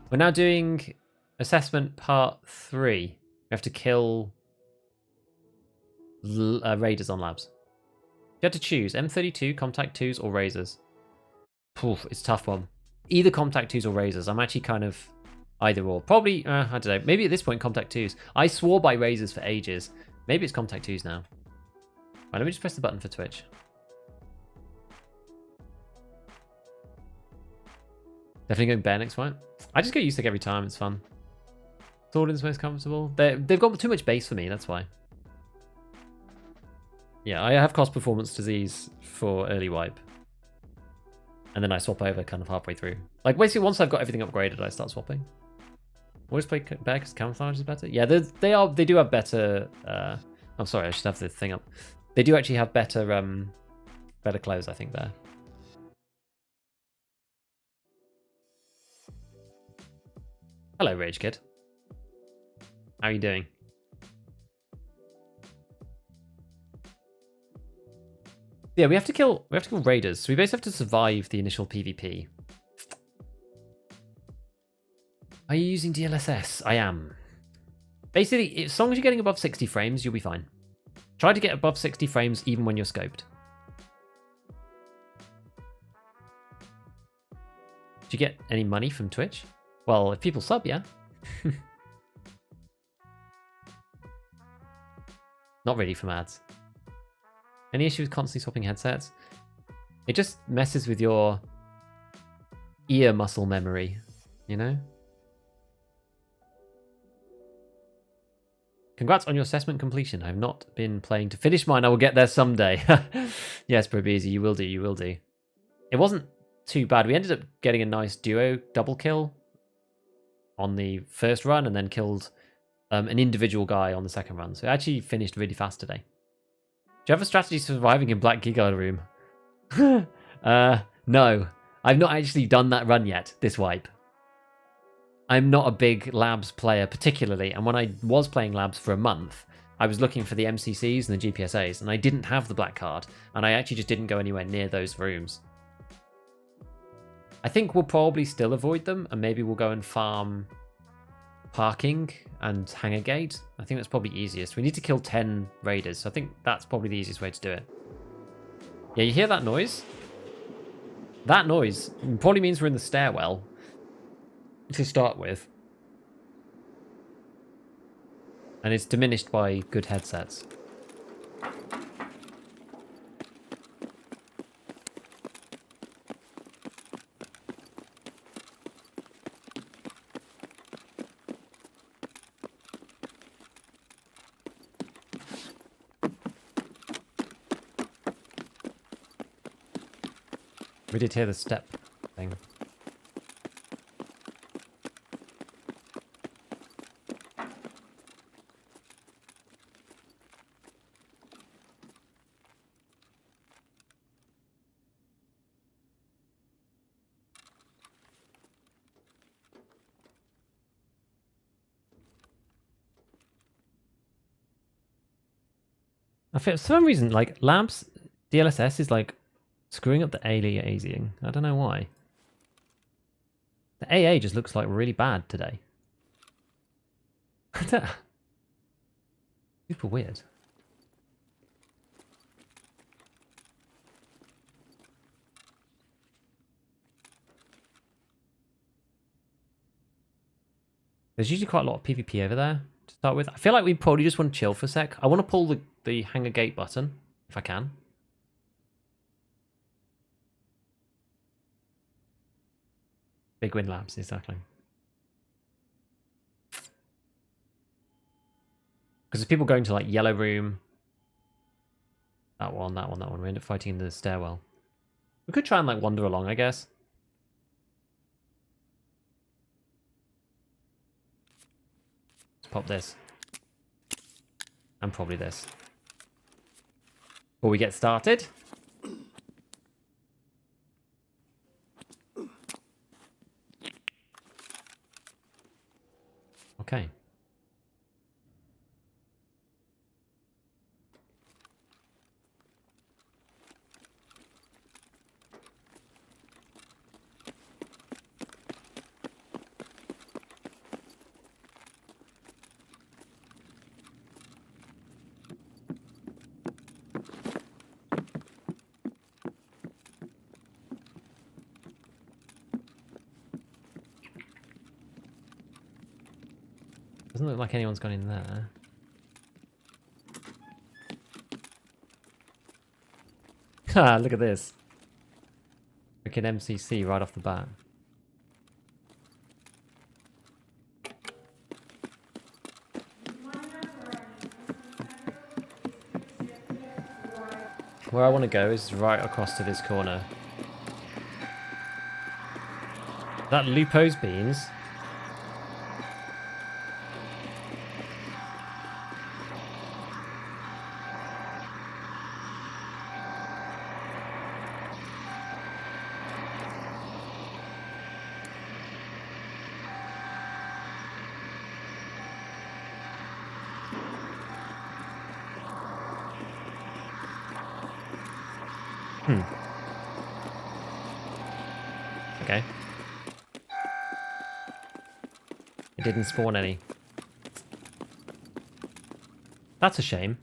We're now doing assessment part 3. We have to kill raiders on labs. You have to choose M32, Contact 2s, or Razors. Poof, it's a tough one. Either Contact 2s or Razors. I'm actually kind of either or. Probably, I don't know. Maybe at this point, Contact 2s. I swore by Razors for ages. Maybe it's Contact 2s now. Right, let me just press the button for Twitch. Definitely going bare next fight. I just get used to it every time. It's fun. Swordin's most comfortable. They've got too much base for me. That's why. Yeah, I have cost performance disease for early wipe. And then I swap over kind of halfway through. Like, basically, once I've got everything upgraded, I start swapping. Always play better because camouflage is better. Yeah, they do have better... I'm sorry, I should have the thing up. They do actually have better better clothes, I think, there. Hello, Rage Kid. How are you doing? Yeah, we have to kill raiders. So we basically have to survive the initial PvP. Are you using DLSS? I am. Basically, as long as you're getting above 60 frames, you'll be fine. Try to get above 60 frames even when you're scoped. Did you get any money from Twitch? Well, if people sub, yeah. Not really from ads. Any issue with constantly swapping headsets? It just messes with your ear muscle memory, you know? Congrats on your assessment completion. I have not been playing to finish mine. I will get there someday. Yes, Probeezy, you will do, you will do. It wasn't too bad. We ended up getting a nice duo double kill on the first run and then killed an individual guy on the second run. So it actually finished really fast today. Do you have a strategy for surviving in Black Giga Room? No. I've not actually done that run yet, this wipe. I'm not a big labs player particularly, and when I was playing labs for a month, I was looking for the MCCs and the GPSAs, and I didn't have the black card, and I actually just didn't go anywhere near those rooms. I think we'll probably still avoid them, and maybe we'll go and farm parking and hangar gate. I think that's probably easiest. We need to kill 10 raiders, so I think that's probably the easiest way to do it. Yeah, you hear that noise? That noise probably means we're in the stairwell to start with. And it's diminished by good headsets. We did hear the step thing. I feel for some reason like labs DLSS is like screwing up the aliasing. I don't know why. The AA just looks like really bad today. Super weird. There's usually quite a lot of PvP over there to start with. I feel like we probably just want to chill for a sec. I want to pull the hangar gate button, if I can. Big win labs, exactly. Because there's people going to like yellow room. That one, that one, that one. We end up fighting in the stairwell. We could try and like wander along, I guess. Let's pop this. And probably this. Before we get started. Okay. Doesn't look like anyone's gone in there. Ha, look at this. Freaking MCC right off the bat. Where I want to go is right across to this corner. That Lupo's beans. Okay. It didn't spawn any. That's a shame.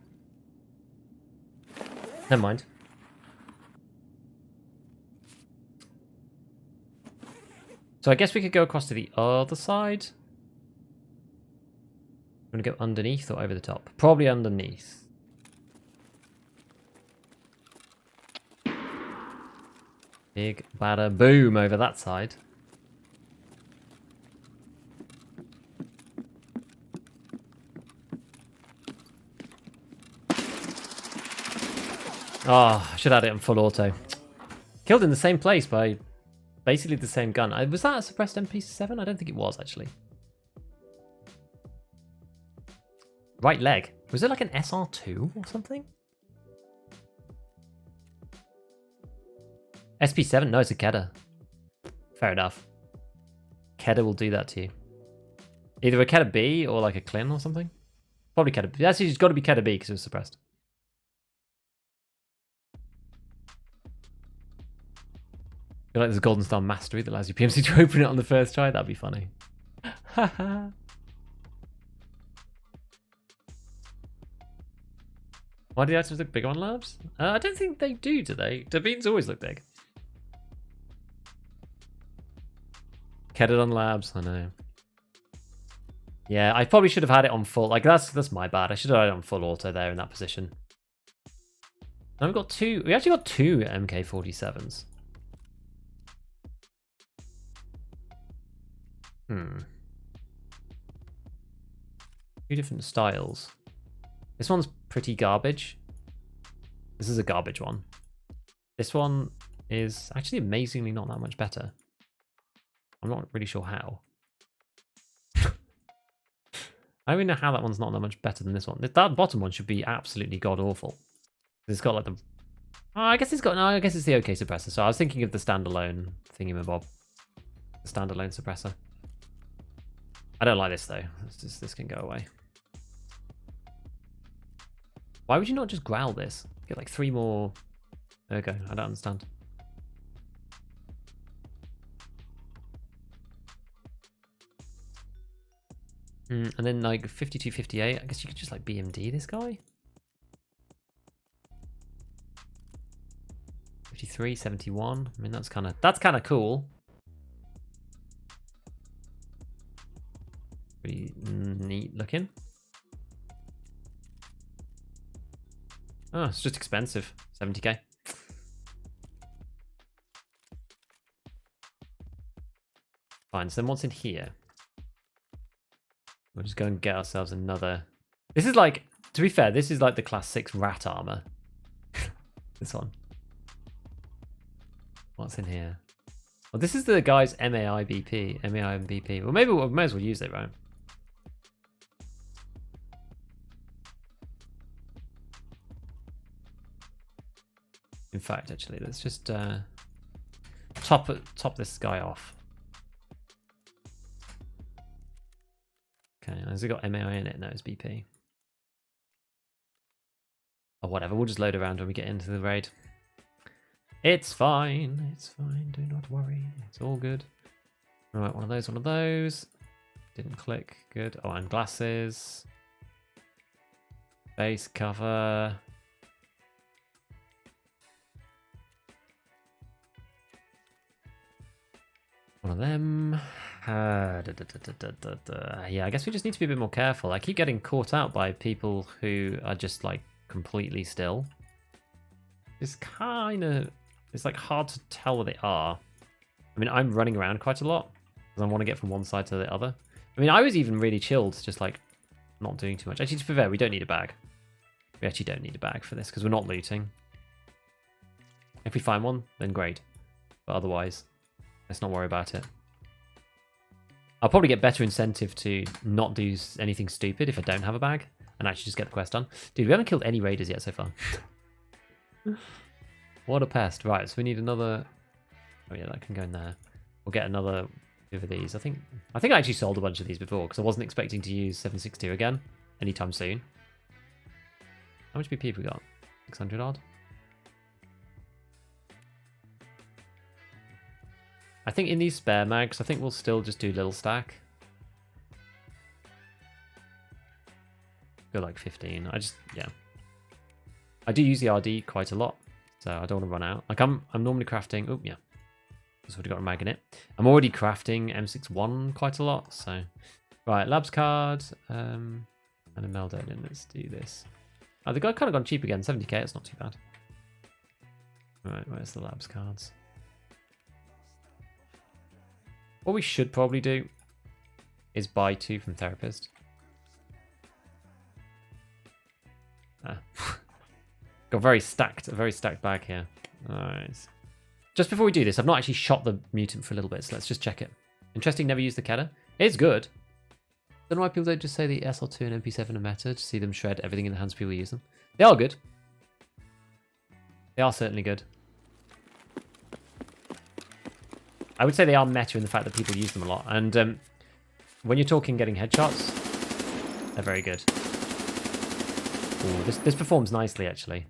Never mind. So I guess we could go across to the other side. I'm gonna go underneath or over the top? Probably underneath. Big bada boom over that side. Oh, I should have had it on full auto. Killed in the same place by basically the same gun. Was that a suppressed MP7? I don't think it was, actually. Right leg. Was it like an SR2 or something? SP7? No, it's a Kedda. Fair enough. Kedda will do that to you. Either a Kedda B or like a Clin or something. Probably Kedda B. Actually, it's got to be Kedda B because it was suppressed. I feel like there's a Golden Star Mastery that allows you PMC to open it on the first try. That'd be funny. Why do the items look big on labs? I don't think they do they? The beans always look big. Kedded on labs, I know. Yeah, I probably should have had it on full. Like that's my bad. I should have had it on full auto there in that position. Now we've got two. We actually got two MK47s. Two different styles. This one's pretty garbage. This is a garbage one. This one is actually amazingly not that much better. I'm not really sure how. I don't even know how that one's not that much better than this one. That bottom one should be absolutely god-awful. It's got like the... Oh, I guess it's got... No, I guess it's the OK suppressor. So I was thinking of the standalone thingamabob. The standalone suppressor. I don't like this, though. This can go away. Why would you not just growl this? Get like 3 more... Ergo, I don't understand. And then like 52, 58, I guess you could just like BMD this guy. 53, 71, I mean that's kind of cool. Pretty neat looking. Oh, it's just expensive, 70k. Fine, so then what's in here? We'll just go and get ourselves another... This is like, to be fair, this is like the class 6 rat armor. This one. What's in here? Well, this is the guy's MAI BP. MAI and BP. Well, maybe we may as well use it, right? In fact, actually, let's just top this guy off. Okay, has it got MAI in it? No, it's BP. Or whatever, we'll just load around when we get into the raid. It's fine, do not worry, it's all good. Right, one of those. Didn't click, good. Oh, and glasses. Base cover. One of them. Yeah, I guess we just need to be a bit more careful. I keep getting caught out by people who are just like completely still. It's like hard to tell where they are. I mean, I'm running around quite a lot because I want to get from one side to the other. I mean, I was even really chilled, just like not doing too much. Actually, to be fair, we don't need a bag. We actually don't need a bag for this because we're not looting. If we find one, then great. But otherwise, let's not worry about it. I'll probably get better incentive to not do anything stupid if I don't have a bag and actually just get the quest done. Dude, we haven't killed any raiders yet so far. What a pest. Right, so we need another... Oh yeah, that can go in there. We'll get another of these. I think I actually sold a bunch of these before because I wasn't expecting to use 762 again anytime soon. How much BP have we got? 600 odd? I think in these spare mags, I think we'll still just do little stack. Go like 15. Yeah. I do use the RD quite a lot, so I don't want to run out. Like I'm normally crafting. Oh yeah, that's already got a mag in it. I'm already crafting M61 quite a lot. So right, labs card and a meltdown. And let's do this. Oh, they got kind of gone cheap again. 70k. It's not too bad. Right, where's the labs cards? What we should probably do is buy 2 from Therapist. Got a very stacked bag here. Alright. Just before we do this, I've not actually shot the mutant for a little bit, so let's just check it. Interesting, never used the Kedda. It's good. Don't know why people don't just say the SL2 and MP7 are meta to see them shred everything in the hands of people who use them. They are good. They are certainly good. I would say they are meta in the fact that people use them a lot. And when you're talking getting headshots, they're very good. Ooh, this performs nicely, actually.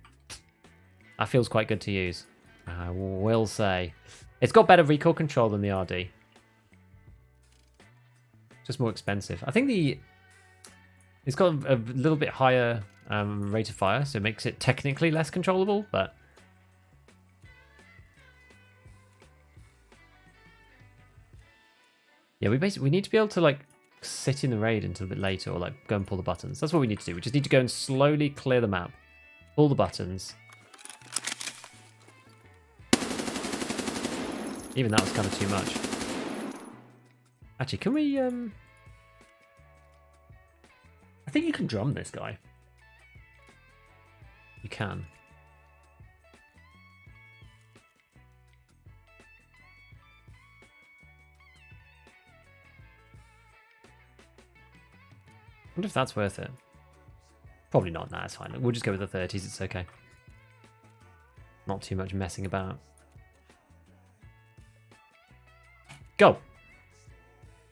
That feels quite good to use. I will say. It's got better recoil control than the RD. Just more expensive. I think it's got a little bit higher rate of fire, so it makes it technically less controllable, but... Yeah, we need to be able to like sit in the raid until a bit later or like go and pull the buttons. That's what we need to do. We just need to go and slowly clear the map. Pull the buttons. Even that was kind of too much. Actually, can we I think you can drum this guy. You can. I wonder if that's worth it. Probably not. Nah, it's fine. We'll just go with the 30s. It's okay. Not too much messing about. Go.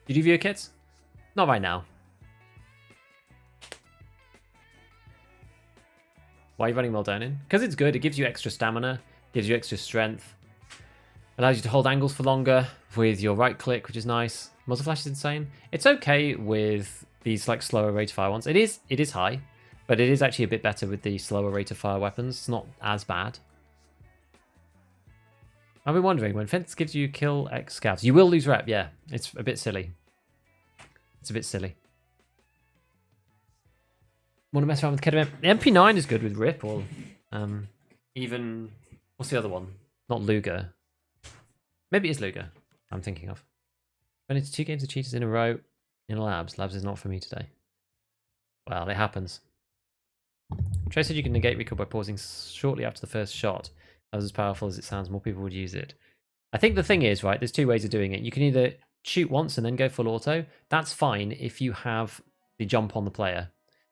Did you view your kits? Not right now. Why are you running Meldonin? Because it's good. It gives you extra stamina, gives you extra strength, allows you to hold angles for longer with your right click, which is nice. Muzzle flash is insane. It's okay with these like slower rate of fire ones. It is high, but it is actually a bit better with the slower rate of fire weapons. It's not as bad. I've been wondering, when Fence gives you kill X scouts, you will lose rep. Yeah, it's a bit silly. It's a bit silly. Want to mess around with Kedem? The MP9 is good with Rip, or even what's the other one? Not Luger. Maybe it is Luger. I'm thinking of. Went into 2 games of cheaters in a row in labs. Labs is not for me today. Well, it happens. Trey said you can negate recoil by pausing shortly after the first shot. As powerful as it sounds, more people would use it. I think the thing is, right, there's 2 ways of doing it. You can either shoot once and then go full auto. That's fine if you have the jump on the player.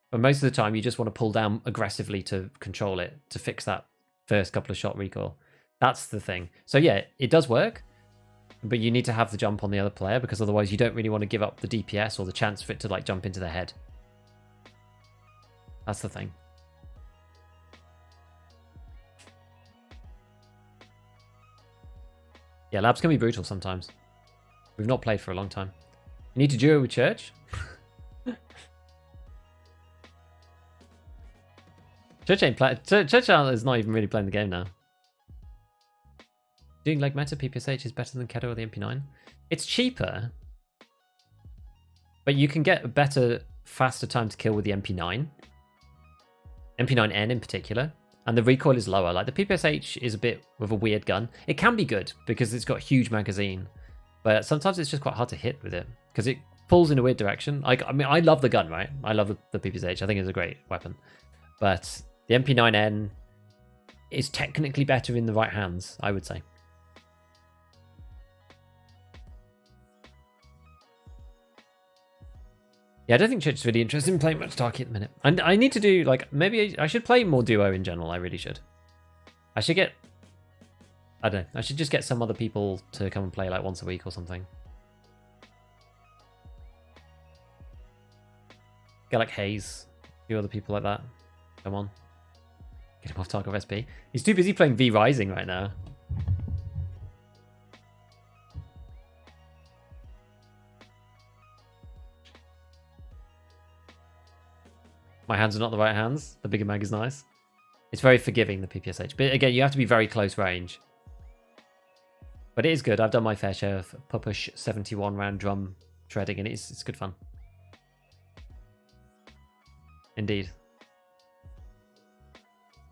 But most of the time, you just want to pull down aggressively to control it, to fix that first couple of shot recoil. That's the thing. So yeah, it does work, but you need to have the jump on the other player, because otherwise you don't really want to give up the DPS or the chance for it to like jump into their head. That's the thing. Yeah, labs can be brutal sometimes. We've not played for a long time. You need to duo with Church? Church ain't play. Church is not even really playing the game now. Doing like meta PPSH is better than Keto or the MP9. It's cheaper, but you can get a better, faster time to kill with the MP9. MP9N in particular. And the recoil is lower. Like the PPSH is a bit of a weird gun. It can be good because it's got a huge magazine, but sometimes it's just quite hard to hit with it because it pulls in a weird direction. I mean, I love the gun, right? I love the PPSH. I think it's a great weapon, but the MP9N is technically better in the right hands, I would say. Yeah, I don't think Church is really interested in playing much Darky at the minute. And I need to do, like, maybe I should play more duo in general. I really should. I should get, I don't know, I should just get some other people to come and play like once a week or something. Get like Hayes, a few other people like that. Come on. Get him off Tarkov SP. He's too busy playing V Rising right now. My hands are not the right hands. The bigger mag is nice. It's very forgiving, the PPSH. But again, you have to be very close range. But it is good. I've done my fair share of Pupush 71 round drum shredding, and it's good fun. Indeed.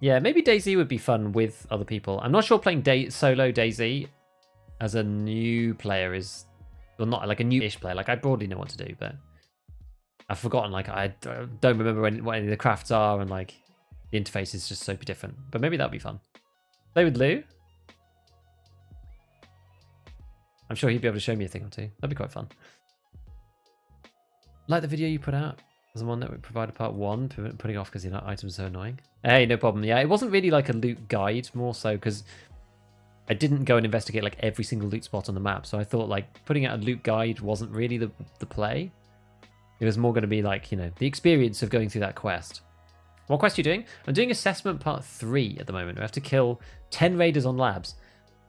Yeah, maybe DayZ would be fun with other people. I'm not sure playing solo DayZ as a new player is... Well, not like a new-ish player. Like, I broadly know what to do, but... I've forgotten, like, I don't remember what any of the crafts are, and, like, the interface is just so different. But maybe that'd be fun. Play with Lou? I'm sure he'd be able to show me a thing or two. That'd be quite fun. Like the video you put out. There's the one that would provide a part 1, putting off because the items are so annoying. Hey, no problem. Yeah, it wasn't really like a loot guide, more so because I didn't go and investigate, like, every single loot spot on the map. So I thought, like, putting out a loot guide wasn't really the play. It was more going to be like, you know, the experience of going through that quest. What quest are you doing? I'm doing assessment part 3 at the moment. We have to kill 10 raiders on labs.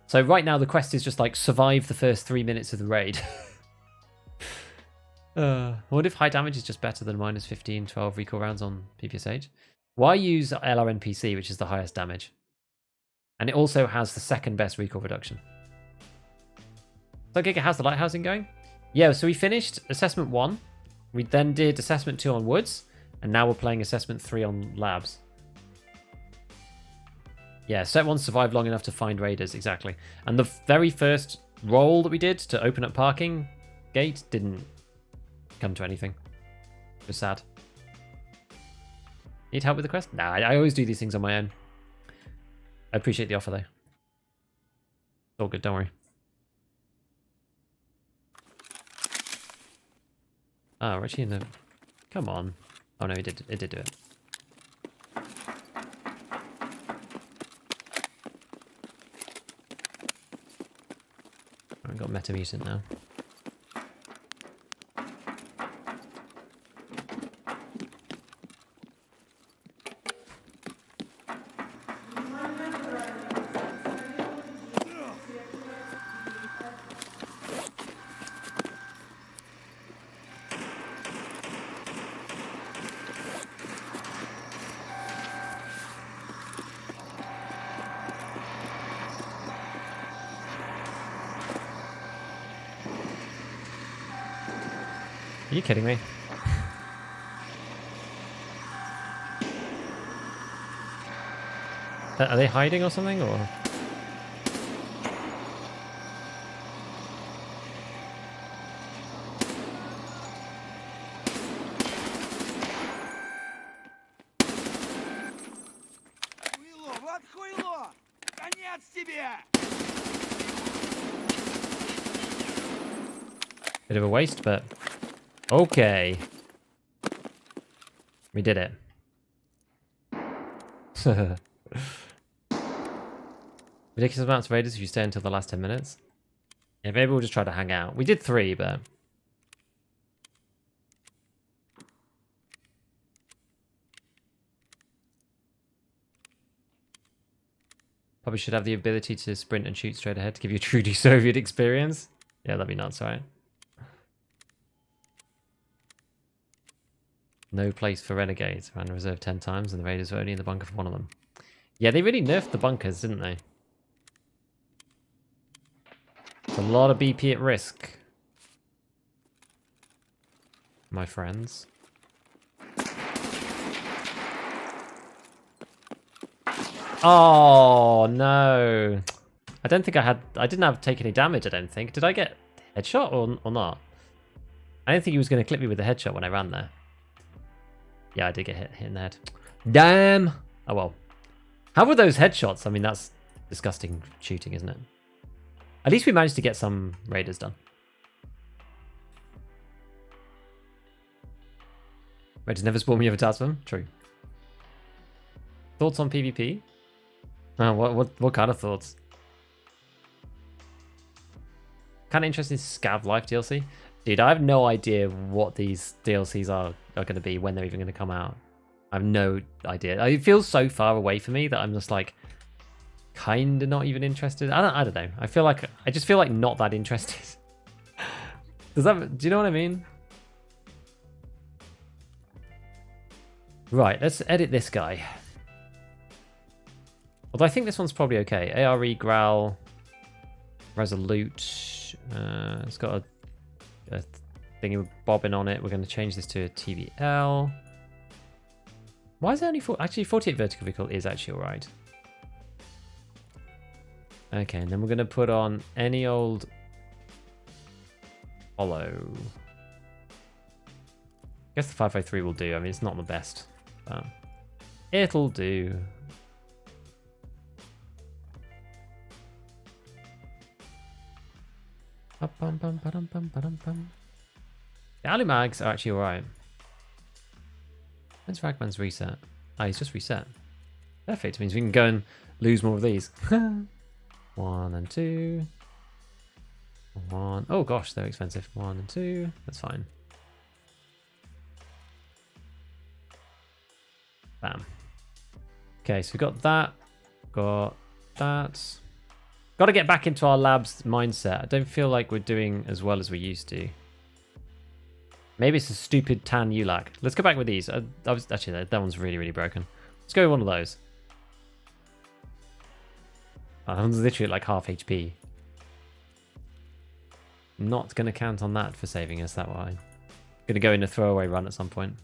So right now the quest is just like survive the first 3 minutes of the raid. I wonder if high damage is just better than minus 15, 12 recoil rounds on PPSH. Why use LRNPC, which is the highest damage? And it also has the second best recoil reduction. So Giga, how's the lighthousing going? Yeah, so we finished assessment 1. We then did assessment 2 on woods, and now we're playing assessment 3 on labs. Yeah, set 1 survived long enough to find raiders, exactly. And the very first roll that we did to open up parking gate didn't come to anything. It was sad. Need help with the quest? Nah, I always do these things on my own. I appreciate the offer, though. It's all good, don't worry. Oh, we're actually in the... Come on. Oh no, it did do it. I've got Meta Mutant now. you kidding me? Are they hiding or something, or? Bit of a waste, but okay. We did it. Ridiculous amounts of raiders if you stay until the last 10 minutes. Yeah, maybe we'll just try to hang out. We did 3, but... Probably should have the ability to sprint and shoot straight ahead to give you a truly Soviet experience. Yeah, that'd be nuts, right? No place for renegades. Ran reserve 10 times and the raiders were only in the bunker for one of them. Yeah, they really nerfed the bunkers, didn't they? It's a lot of BP at risk. My friends. Oh, no. I don't think I didn't have take any damage, I don't think. Did I get headshot or not? I didn't think he was going to clip me with a headshot when I ran there. Yeah, I did get hit in the head. Damn! Oh, well. How were those headshots? I mean, that's disgusting shooting, isn't it? At least we managed to get some raiders done. Raiders never spawn me over Tasman? True. Thoughts on PvP? Oh, what kind of thoughts? Kind of interested in Scav Life DLC. Dude, I have no idea what these DLCs are going to be, when they're even going to come out. I have no idea. It feels so far away for me that I'm just like kind of not even interested. I don't know. I just feel like not that interested. Do you know what I mean? Right, let's edit this guy. Although I think this one's probably okay. ARE, Growl, Resolute. It's got a thingy with bobbin on it. We're going to change this to a TVL. Why is it only actually 48 vertical vehicle is actually alright. Okay, and then we're going to put on any old hollow. I guess the 553 will do. I mean, it's not the best, but it'll do. The alley mags are actually alright. When's Ragman's reset? Ah, he's just reset. Perfect. It means we can go and lose more of these. 1 and 2. 1. Oh gosh, they're expensive. 1 and 2. That's fine. Bam. Okay, so we got that. Got that. Got to get back into our labs mindset. I don't feel like we're doing as well as we used to. Maybe it's a stupid tan ULAC. Let's go back with these. Actually, that one's really, really broken. Let's go with one of those. That one's literally like half HP. Not going to count on that for saving us that way. Going to go in a throwaway run at some point.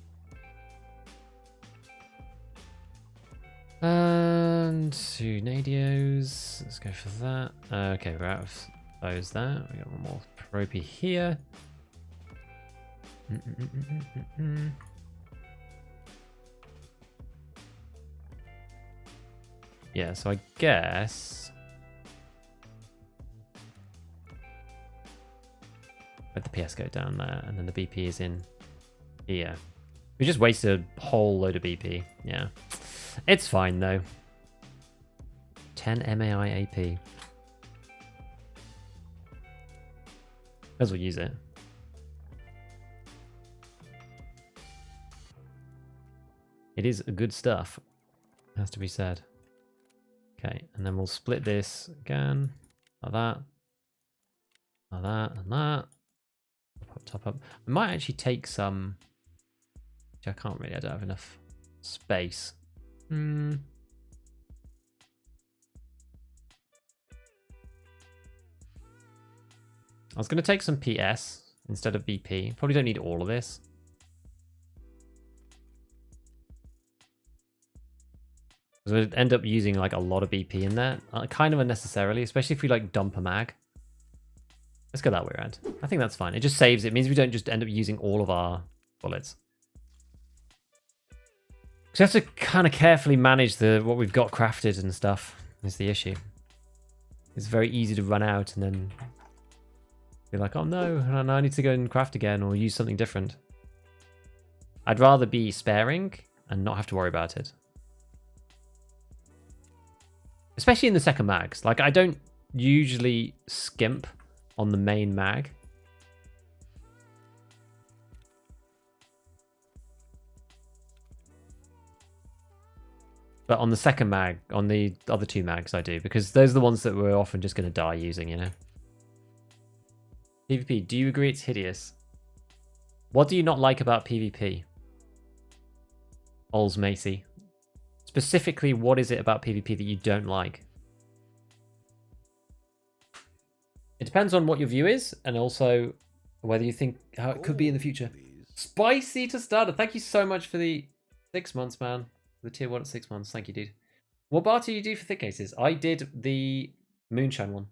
And 2 Nadios. Let's go for that. Okay, we're out of those there. We got one more Propy here. Yeah, so I guess let the PS go down there, and then the BP is in here. We just wasted a whole load of BP. Yeah, it's fine though. 10 MAI AP. May as well use it. It is good stuff, has to be said. Okay, and then we'll split this again, like that, and that. Top up. I might actually take some. I can't really. I don't have enough space. I was going to take some PS instead of BP. Probably don't need all of this. Because we'd end up using like a lot of BP in there, kind of unnecessarily, especially if we like dump a mag. Let's go that way around. I think that's fine. It just saves. It means we don't just end up using all of our bullets. So we have to kind of carefully manage what we've got crafted and stuff. Is the issue. It's very easy to run out and then be like, oh no, I need to go and craft again or use something different. I'd rather be sparing and not have to worry about it. Especially in the second mags. Like, I don't usually skimp on the main mag. But on the second mag, on the other two mags, I do. Because those are the ones that we're often just going to die using, you know? PvP, do you agree it's hideous? What do you not like about PvP? Ols Macy. Specifically, what is it about PvP that you don't like? It depends on what your view is, and also whether you think how it could be in the future. Spicy to starter. Thank you so much for the 6 months, man. The tier 1 at 6 months. Thank you, dude. What bar do you do for thick cases? I did the Moonshine one.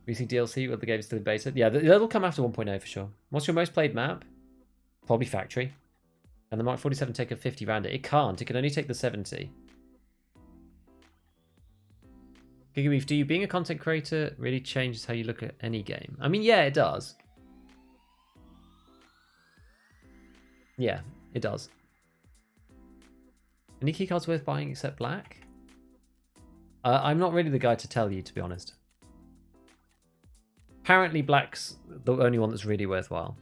Recent DLC with the game still in beta. Yeah, that'll come after 1.0 for sure. What's your most played map? Probably Factory. Can the Mark 47 take a 50 rounder? It can't. It can only take the 70. Gigabeef, do you being a content creator really changes how you look at any game? I mean, yeah, it does. Yeah, it does. Any keycards worth buying except black? I'm not really the guy to tell you, to be honest. Apparently black's the only one that's really worthwhile.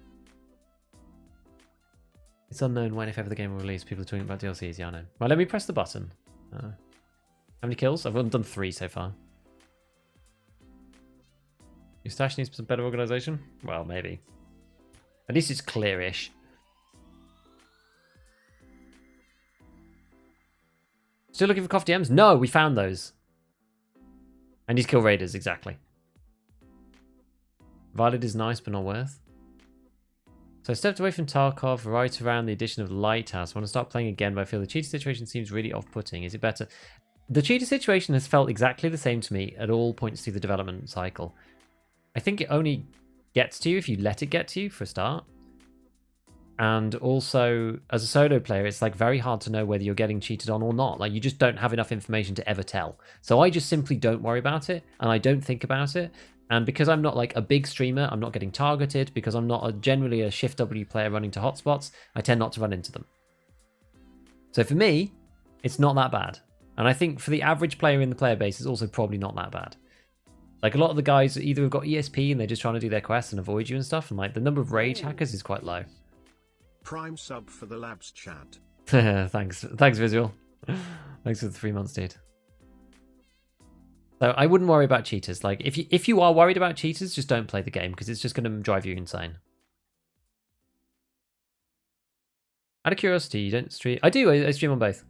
It's unknown when, if ever, the game will release. People are talking about DLCs. Yeah, I know. Right, let me press the button. How many kills? I've only done 3 so far. Your stash needs some better organization? Well, maybe. At least it's clearish. Still looking for cough DMs? No, we found those. I need to kill raiders, exactly. Violet is nice, but not worth. So I stepped away from Tarkov right around the addition of Lighthouse. I want to start playing again, but I feel the cheater situation seems really off-putting. Is it better? The cheater situation has felt exactly the same to me at all points through the development cycle. I think it only gets to you if you let it get to you, for a start. And also, as a solo player, it's like very hard to know whether you're getting cheated on or not. Like, you just don't have enough information to ever tell. So I just simply don't worry about it, and I don't think about it. And because I'm not like a big streamer, I'm not getting targeted, because I'm not generally a Shift W player running to hotspots, I tend not to run into them. So for me, it's not that bad. And I think for the average player in the player base, it's also probably not that bad. Like, a lot of the guys either have got ESP and they're just trying to do their quests and avoid you and stuff, and like the number of rage hackers is quite low. Prime sub for the labs chat. Thanks Visual. Thanks for the 3 months, dude. So I wouldn't worry about cheaters. Like, if you are worried about cheaters, just don't play the game, because it's just going to drive you insane. Out of curiosity, you don't stream? I do. I stream on both.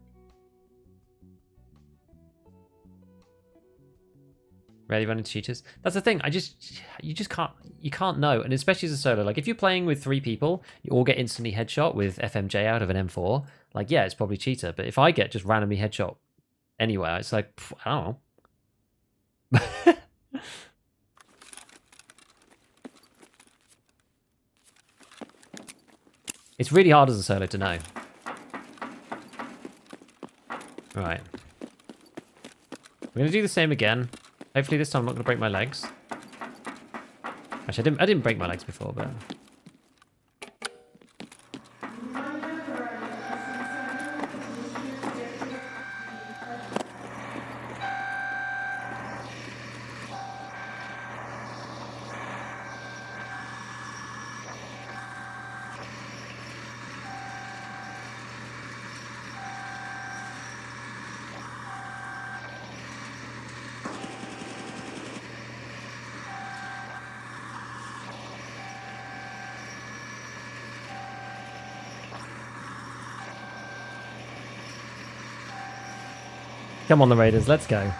Rarely run into cheaters. That's the thing. You just can't know. And especially as a solo, like if you're playing with 3 people, you all get instantly headshot with FMJ out of an M4. Like, yeah, it's probably cheater. But if I get just randomly headshot anywhere, it's like, I don't know. It's really hard as a solo to know. Right. We're gonna do the same again. Hopefully this time I'm not gonna break my legs. Actually, I didn't break my legs before, but. Come on, the Raiders, let's go.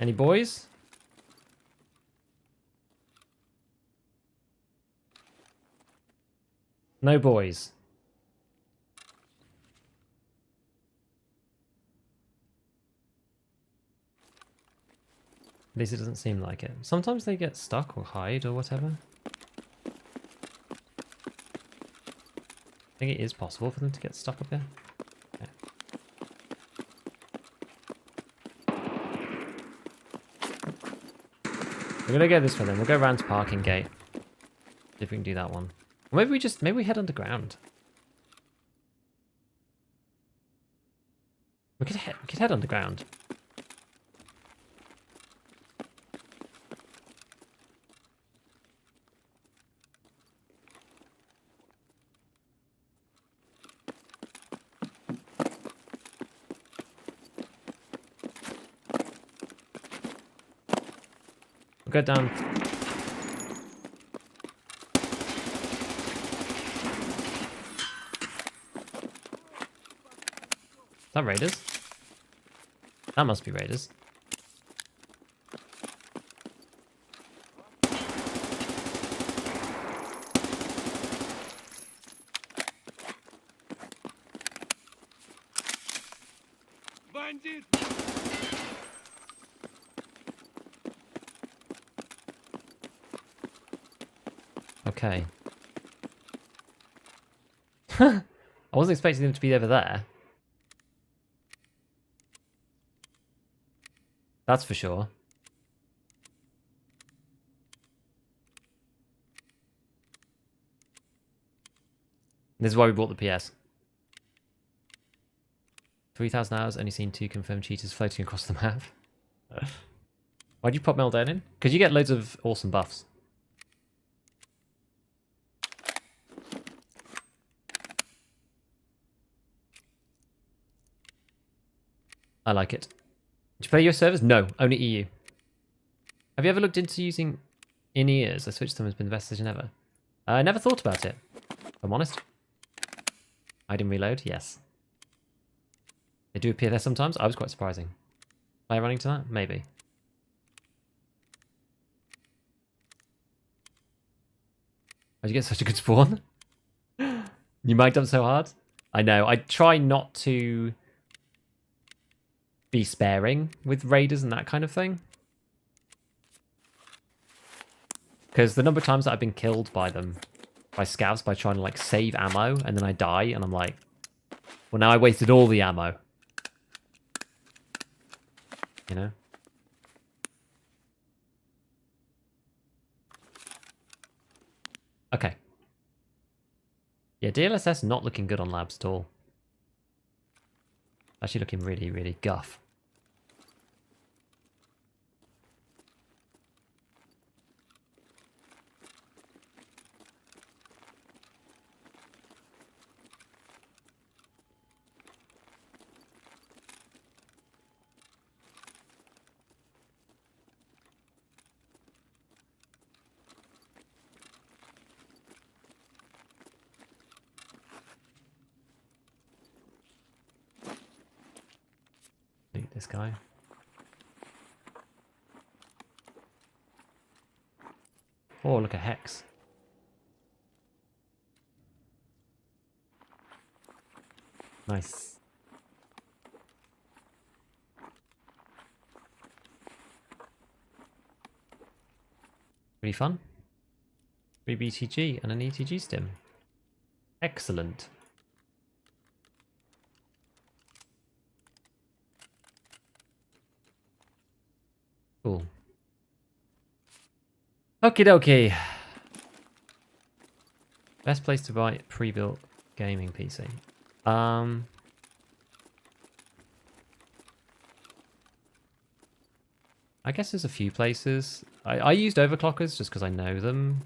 Any boys? No boys. At least it doesn't seem like it. Sometimes they get stuck or hide or whatever. I think it is possible for them to get stuck up here. Okay. We're gonna go this way then. We'll go around to parking gate. See if we can do that one. Or maybe we head underground. We could head underground. We'll go down. Is that raiders? That must be raiders. Okay. I wasn't expecting them to be over there. That's for sure. This is why we bought the PS. 3,000 hours, only seen 2 confirmed cheaters floating across the map. Why'd you pop Meltdown in? Because you get loads of awesome buffs. I like it. Did you play US servers? No, only EU. Have you ever looked into using in-ears? I switched them, has been the best decision ever. I never thought about it, if I'm honest. Hide and reload, yes. They do appear there sometimes. I was quite surprising. Am I running to that? Maybe. How'd you get such a good spawn? You mic'd up so hard? I know. I try not to be sparing with raiders and that kind of thing. Because the number of times that I've been killed by them, by scavs, by trying to like save ammo, and then I die, and I'm like, well, now I wasted all the ammo. You know? Okay. Yeah, DLSS not looking good on labs at all. Actually looking really, really guff. Loot this guy. Oh, look, a hex. Nice. Pretty fun. 3 BTG and an ETG stim. Excellent. Cool. Okie dokie. Best place to buy pre-built gaming PC. I guess there's a few places. I used overclockers just because I know them.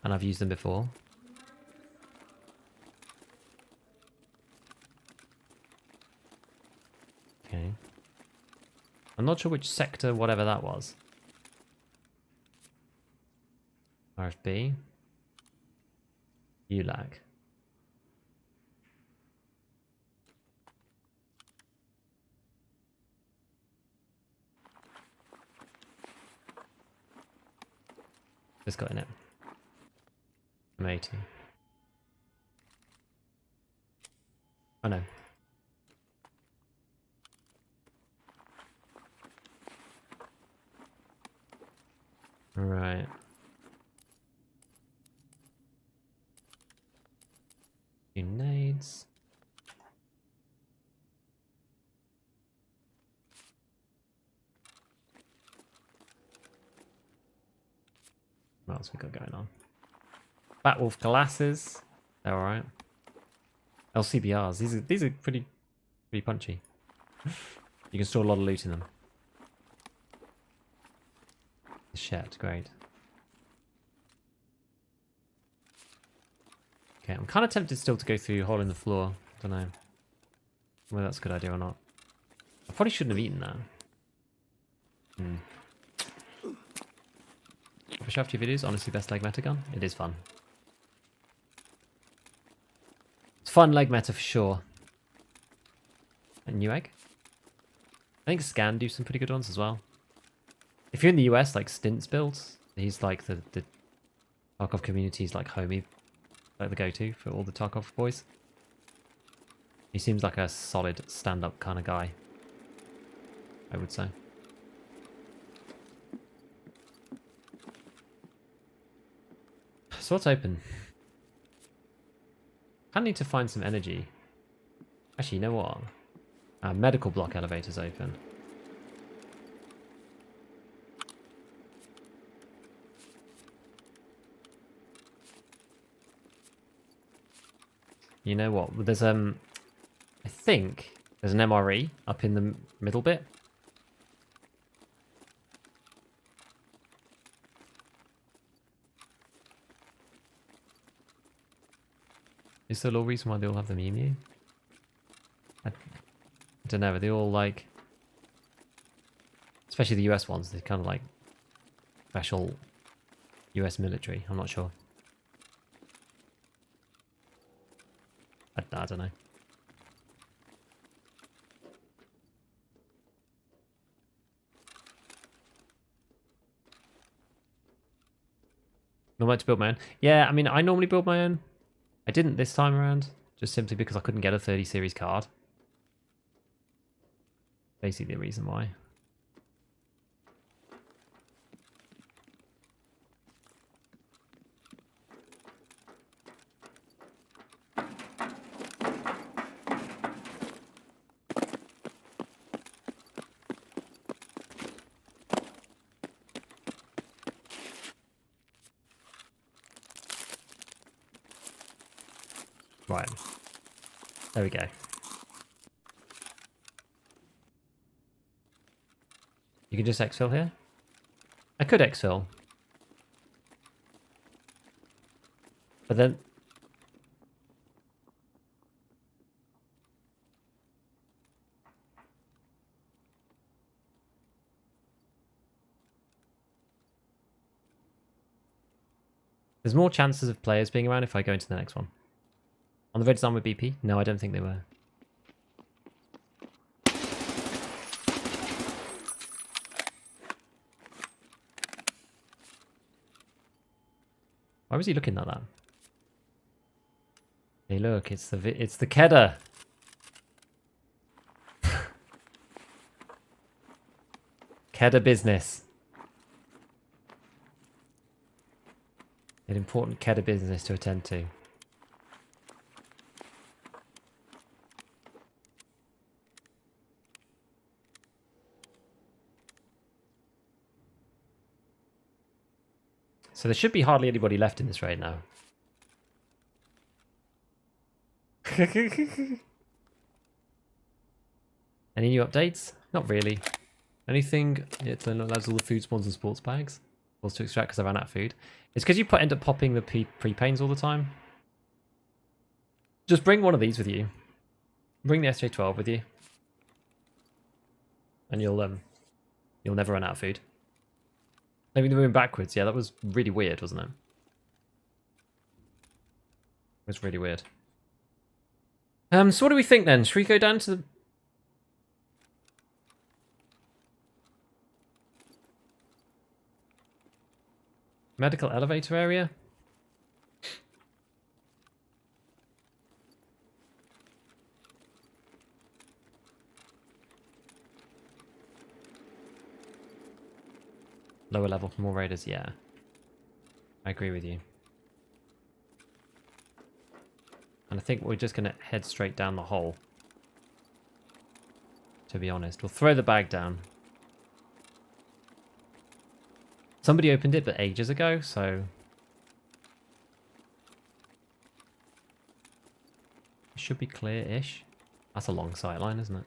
And I've used them before. Okay. I'm not sure which sector, whatever that was. RFB. You lag. Just got in it. I'm 80. I know. Right. Few nades. What else we got going on? Batwolf glasses. They're alright. LCBRs. These are pretty punchy. You can store a lot of loot in them. Shit, great. Okay, I'm kind of tempted still to go through hole in the floor. Don't know whether that's a good idea or not. I probably shouldn't have eaten that. For Shafty videos, honestly, best leg meta gun. It is fun. It's fun leg meta for sure. And new egg. I think Scan do some pretty good ones as well. If you're in the US, like Stints builds, he's like the Tarkov community's like homie, like the go-to for all the Tarkov boys. He seems like a solid stand-up kind of guy, I would say. So what's open? I need to find some energy. Actually, you know what? Medical block elevator's open. You know what? There's I think there's an MRE up in the middle bit. Is there a little reason why they all have the Mew? I don't know, are they all like, especially the US ones, they're kind of like special US military, I'm not sure. I don't know. Not much to build my own. Yeah, I mean, I normally build my own. I didn't this time around, just simply because I couldn't get a 30 series card. Basically the reason why. Right. There we go. You can just exfil here? I could exfil. But then... there's more chances of players being around if I go into the next one. On the red zone with BP? No, I don't think they were. Why was he looking like that? Hey, look, it's the Kedda. Kedda business. An important Kedda business to attend to. So there should be hardly anybody left in this raid now. Any new updates? Not really. Anything? It allows all the food spawns and sports bags. Was to extract because I ran out of food. It's because you end up popping the pre-pains all the time. Just bring one of these with you. Bring the SJ12 with you. And you'll never run out of food. Maybe they're moving backwards. Yeah, that was really weird, wasn't it? was really weird. So what do we think then? Should we go down to the... medical elevator area? Lower level, more raiders, yeah. I agree with you. And I think we're just going to head straight down the hole. To be honest. We'll throw the bag down. Somebody opened it, but ages ago, so... it should be clear-ish. That's a long sight line, isn't it?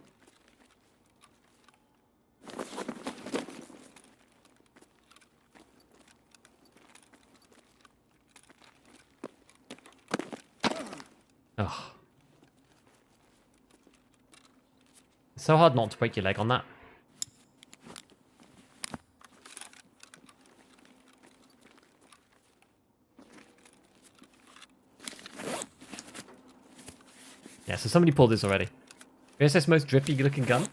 Ugh. It's so hard not to break your leg on that. Yeah, so somebody pulled this already. Is this most drippy looking gun?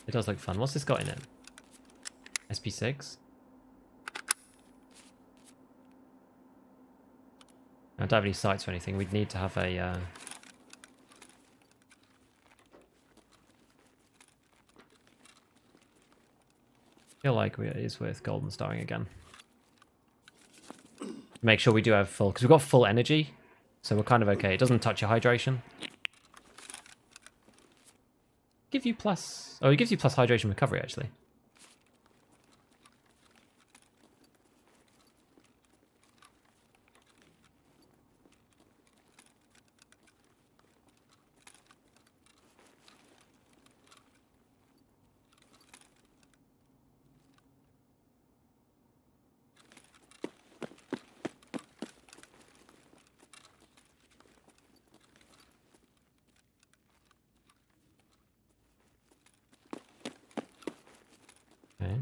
It does look fun. What's this got in it? SP6? I don't have any sights or anything. We'd need to have a... I feel like it is worth golden starring again. Make sure we do have full... because we've got full energy. So we're kind of okay. It doesn't touch your hydration. Give you plus... oh, it gives you plus hydration recovery, actually. Okay.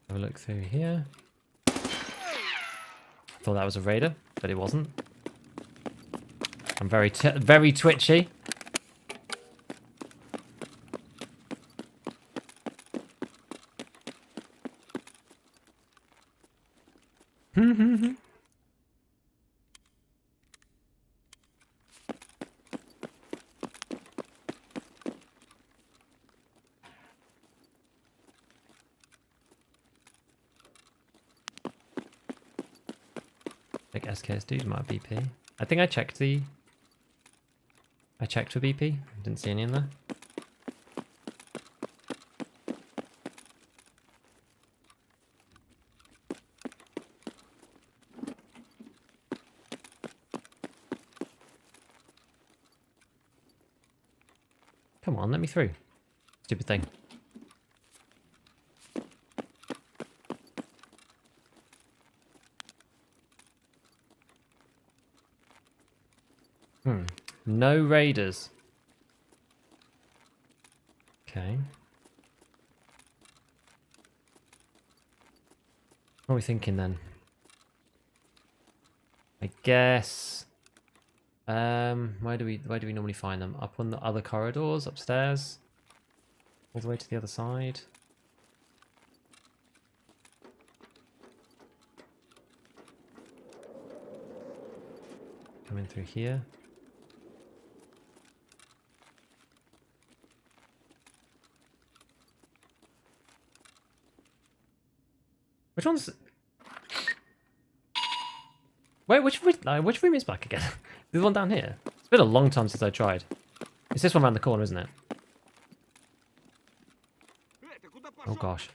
Have a look through here. Thought that was a raider, but it wasn't. I'm very twitchy. Like SKS dude might BP. I think I checked for BP. Didn't see any in there. Come on, let me through. Stupid thing. No raiders. Okay. What are we thinking then? I guess. Where do we normally find them? Up on the other corridors, upstairs, all the way to the other side. Coming through here. Which one's... wait, which room is back again? The one down here? It's been a long time since I tried. It's this one around the corner, isn't it? Oh gosh.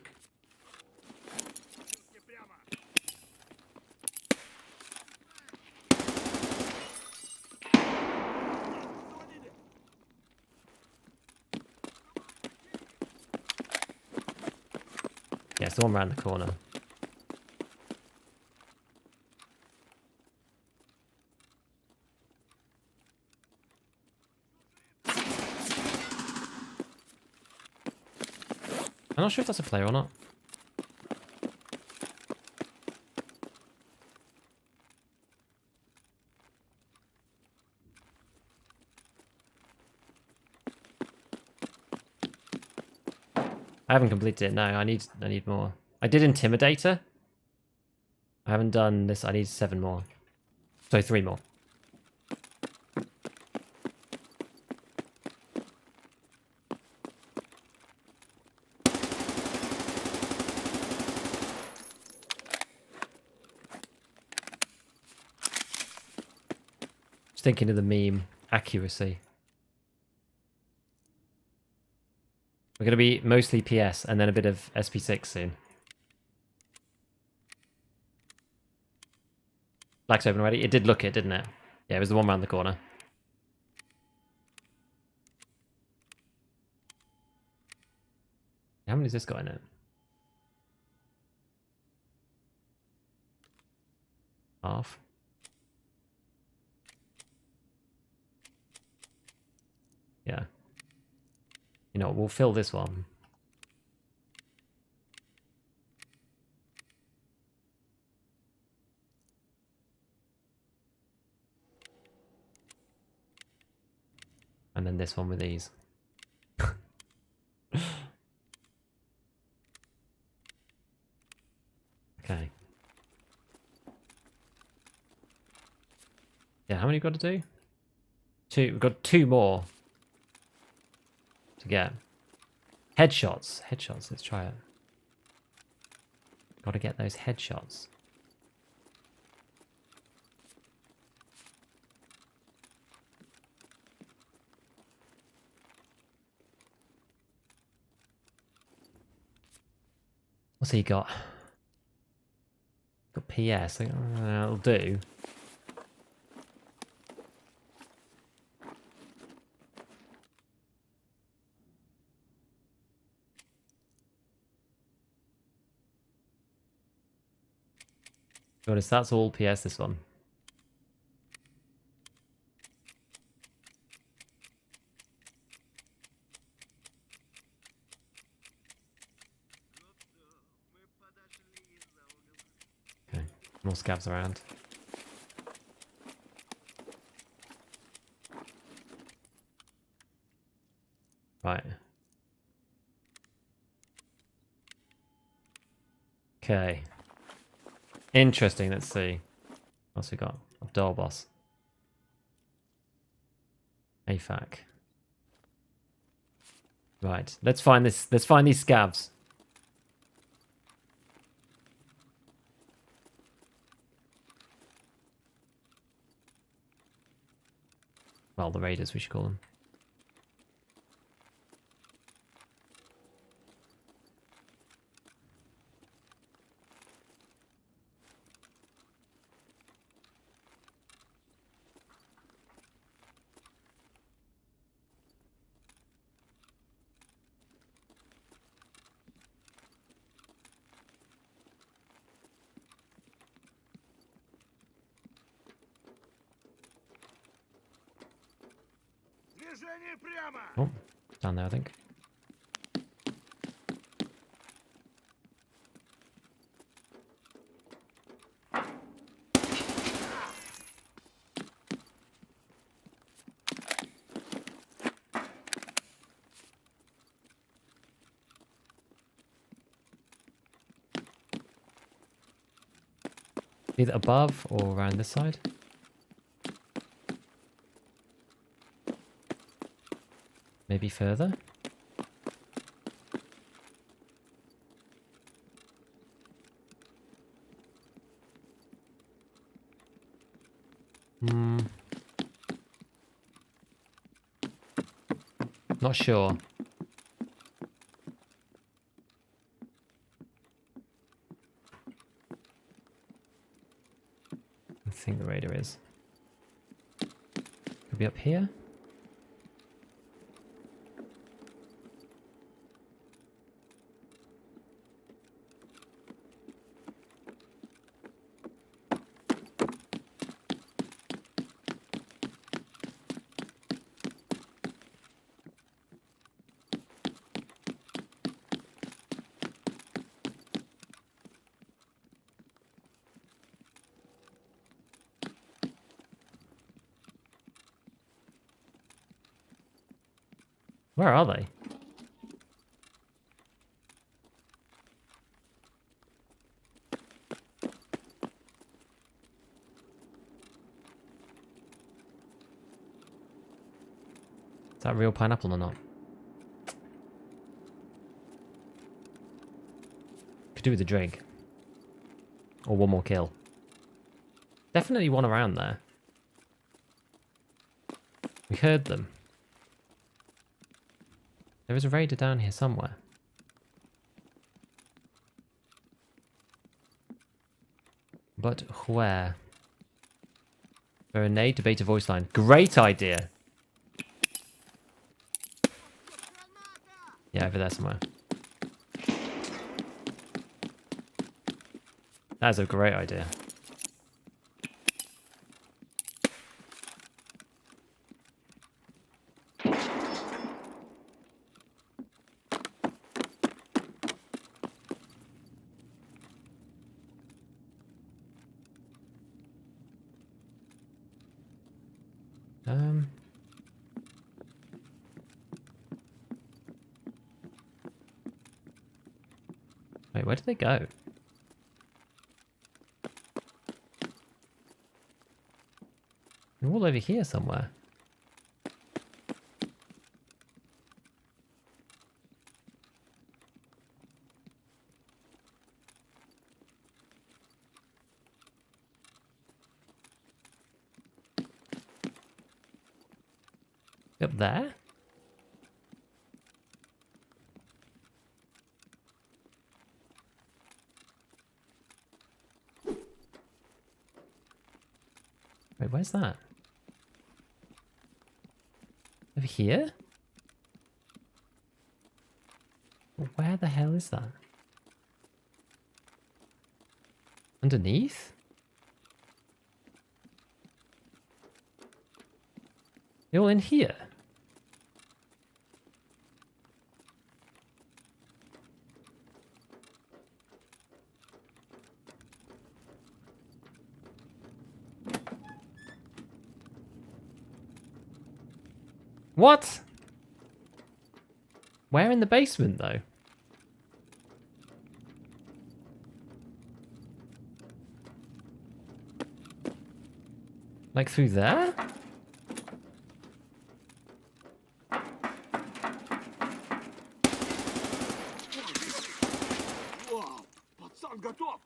it's the one around the corner. I'm not sure if that's a player or not. I haven't completed it. No, I need more. I did Intimidator. I haven't done this. I need 7 more. So 3 more. Just thinking of the meme accuracy. We're going to be mostly PS and then a bit of SP6 soon. Black's open already. It did look it, didn't it? Yeah, it was the one around the corner. How many's this got in it? Half. Yeah. You know, we'll fill this one. And then this one with these. Okay. Yeah, how many got to do? 2. We've got 2 more to get. Headshots. Headshots. Let's try it. Got to get those headshots. What's he got? Got PS. That'll do. Notice that's all PS, this one. Okay, more scavs around. Right. Okay. Interesting, let's see. What's we got? Door boss. AFAC. Right, let's find this. Let's find these scavs. Well, the raiders, we should call them. Oh, down there, I think. Either above or around this side. Maybe further. Not sure. I think the raider is. Could be up here. Where are they? Is that real pineapple or not? Could do with a drink. Or one more kill. Definitely one around there. We heard them. There is a raider down here somewhere. But where? Grenade to beta voice line. Great idea! Yeah, over there somewhere. That is a great idea. Wait, where did they go? They're all over here somewhere. Up there? Wait, where's that? Over here? Where the hell is that? Underneath? They're all in here? What? Where in the basement, though? Like through there? Пацан готов!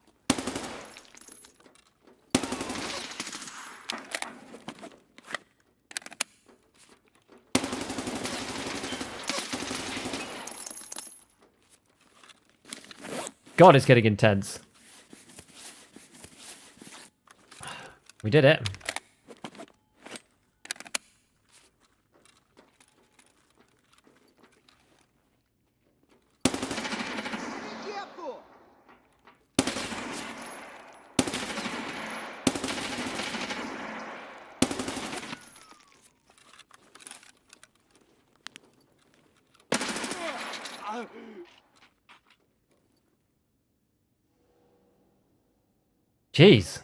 God, it's getting intense. We did it. Jeez.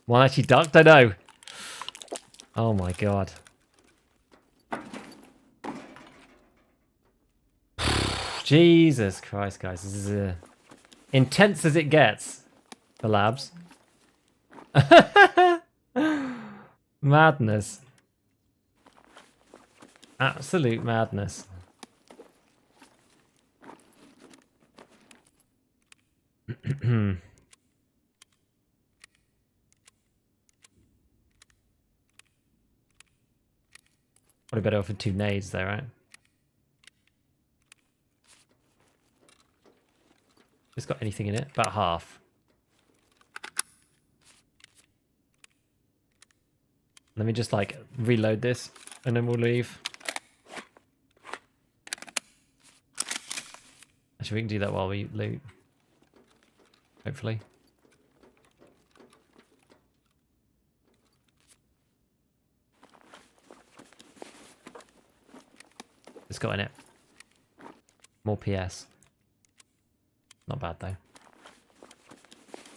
One actually ducked, I know. Oh my god. Jesus Christ, guys. This is intense as it gets. The labs. Madness. Absolute madness. Probably better off with 2 nades there, right? It's got anything in it? About half. Let me just like reload this and then we'll leave. Actually, we can do that while we loot. Hopefully. It's got in it. More PS. Not bad though.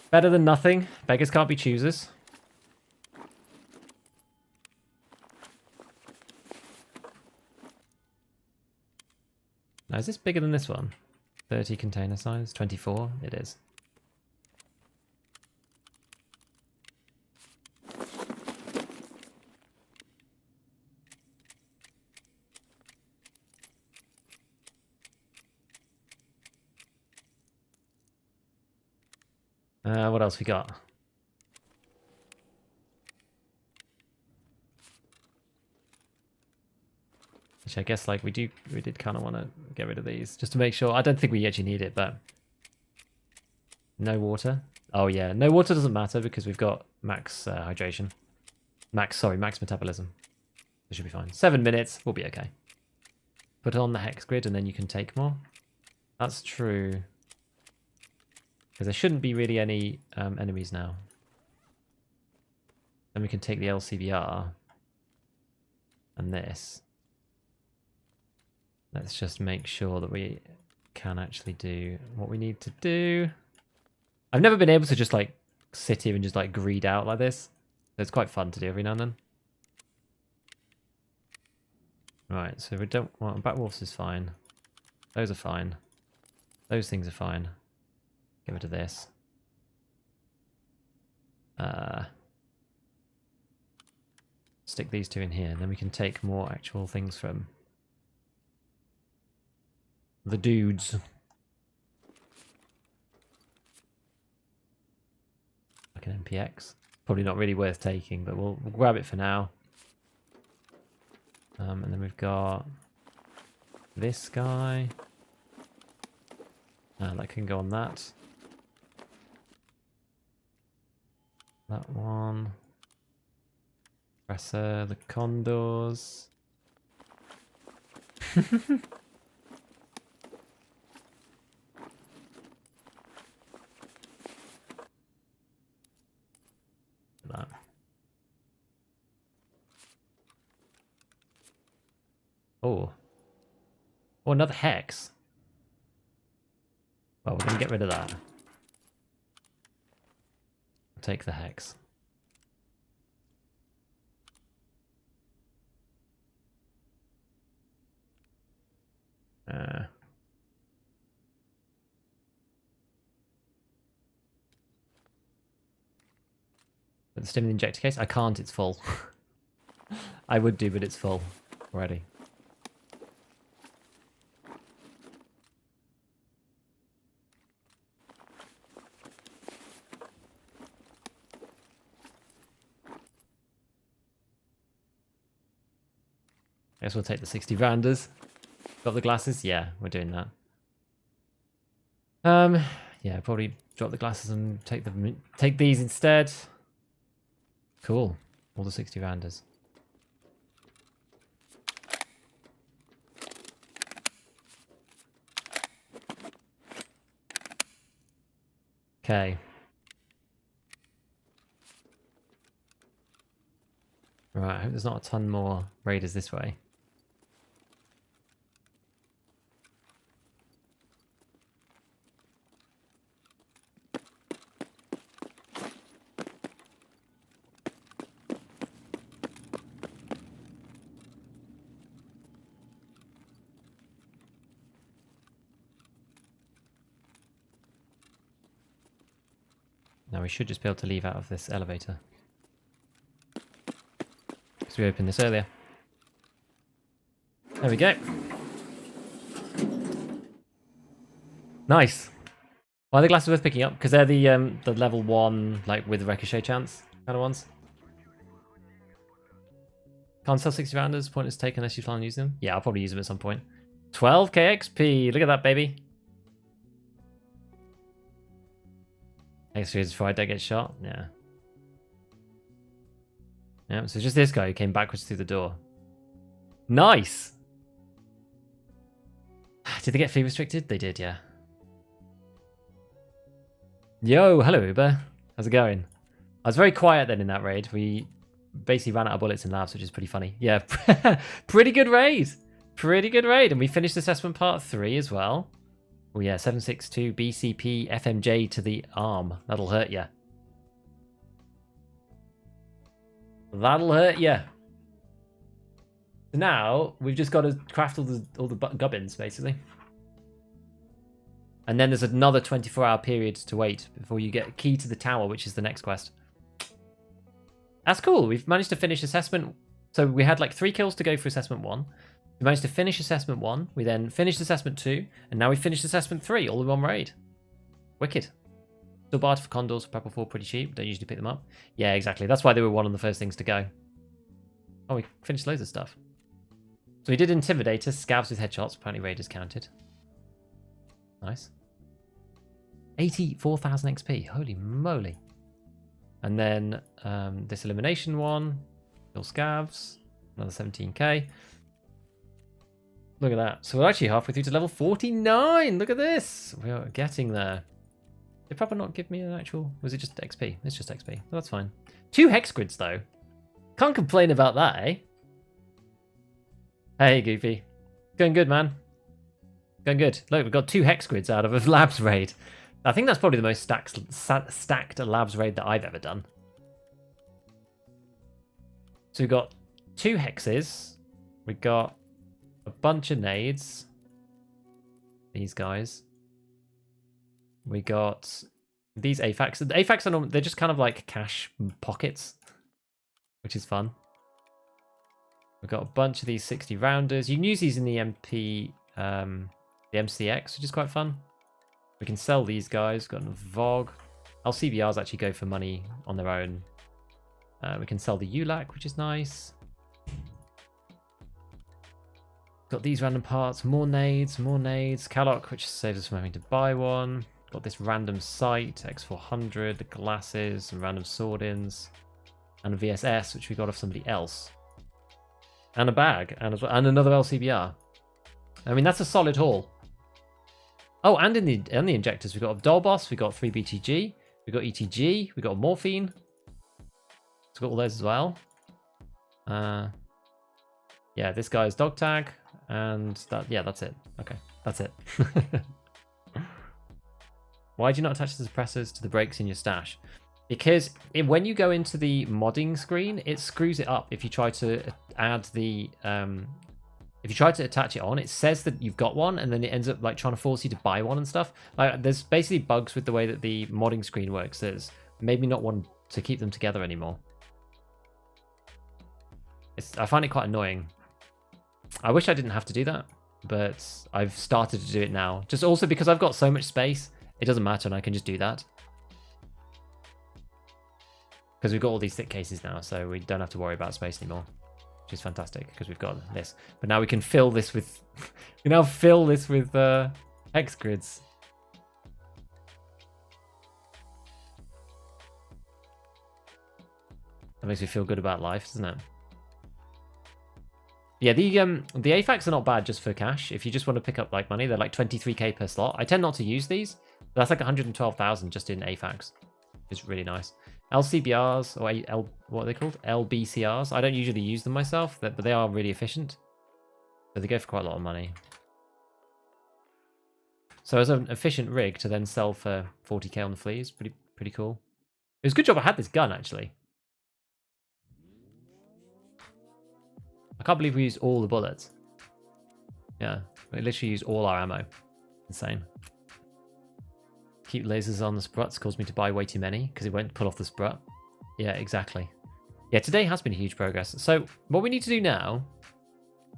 Better than nothing. Beggars can't be choosers. Now, is this bigger than this one? 30 container size? 24? It is. What else we got? Which I guess like we did kind of want to get rid of these just to make sure. I don't think we actually need it, but no water. Oh yeah, no water doesn't matter because we've got max hydration. Max metabolism. It should be fine. 7 minutes, we'll be okay. Put on the hex grid and then you can take more. That's true. Because there shouldn't be really any enemies now. Then we can take the LCBR and this. Let's just make sure that we can actually do what we need to do. I've never been able to just like sit here and just like greed out like this. So it's quite fun to do every now and then. Right, so we don't want... Back wolves is fine. Those are fine. Those things are fine. Get rid of this. Stick these two in here, and then we can take more actual things from the dudes. Like an MPX. Probably not really worth taking, but we'll grab it for now. And then we've got this guy. That can go on that. That one. Presser, the condors. That. Oh. Oh, another hex. Well, we're going to get rid of that. Take the hex. With the stim in the injector case? I can't, it's full. I would do, but it's full already. I guess we'll take the 60 rounders. Got the glasses? Yeah, we're doing that. Yeah, probably drop the glasses and take these instead. Cool. All the 60 rounders. Okay. Right, I hope there's not a ton more raiders this way. Now we should just be able to leave out of this elevator. Because we opened this earlier. There we go. Nice. Why are the glasses worth picking up? Because they're the level 1, like with ricochet chance kind of ones. Can't sell 60 rounders, pointless take unless you plan on using them. Yeah, I'll probably use them at some point. 12k XP, look at that baby. Extra before I don't get shot, yeah. Yeah, so just this guy who came backwards through the door. Nice! Did they get fee restricted? They did, yeah. Yo, hello Uber. How's it going? I was very quiet then in that raid. We basically ran out of bullets in labs, which is pretty funny. Yeah, pretty good raid. Pretty good raid. And we finished assessment part 3 as well. Oh yeah, 762 BCP FMJ to the arm. That'll hurt ya. That'll hurt ya. So now we've just got to craft all the gubbins basically. And then there's another 24-hour period to wait before you get a key to the tower, which is the next quest. That's cool. We've managed to finish assessment. So we had like 3 kills to go for assessment 1. We managed to finish assessment 1. We then finished assessment 2. And now we finished assessment 3 all in one raid. Wicked. Still barter for condors for purple 4 pretty cheap. Don't usually pick them up. Yeah, exactly. That's why they were one of the first things to go. Oh, we finished loads of stuff. So we did Intimidator, scavs with headshots. Apparently raiders counted. Nice. 84,000 XP. Holy moly. And then this elimination one. Kill scavs. Another 17k. Look at that. So we're actually halfway through to level 49. Look at this. We are getting there. Did Papa not give me an actual... Was it just XP? It's just XP. Well, that's fine. 2 hex grids, though. Can't complain about that, eh? Hey, Goofy. Going good, man. Going good. Look, we've got 2 hex grids out of a labs raid. I think that's probably the most stacked labs raid that I've ever done. So we've got 2 hexes. We've got a bunch of nades. These guys. We got these AFACs. The AFACs are they're just kind of like cash pockets, which is fun. We've got a bunch of these 60 rounders. You can use these in the MP, the MCX, which is quite fun. We can sell these guys. We've got a VOG. LCBRs actually go for money on their own. We can sell the ULAC, which is nice. Got these random parts. More nades, more nades. Calloc, which saves us from having to buy one. Got this random sight, X400, the glasses, some random sword-ins, and a VSS, which we got off somebody else. And a bag, and another LCBR. I mean, that's a solid haul. Oh, and in the injectors, we got a Doll Boss, we got 3 BTG, we got ETG, we got Morphine. So we got all those as well. Yeah, this guy's dog tag, and that. Yeah, that's it. Okay, that's it. Why do you not attach the suppressors to the brakes in your stash? Because when you go into the modding screen, it screws it up. If you try to add the, if you try to attach it on, it says that you've got one, and then it ends up like trying to force you to buy one and stuff. Like, there's basically bugs with the way that the modding screen works. There's made me not want to keep them together anymore. I find it quite annoying. I wish I didn't have to do that, but I've started to do it now. Just also because I've got so much space. It doesn't matter, and I can just do that. Because we've got all these thick cases now, so we don't have to worry about space anymore. Which is fantastic, because we've got this. But now we can fill this with... we now fill this with hex grids. That makes me feel good about life, doesn't it? Yeah, the AFACs are not bad just for cash. If you just want to pick up like money, they're like 23k per slot. I tend not to use these. But that's like 112,000 just in AFACs. It's really nice. LCBRs, or what are they called? LBCRs. I don't usually use them myself, but they are really efficient. So they go for quite a lot of money. So as an efficient rig to then sell for 40k on the flea is pretty cool. It was a good job I had this gun, actually. I can't believe we used all the bullets. Yeah, we literally used all our ammo. Insane. Keep lasers on the spruts caused me to buy way too many because it won't pull off the sprut. Yeah, exactly. Yeah, today has been a huge progress. So what we need to do now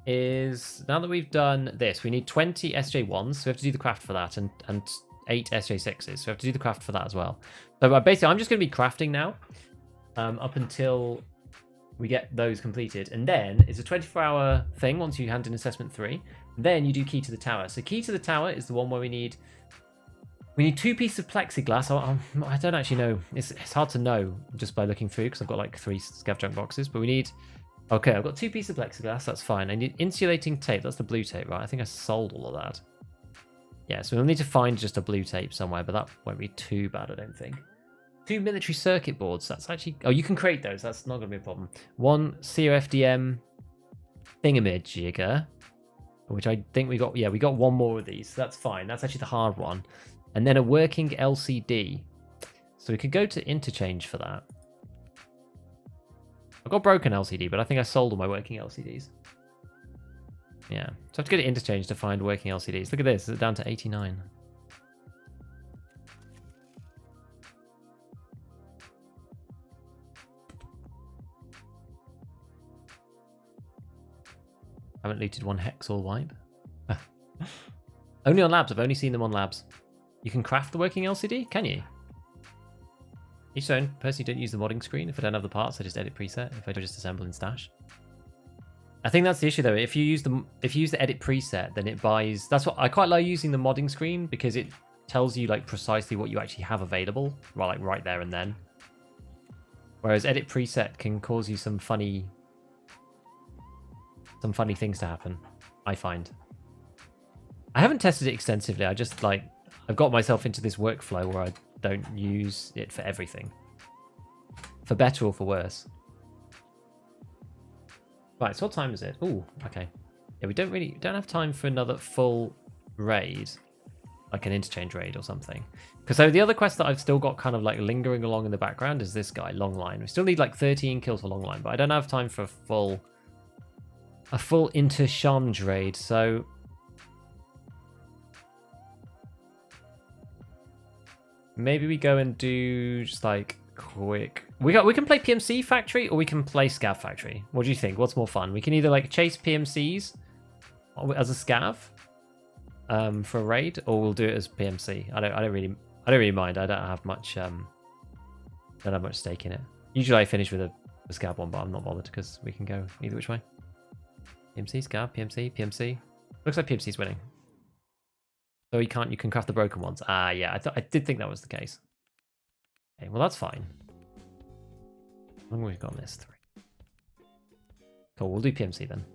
is, now that we've done this, we need 20 SJ1s. So we have to do the craft for that, and 8 SJ6s. So we have to do the craft for that as well. So basically, I'm just going to be crafting now up until we get those completed. And then it's a 24-hour thing once you hand in assessment 3. Then you do key to the tower. So key to the tower is the one where we need 2 pieces of plexiglass. I don't actually know. It's hard to know just by looking through because I've got like 3 scav junk boxes. But we need... Okay, I've got 2 pieces of plexiglass. That's fine. I need insulating tape. That's the blue tape, right? I think I sold all of that. Yeah, so we'll need to find just a blue tape somewhere, but that won't be too bad, I don't think. 2 military circuit boards. That's actually... Oh, you can create those. That's not going to be a problem. 1 COFDM thingamajigger, which I think we got... Yeah, we got 1 more of these. So that's fine. That's actually the hard one. And then a working LCD. So we could go to interchange for that. I've got broken LCD, but I think I sold all my working LCDs. Yeah. So I have to go to interchange to find working LCDs. Look at this. It's down to 89. Haven't looted one hex or wipe. Only on labs. I've only seen them on labs. You can craft the working LCD? Can you? Each own. Personally, don't use the modding screen. If I don't have the parts, I just edit preset. If I do, just assemble and stash. I think that's the issue though. If you use the edit preset, then it buys. That's what I quite like using the modding screen, because it tells you like precisely what you actually have available, right there and then. Whereas edit preset can cause you some funny things to happen, I find. I haven't tested it extensively. I just like I've got myself into this workflow where I don't use it for everything, for better or for worse. Right, so what time is it? Oh, okay. Yeah, we don't have time for another full raid, like an interchange raid or something. Because so the other quest that I've still got kind of like lingering along in the background is this guy, Longline. We still need like 13 kills for Longline, but I don't have time for a full interchange raid. So maybe we go and do just like quick. We can play PMC Factory or we can play Scav Factory. What do you think? What's more fun? We can either like chase PMCs as a Scav for a raid, or we'll do it as PMC. I don't really mind. I don't have much stake in it. Usually I finish with a Scav one, but I'm not bothered because we can go either which way. PMC, Scav, PMC, PMC. Looks like PMC's winning. So you can craft the broken ones. Ah, yeah, I did think that was the case. Okay, well that's fine. How long have we got on this? 3. Cool, we'll do PMC then.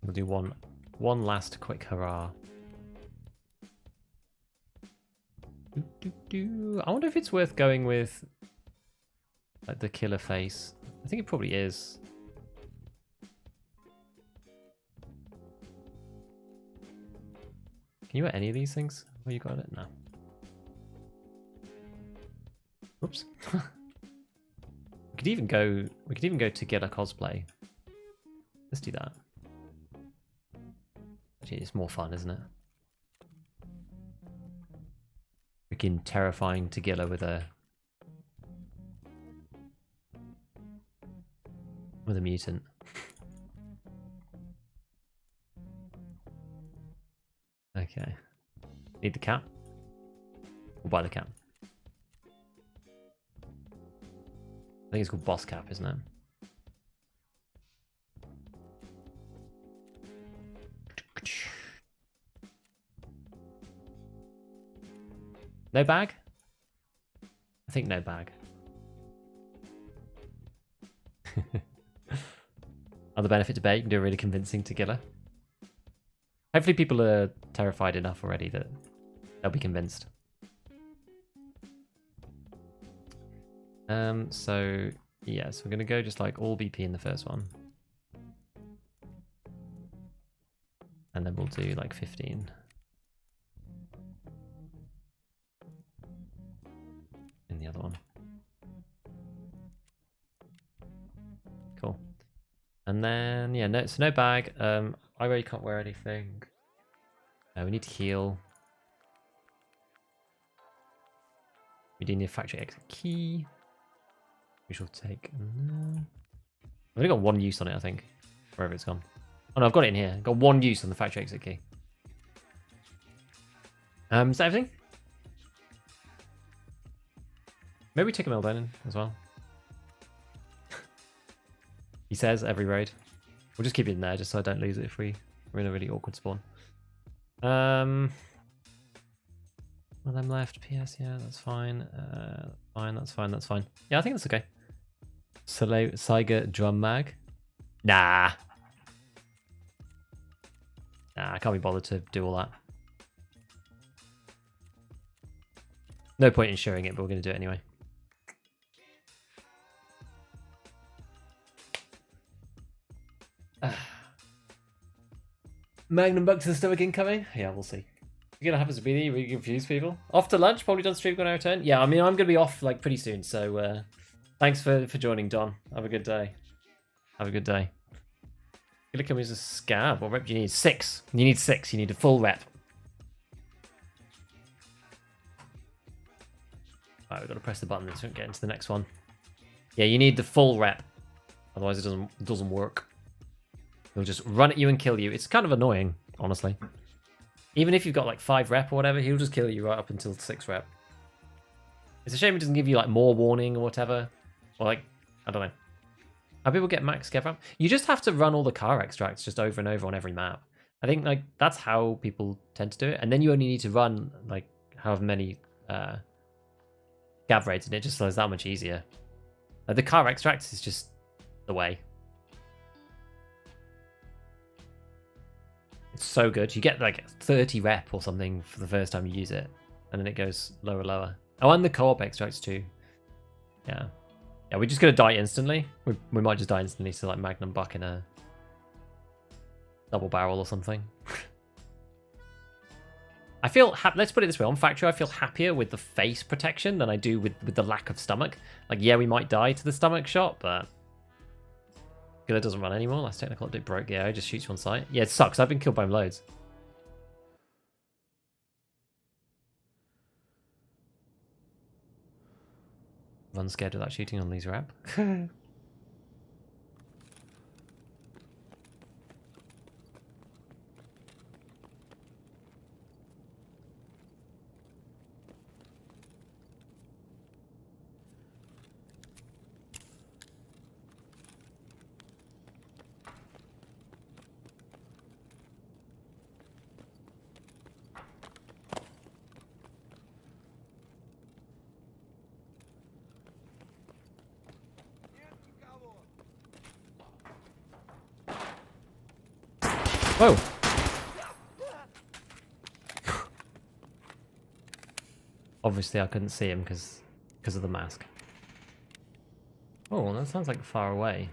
We'll do one last quick hurrah. I wonder if it's worth going with like the killer face. I think it probably is. Can you wear any of these things? Oh, you got it? No. Oops. We could even go to get a cosplay. Let's do that. Actually, it's more fun, isn't it? Freaking terrifying Tagilla with a mutant. Okay. Need the cap? We'll buy the cap. I think it's called boss cap, isn't it? No bag? I think no bag. Other benefit to bear, you can do a really convincing Tagilla. Hopefully people are terrified enough already that they'll be convinced. So yes, we're gonna go just like all BP in the first one. And then we'll do like 15. In the other one. Cool. And then yeah, no, so no bag. I really can't wear anything. We need to heal. We do need a factory exit key. We shall take. I've only got one use on it, I think. Wherever it's gone. Oh no, I've got it in here. Got one use on the factory exit key. Is that everything? Maybe we take a Melbourne as well. He says every raid. We'll just keep it in there just so I don't lose it if we're in a really awkward spawn. One of them left. PS, yeah, that's fine. That's fine. Yeah, I think that's okay. Saiga drum mag. Nah, I can't be bothered to do all that. No point in sharing it, but we're going to do it anyway. Magnum Bucks are stoic incoming? Yeah, we'll see. You're gonna happen to be really confuse people. Off to lunch, probably done stream when I return. Yeah, I mean I'm gonna be off like pretty soon, so thanks for joining, Don. Have a good day. Have a good day. Gonna come as a Scav. What rep do you need? 6. You need 6. You need a full rep. Alright, we've got to press the button so we can get into the next one. Yeah, you need the full rep. Otherwise, it doesn't work. He'll just run at you and kill you. It's kind of annoying, honestly. Even if you've got like 5 rep or whatever, he'll just kill you right up until 6 rep. It's a shame it doesn't give you like more warning or whatever. Or like, I don't know. How people get max scav ramp? You just have to run all the car extracts just over and over on every map. I think like that's how people tend to do it. And then you only need to run like however many scav raids, and it just slows that much easier. Like, the car extracts is just the way. It's so good. You get like 30 rep or something for the first time you use it, and then it goes lower, lower. Oh, and the co-op extracts too. Yeah. Yeah, we're just going to die instantly. We might just die instantly, so like Magnum Buck in a double barrel or something. I feel, let's put it this way, on Factory I feel happier with the face protection than I do with the lack of stomach. Like, yeah, we might die to the stomach shot, but Killer doesn't run anymore. Last technical update broke. Yeah, it just shoots you on sight. Yeah, it sucks. I've been killed by him loads. Run scared without shooting on these rap. Whoa! Obviously I couldn't see him because of the mask. Oh, that sounds like far away.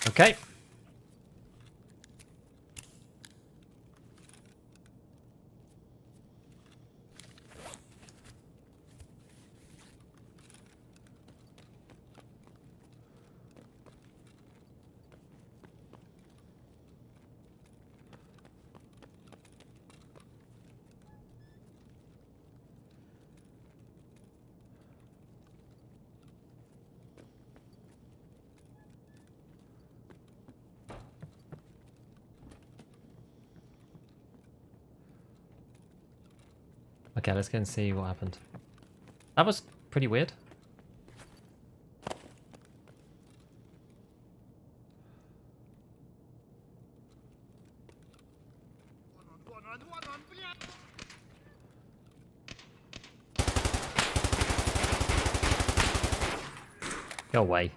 Okay. Okay, let's go and see what happened. That was pretty weird. Go away.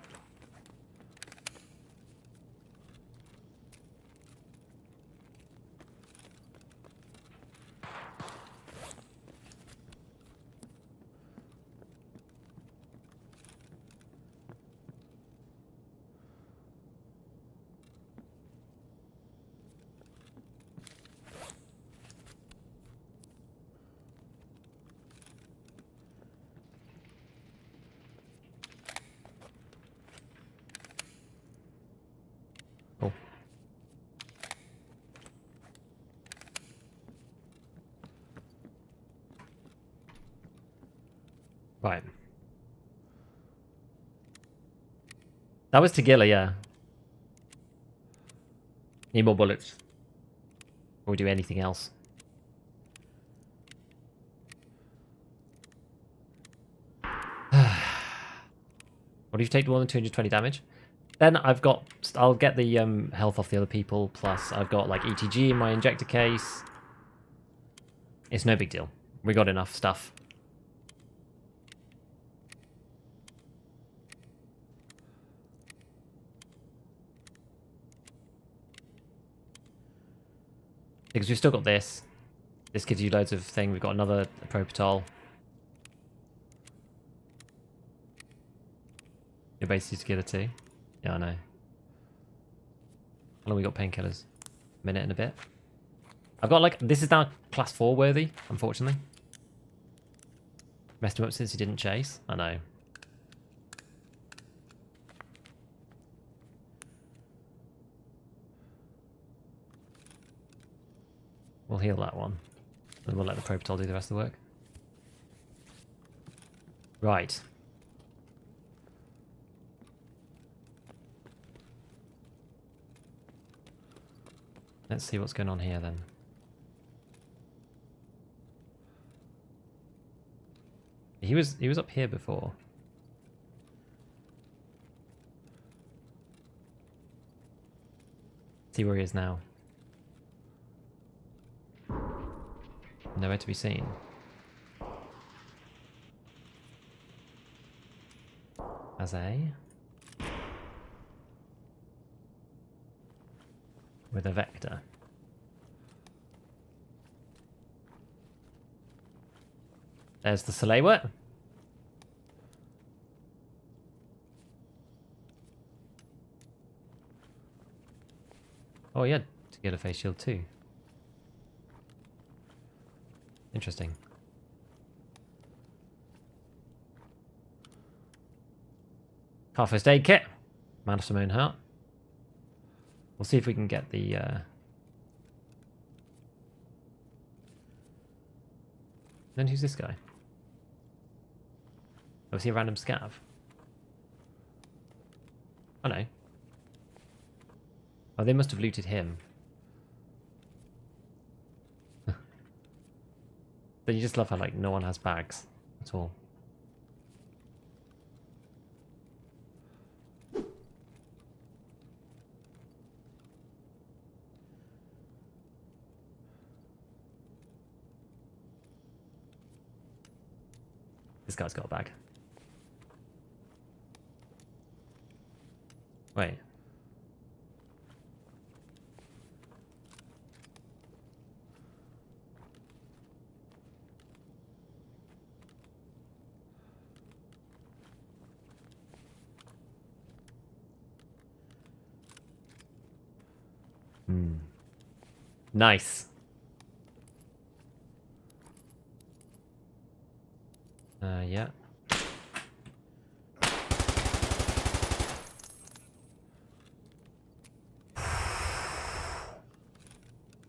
Oh. Right. That was Tagilla, yeah. Need more bullets. Or we do anything else. What if you take more than 220 damage? Then I'll get the health off the other people, plus I've got like ETG in my injector case. It's no big deal. We got enough stuff. Because we've still got this. This gives you loads of thing. We've got another Propitol. You're basically together too. Yeah, I know. How long we got painkillers? Minute and a bit. I've got like, this is now class 4 worthy, unfortunately. Messed him up since he didn't chase. I know. We'll heal that one. And we'll let the Pro Patrol do the rest of the work. Right. Let's see what's going on here then. He was up here before. See where he is now. Nowhere to be seen. As a... with a vector. There's the Salewat. Oh yeah, to get a face shield too. Interesting. Car first aid kit. Man of some own heart. We'll see if we can get the... Then who's this guy? Oh, is he a random scav? Oh no. Oh, they must have looted him. But you just love how, like, no one has bags at all. This guy's got a bag. Wait. Nice. Yeah.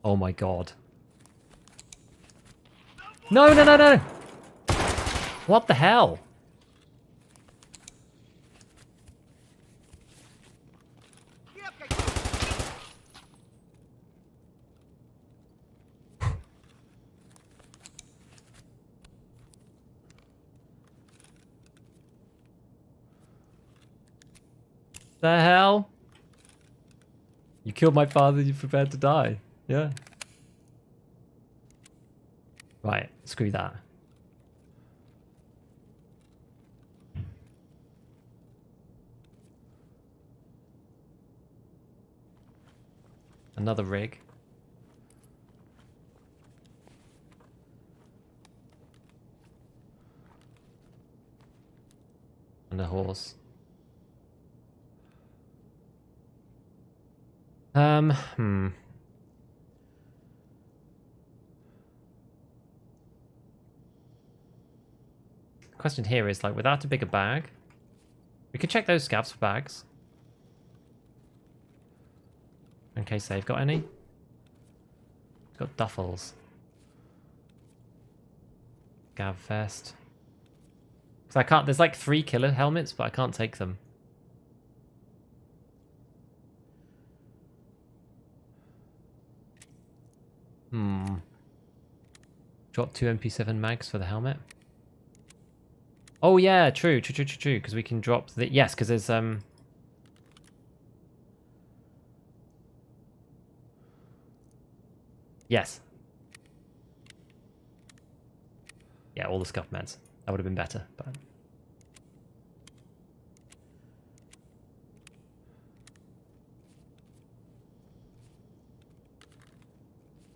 Oh my god. No, no, no, no! What the hell? The hell? You killed my father, you're prepared to die. Yeah. Right, screw that. Another rig. And a horse. Question here is, like, without a bigger bag, we could check those scavs for bags. In case they've got any. Got duffels. Gav vest. Because I can't, there's like 3 killer helmets, but I can't take them. Drop 2 MP7 mags for the helmet. Oh yeah, true, because we can drop the... Yes, because there's... Yes. Yeah, all the scuff meds. That would have been better, but...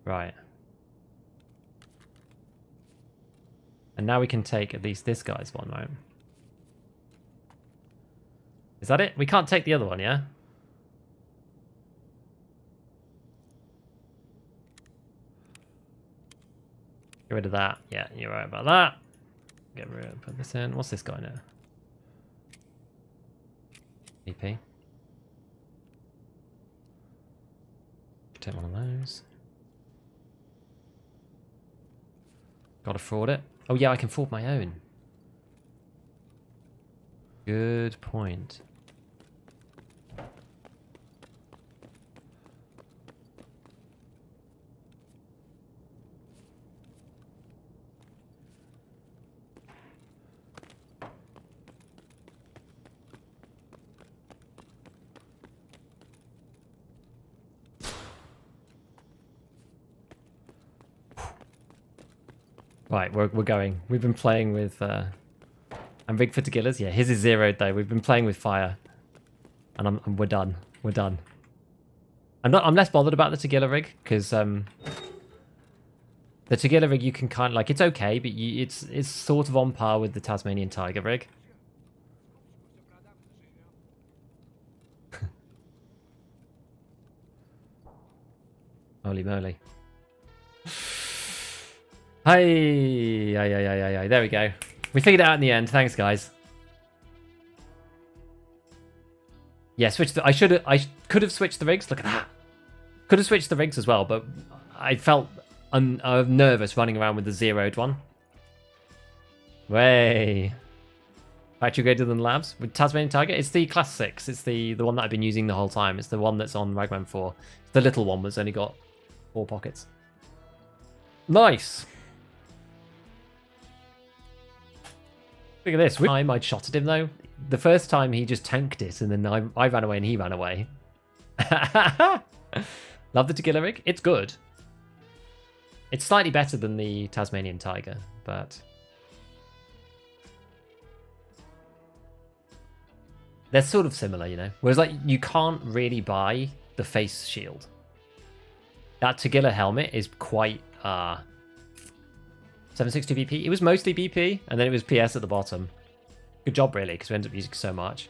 Right. And now we can take at least this guy's one, right? Is that it? We can't take the other one, yeah? Get rid of that. Yeah, you're right about that. Get rid of, put this in. What's this guy now? EP. Take one of those. Gotta fraud it. Oh yeah, I can fraud my own. Good point. Right, we're going. We've been playing with... I'm rigged for Tagillas. Yeah, his is zeroed though. We've been playing with fire. And we're done. We're done. I'm less bothered about the Tagilla rig, because... the Tagilla rig you can kind of... Like, it's okay, but it's sort of on par with the Tasmanian Tiger rig. Holy moly. Hey, there we go. We figured it out in the end. Thanks, guys. Yeah, I could have switched the rigs. Look at that. Could have switched the rigs as well, but I felt nervous running around with the zeroed one. Way. Factory greater than labs with Tasmanian Tiger. It's the class 6. It's the one that I've been using the whole time. It's the one that's on Ragman 4. It's the little one that's only got 4 pockets. Nice. Look at this. I'd shot at him though. The first time he just tanked it, and then I ran away and he ran away. Love the Tagilla rig. It's good. It's slightly better than the Tasmanian Tiger, but they're sort of similar, you know. Whereas like you can't really buy the face shield. That Tagilla helmet is quite 760 BP. It was mostly BP, and then it was PS at the bottom. Good job, really, because we ended up using so much.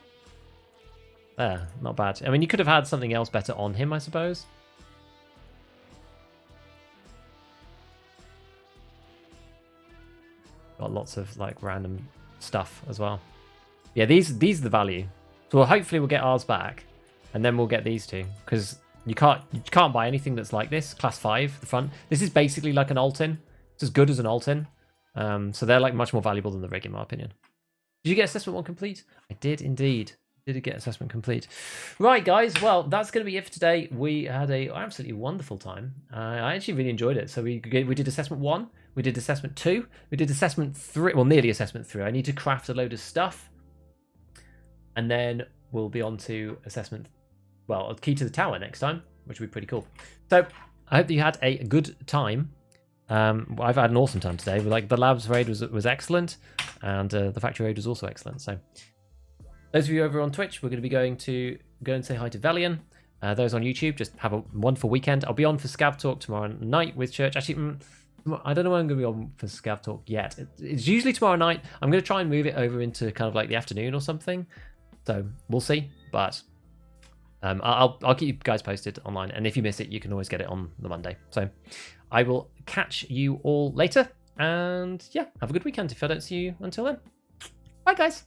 There, not bad. I mean, you could have had something else better on him, I suppose. Got lots of like random stuff as well. Yeah, these are the value. So hopefully we'll get ours back, and then we'll get these two, because you can't buy anything that's like this. Class 5, the front. This is basically like an alt-in. It's as good as an alt-in. So they're like much more valuable than the rig, in my opinion. Did you get assessment 1 complete? I did indeed. Did get assessment complete. Right, guys. Well, that's going to be it for today. We had a absolutely wonderful time. I actually really enjoyed it. So we did assessment 1. We did assessment 2. We did assessment 3. Well, nearly assessment 3. I need to craft a load of stuff. And then we'll be on to assessment... Well, key to the tower next time, which will be pretty cool. So I hope that you had a good time. I've had an awesome time today. Like the labs raid was excellent, and the factory raid was also excellent. So those of you over on Twitch, we're going to be going to go and say hi to Velian. Those on YouTube, just have a wonderful weekend. I'll be on for ScavTalk tomorrow night with Church. Actually, I don't know when I'm going to be on for ScavTalk yet. It's usually tomorrow night. I'm going to try and move it over into kind of like the afternoon or something. So we'll see. But I'll keep you guys posted online. And if you miss it, you can always get it on the Monday. So I will catch you all later. And yeah, have a good weekend if I don't see you until then. Bye, guys.